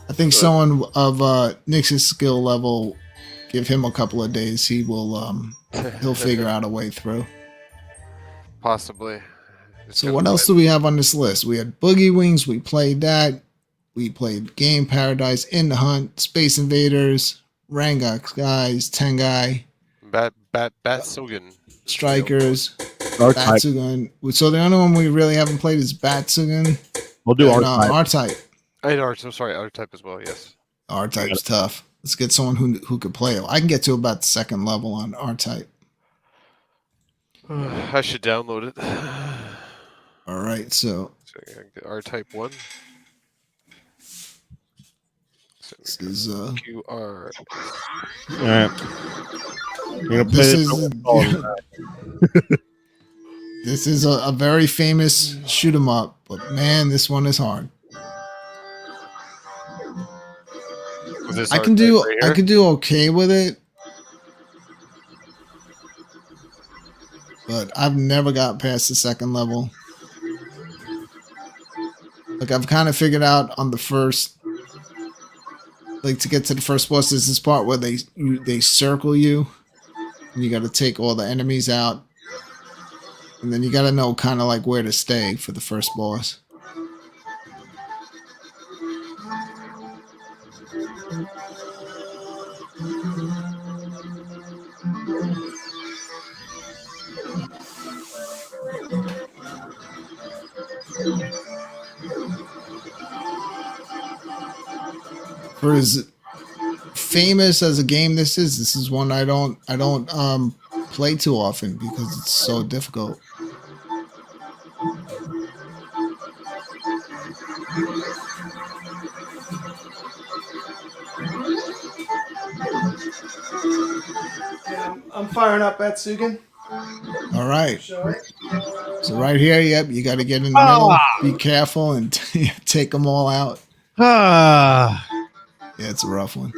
I think someone of Nix's skill level, give him a couple of days, he will he'll figure out a way through. Possibly. Just So gotta what else find- do we have on this list? We had Boogie Wings, we played that. We played Game Paradise, In the Hunt, Space Invaders, Rangok's guys, Tengai, Batsugan. Strikers, R-Type. Batsugan. So the only one we really haven't played is Batsugan. We'll do And, R-Type. R-Type. And R. Sorry, R-Type as well. Yes. R-Type's tough. Let's get someone who could play it. I can get to about the second level on R-Type. I should download it. All right, so R-Type 1. So this is QR. All right. We're gonna play This this. this is a very famous shoot 'em up, but man, this one is hard. Was this I can R-Type do right I here? could do okay with it, but I've never got past the second level. Like I've kind of figured out on the first, like to get to the first boss, there's this part where they circle you, and you got to take all the enemies out, and then you got to know kind of like where to stay for the first boss. For as famous as a game this is one I don't play too often because it's so difficult. And I'm firing up Batsugan. All right, Show it. so right here, yep, you got to get in the middle, be careful, and take them all out. Ah. Yeah, it's a rough one.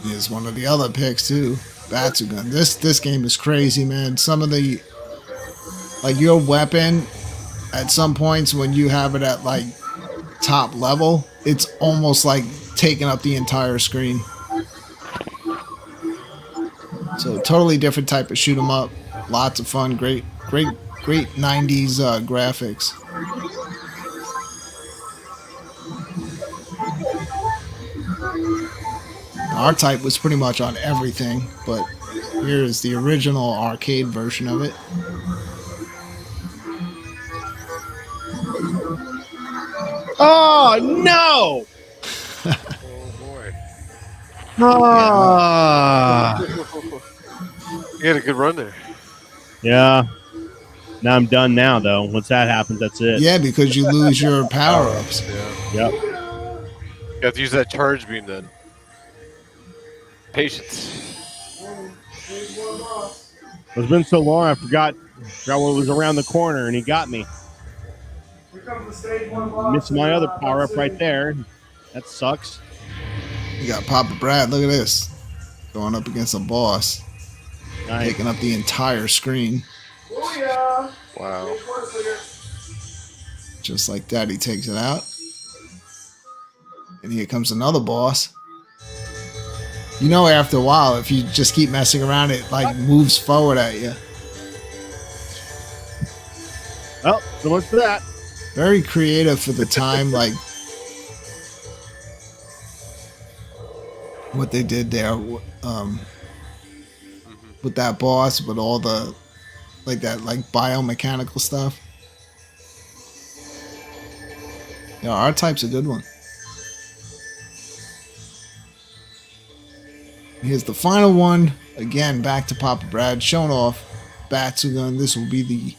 Here's one of the other picks too. Batsugun. This game is crazy, man. Some of the like your weapon at some points when you have it at like top level, it's almost like taking up the entire screen. So totally different type of shoot 'em up. Lots of fun. Great 90s graphics. R-Type was pretty much on everything, but here's the original arcade version of it. Oh no! Oh boy. Ah. You had a good run there. Yeah. Now I'm done now, though. Once that happens, that's it. Yeah, because you lose your power-ups. Yeah. Yep. You have to use that charge beam then. Patience. It's been so long, I forgot what was around the corner, and he got me. Missed my other power-up right there. That sucks. You got Papa Brad. Look at this. Going up against a boss. Nice. Taking up the entire screen. Wow. Just like that, he takes it out. And here comes another boss. You know, after a while, if you just keep messing around, it like moves forward at you. Oh, so much for that. Very creative for the time, like what they did there with that boss, with all the like that like biomechanical stuff. Yeah, R-Type's a good one. Here's the final one. Again, back to Papa Brad, showing off Batsugun. This will be the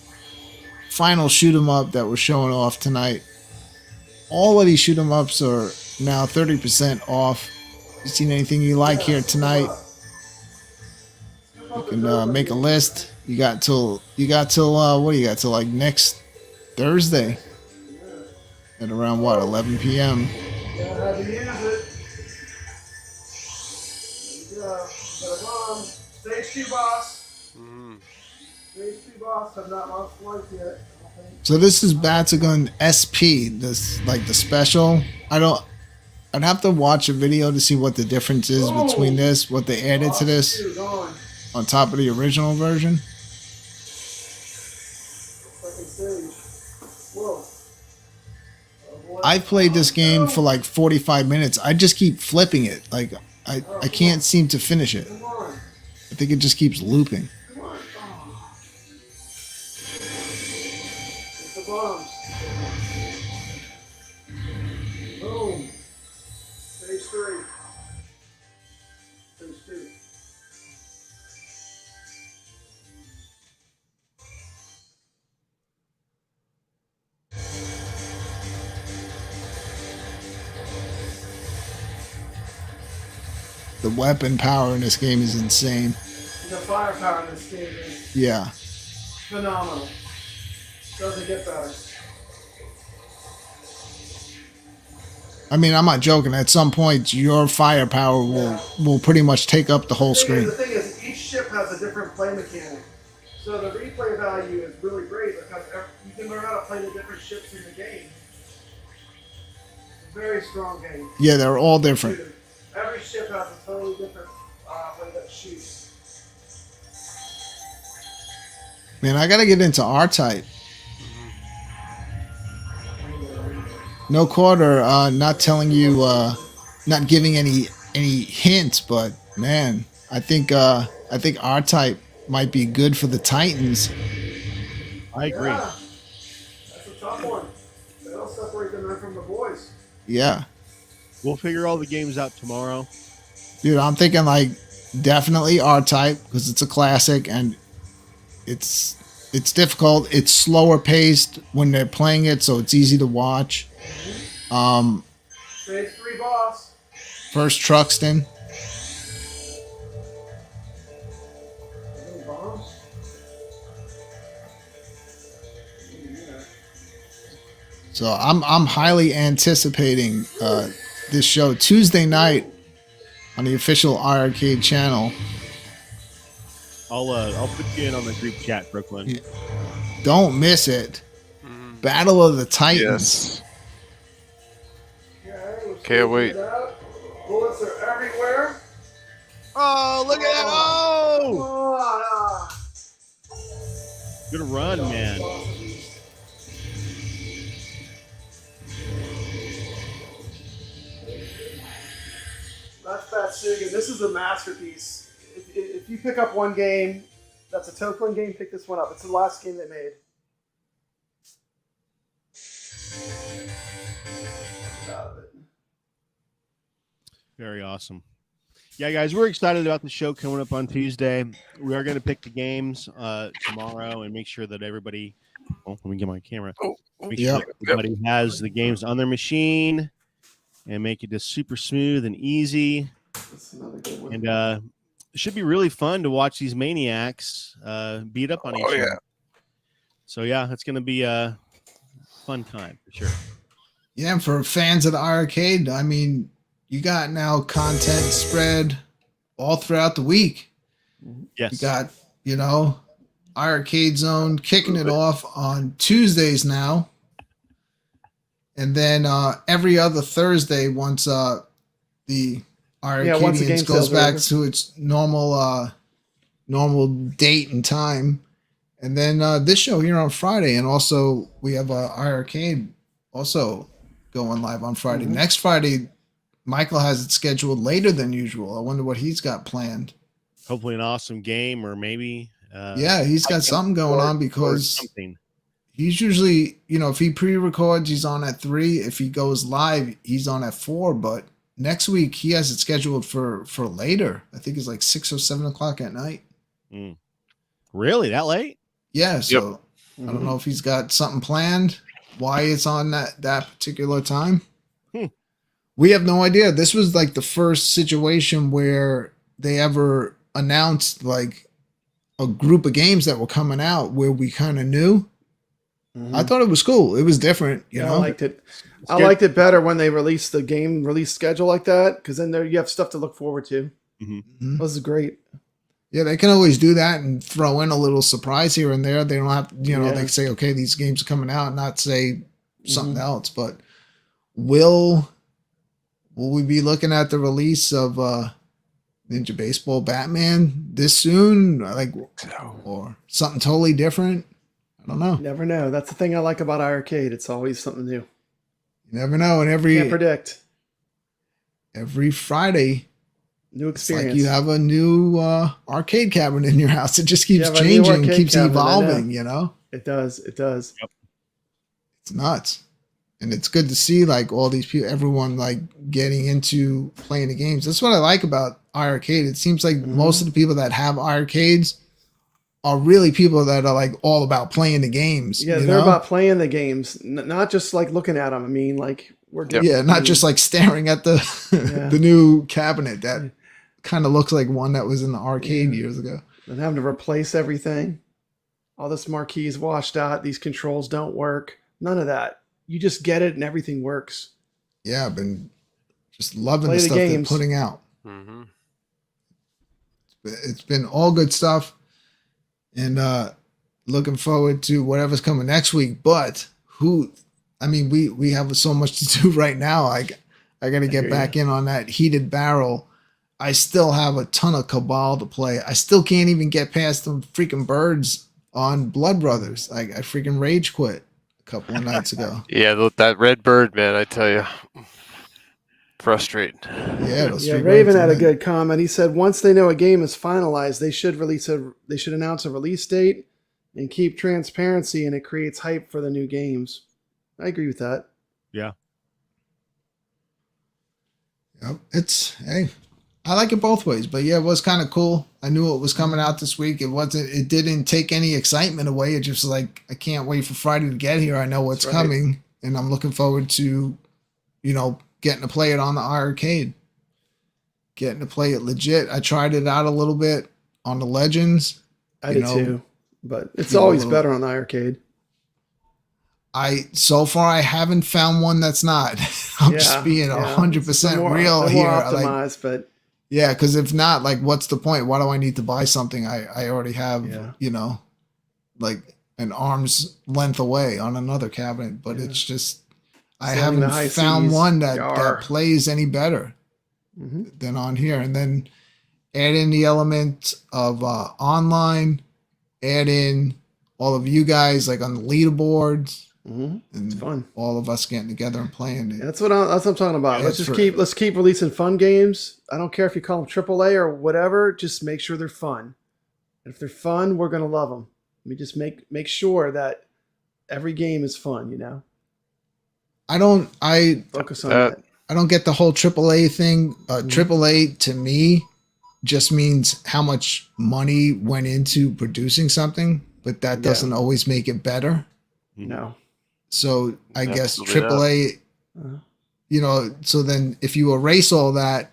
final shoot 'em up that we're showing off tonight. All of these shoot 'em ups are now 30% off. If you seen anything you like here tonight, you can make a list. You got till what do you got till like next Thursday at around what 11 p.m. Stage 2 boss. Mm. Stage 2 boss. Have not lost life yet. So this is Batsugun SP. This like the special. I'd have to watch a video to see what the difference is between this, what they added to this on top of the original version. I played this game for like 45 minutes. I just keep flipping it. Like I can't seem to finish it. I think it just keeps looping. The bombs. Boom. Stage 3. Stage 2. The weapon power in this game is insane. The firepower in this game is Yeah. phenomenal. Doesn't get better. I mean, I'm not joking. At some point, your firepower will pretty much take up the whole screen. The thing is, each ship has a different play mechanic. So the replay value is really great because you can learn how to play the different ships in the game. It's a very strong game. Yeah, they're all different. Every ship has a totally different way that shoots. Man, I gotta get into R-Type. No quarter, not telling you, not giving any hints, but man, I think R-Type might be good for the Titans. I agree. Yeah, that's a tough one. That'll separate the men from the boys. Yeah, We'll figure all the games out tomorrow. dude, I'm thinking like definitely R-Type because it's a classic, and it's difficult. It's slower paced when they're playing it, so it's easy to watch. Phase 3 boss. First Truxton. So I'm highly anticipating this show Tuesday night on the official iiRcade channel. I'll put you in on the group chat, Brooklyn. Yeah. Don't miss it. Battle of the Titans. Yes. Can't wait. Bullets are everywhere. Oh, look at that! Oh! Good run, man. That's Batsugan. This is a masterpiece. If you pick up one game, that's a TOAPLAN game, pick this one up. It's the last game they made. Very awesome. Yeah, guys, we're excited about the show coming up on Tuesday. We are going to pick the games tomorrow and make sure that everybody. Oh, let me get my camera. Make sure that everybody has the games on their machine and make it just super smooth and easy. That's another good one. And it should be really fun to watch these maniacs beat up on each other. So, yeah, it's going to be a fun time for sure. Yeah, and for fans of the iiRcade, I mean, you got now content spread all throughout the week. Yes. You got, iiRcade Zone kicking it off on Tuesdays now. And then every other Thursday, once the iiRcadians goes back to its normal date and time. And then this show here on Friday. And also we have iiRcade also going live on Friday. Next Friday, Michael has it scheduled later than usual. I wonder what he's got planned. Hopefully an awesome game, or maybe. He's got something going on because he's usually, if he pre-records, he's on at 3. If he goes live, he's on at 4. But next week, he has it scheduled for later. I think it's like 6 or 7 o'clock at night. Really? That late? Yeah. So I don't know if he's got something planned, why it's on that particular time. We have no idea. This was like the first situation where they ever announced like a group of games that were coming out where we kind of knew. I thought it was cool. It was different, you know. I liked it. I liked it better when they released the game release schedule like that, because then there you have stuff to look forward to. This is great. Yeah, they can always do that and throw in a little surprise here and there. They don't have, they can say, okay, these games are coming out, and not say something else. But will we be looking at the release of Ninja Baseball Batman this soon? Or something totally different? I don't know. You never know. That's the thing I like about iiRcade. It's always something new. You never know. And Can't predict. Every Friday, new experience. It's like you have a new arcade cabinet in your house. It just keeps changing, keeps evolving, It does. It does. Yep. It's nuts. And it's good to see like all these people, everyone like getting into playing the games. That's what I like about iiRcade. It seems like most of the people that have iiRcades are really people that are like all about playing the games. Yeah, they're about playing the games, not just like looking at them. I mean, like not just like staring at the the new cabinet that kind of looks like one that was in the arcade years ago. And having to replace everything. All this marquees washed out. These controls don't work. None of that. You just get it and everything works. Yeah, I've been just loving the stuff they're putting out. It's been all good stuff. And looking forward to whatever's coming next week. But we have so much to do right now. I got to get back in on that Heated Barrel. I still have a ton of Cabal to play. I still can't even get past them freaking birds on Blood Brothers. I freaking rage quit a couple of nights ago. Yeah, that red bird, man, I tell you. Frustrating. Yeah, Raven had a good comment. He said once they know a game is finalized, they should announce a release date and keep transparency, and it creates hype for the new games. I agree with that. Yeah. Yep. It's I like it both ways, but yeah, it was kind of cool. I knew it was coming out this week. It didn't take any excitement away. It just like, I can't wait for Friday to get here. I know what's coming, and I'm looking forward to, getting to play it on the iiRcade. Getting to play it legit. I tried it out a little bit on the Legends. I did too, but it's always better on the iiRcade. So far I haven't found one that's not. I'm just being 100% real here. Optimized, but yeah, because if not, like, what's the point? Why do I need to buy something I already have? Like an arm's length away on another cabinet. But it's just I haven't found one that plays any better than on here. And then add in the element of online, add in all of you guys like on the leaderboards. And it's fun. All of us getting together and playing it. That's what I'm talking about. Let's keep releasing fun games. I don't care if you call them AAA or whatever. Just make sure they're fun. And if they're fun, we're gonna love them. Let me just make sure that every game is fun. I focus on that. I don't get the whole AAA thing. AAA to me just means how much money went into producing something, but that doesn't always make it better. No. So I guess AAA, so then if you erase all that,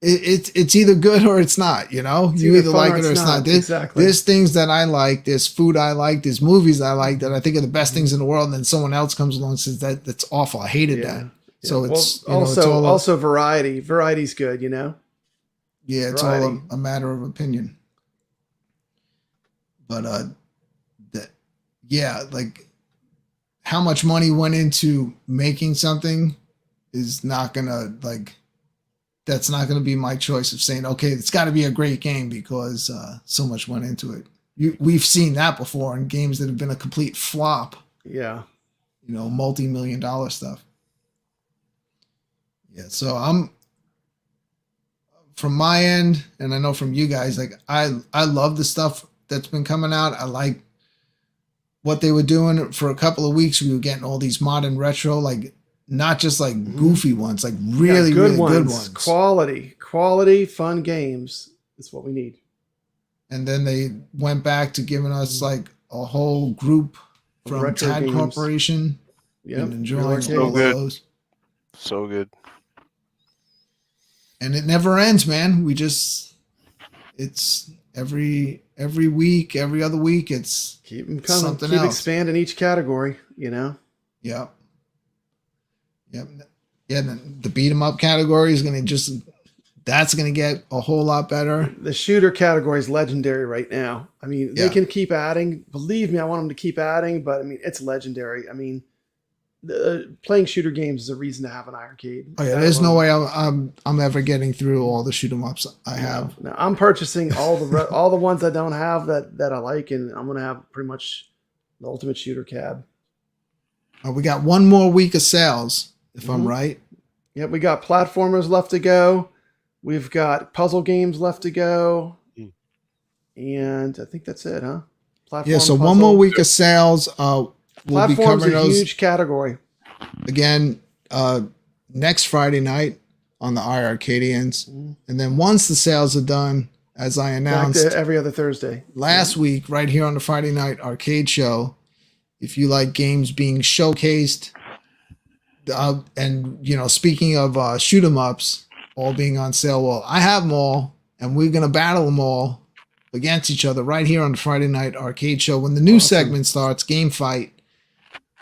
it's either good or it's not, you either like it or it's not. There's things that I like, there's food I like, there's movies I like that I think are the best things in the world. And then someone else comes along and says that's awful. I hated that. Yeah. So it's also variety. Variety's good, Yeah, it's all a matter of opinion. But like how much money went into making something is not gonna that's not gonna be my choice of saying, okay, it's got to be a great game because so much went into it. We've seen that before in games that have been a complete flop. Yeah, multi-million-dollar stuff. Yeah, so I'm from my end, and I know from you guys, like I love the stuff that's been coming out. I like what they were doing for a couple of weeks. We were getting all these modern retro, like not just like goofy ones, like really good ones. Quality, fun games is what we need. And then they went back to giving us like a whole group from TAD games. Corporation. Yep. And enjoying all those. So good. And it never ends, man. It's every week, every other week, it's keep them coming, something keep else. Expanding each category, Yep. Yeah, the beat 'em up category is that's gonna get a whole lot better. The shooter category is legendary right now. I mean, they can keep adding. Believe me, I want them to keep adding, but I mean, it's legendary. I mean, playing shooter games is a reason to have an iiRcade. Oh yeah, there's no way I'm ever getting through all the shoot 'em ups I have. No, I'm purchasing all the ones I don't have that I like, and I'm gonna have pretty much the ultimate shooter cab. We got one more week of sales, if I'm right. Yep, we got platformers left to go. We've got puzzle games left to go, and I think that's it, huh? Platform, so puzzle. One more week of sales. We'll be covering those. Huge category. Again, next Friday night on the iiRcadians. And then once the sales are done, as I announced back to every other Thursday last week, right here on the Friday night arcade show, if you like games being showcased, and speaking of shoot 'em ups all being on sale, well, I have them all, and we're gonna battle them all against each other right here on the Friday night arcade show. When the new segment starts, Game Fight,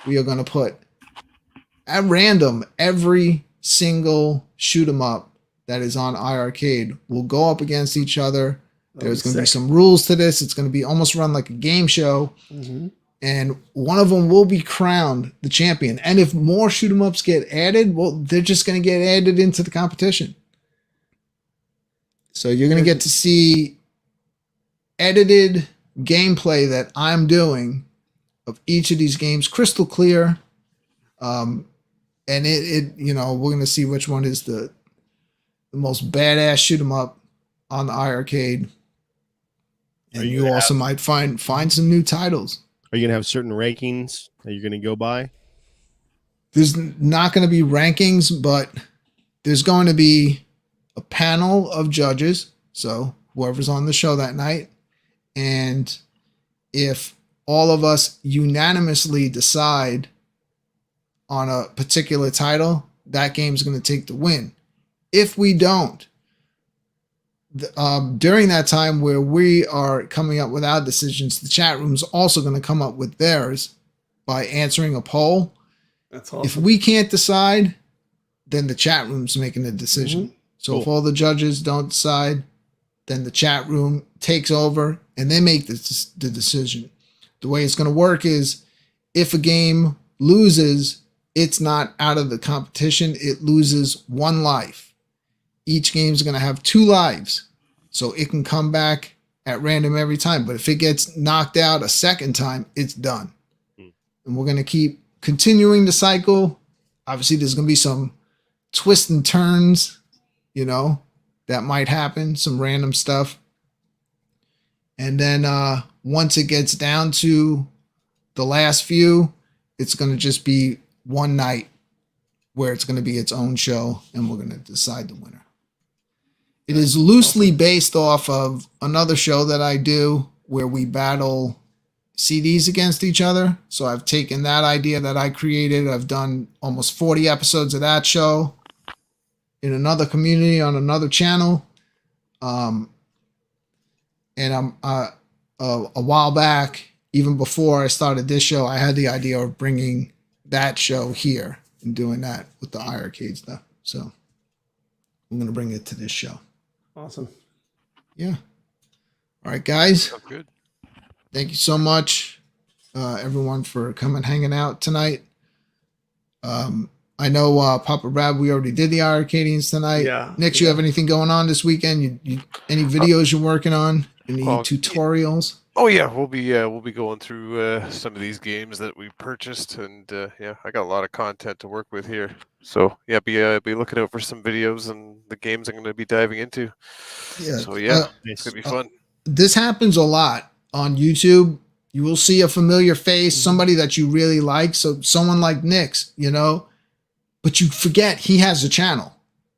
we are going to put at random every single shoot 'em up that is on iiRcade will go up against each other. There's going to be some rules to this. It's going to be almost run like a game show. And one of them will be crowned the champion. And if more shoot 'em ups get added, well, they're just going to get added into the competition. So you're going to get to see edited gameplay that I'm doing of each of these games, crystal clear. And we're going to see which one is the most badass shoot 'em up on the iiRcade. And you also might find some new titles. Are you going to have certain rankings that you're going to go by? There's not going to be rankings, but there's going to be a panel of judges, so whoever's on the show that night, and if all of us unanimously decide on a particular title, that game's going to take the win. If we don't, during that time where we are coming up with our decisions, the chat room's also going to come up with theirs by answering a poll. That's awesome. If we can't decide, then the chat room's making the decision. So if all the judges don't decide, then the chat room takes over and they make the decision. The way it's going to work is if a game loses, it's not out of the competition. It loses 1 life. Each game is going to have 2 lives. So it can come back at random every time. But if it gets knocked out a second time, it's done. And we're going to keep continuing the cycle. Obviously, there's going to be some twists and turns, you know, that might happen, some random stuff. And then once it gets down to the last few, it's going to just be one night where it's going to be its own show and we're going to decide the winner. It is loosely based off of another show that I do where we battle CDs against each other. So I've taken that idea that I created. I've done almost 40 episodes of that show in another community on another channel. And I'm a while back, even before I started this show, I had the idea of bringing that show here and doing that with the iiRcade stuff. So I'm going to bring it to this show. Awesome. Yeah. All right, guys. Sounds good. Thank you so much, everyone, for coming hanging out tonight. I know Papa Brad, we already did the iiRcadians tonight. Yeah. Nick, you have anything going on this weekend? You any videos you're working on? Any tutorials? Oh yeah, we'll be going through some of these games that we purchased, and yeah, I got a lot of content to work with here. So yeah, be looking out for some videos and the games I'm going to be diving into. Yeah. So yeah, it's gonna be fun. This happens a lot on YouTube. You will see a familiar face, somebody that you really like. So someone like Nick's, you know, but you forget he has a channel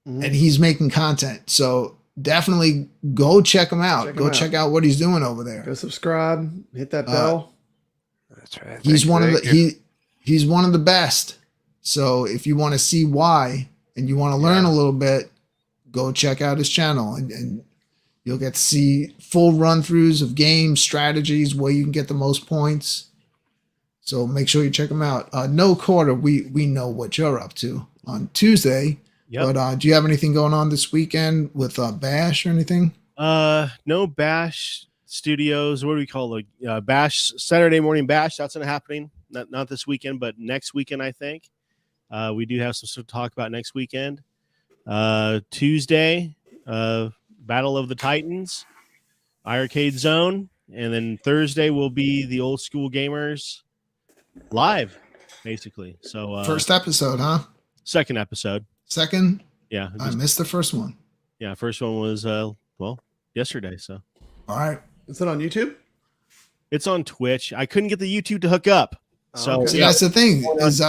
and he's making content. So definitely go check him out. Check out what he's doing over there. Go subscribe, hit that bell. That's right. He's one of the best. So if you want to see why and you want to learn a little bit, go check out his channel and you'll get to see full run-throughs of games, strategies, where you can get the most points. So make sure you check him out. No Quarter, we know what you're up to on Tuesday. Yep. But do you have anything going on this weekend with Bash or anything? No Bash Studios. What do we call it? Bash Saturday morning Bash. That's not happening. Not this weekend, but next weekend, I think. We do have some stuff to talk about next weekend. Tuesday, Battle of the Titans, iiRcade Zone, and then Thursday will be the Old School Gamers live, basically. So First episode, huh? Second episode. Second? Yeah. I missed the first one. Yeah, first one was yesterday. So all right. Is it on YouTube? it's on Twitch. I couldn't get the YouTube to hook up. So See, that's the thing. Is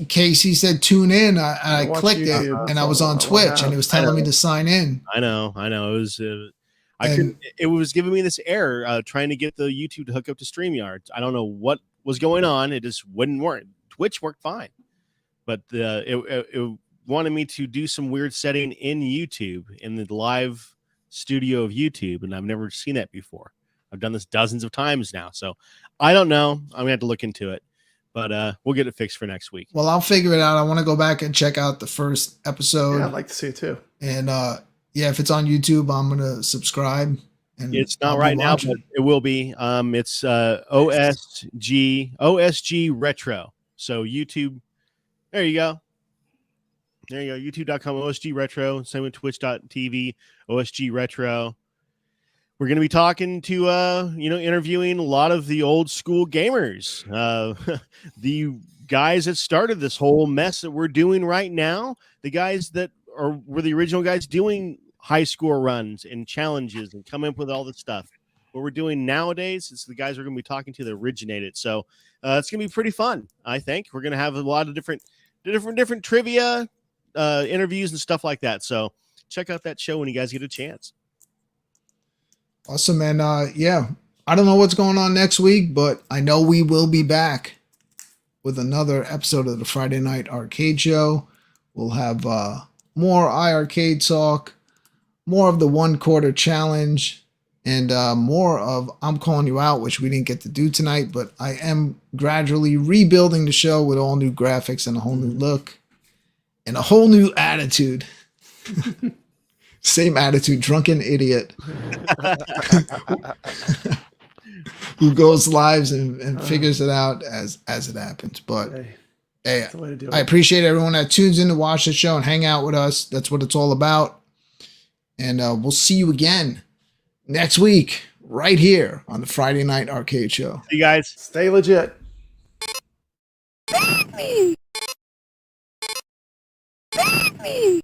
Casey said tune in. I clicked it and I was on Twitch and it was telling me to sign in. I know. It was it was giving me this error trying to get the YouTube to hook up to StreamYard. I don't know what was going on. It just wouldn't work. Twitch worked fine, but it wanted me to do some weird setting in YouTube, in the live studio of YouTube, and I've never seen that before. I've done this dozens of times now, so I don't know. I'm gonna have to look into it, but we'll get it fixed for next week. Well, I'll figure it out. I want to go back and check out the first episode. Yeah, I'd like to see it too. And yeah, if it's on YouTube, I'm gonna subscribe. And it's not right now, but it will be. It's OSG Retro. So YouTube, there you go. There you go. YouTube.com OSG Retro. Same with Twitch.tv OSG Retro. We're going to be talking to, interviewing a lot of the old school gamers, the guys that started this whole mess that we're doing right now, the guys that were the original guys doing high score runs and challenges and coming up with all this stuff. What we're doing nowadays is the guys we're going to be talking to that originated. So it's going to be pretty fun, I think. We're going to have a lot of different trivia, interviews and stuff like that. So check out that show when you guys get a chance. Awesome. And yeah, I don't know what's going on next week, but I know we will be back with another episode of the Friday Night Arcade Show. We'll have more iiRcade talk, more of the 1/4 challenge, and more of I'm Calling You Out, which we didn't get to do tonight, but I am gradually rebuilding the show with all new graphics and a whole new look and a whole new attitude. Same attitude, drunken idiot who goes lives and figures it out as it happens. But hey, That's the way to do it. I appreciate everyone that tunes in to watch the show and hang out with us. That's what it's all about. And we'll see you again next week right here on the Friday Night Arcade Show. See you guys. Stay legit. Me.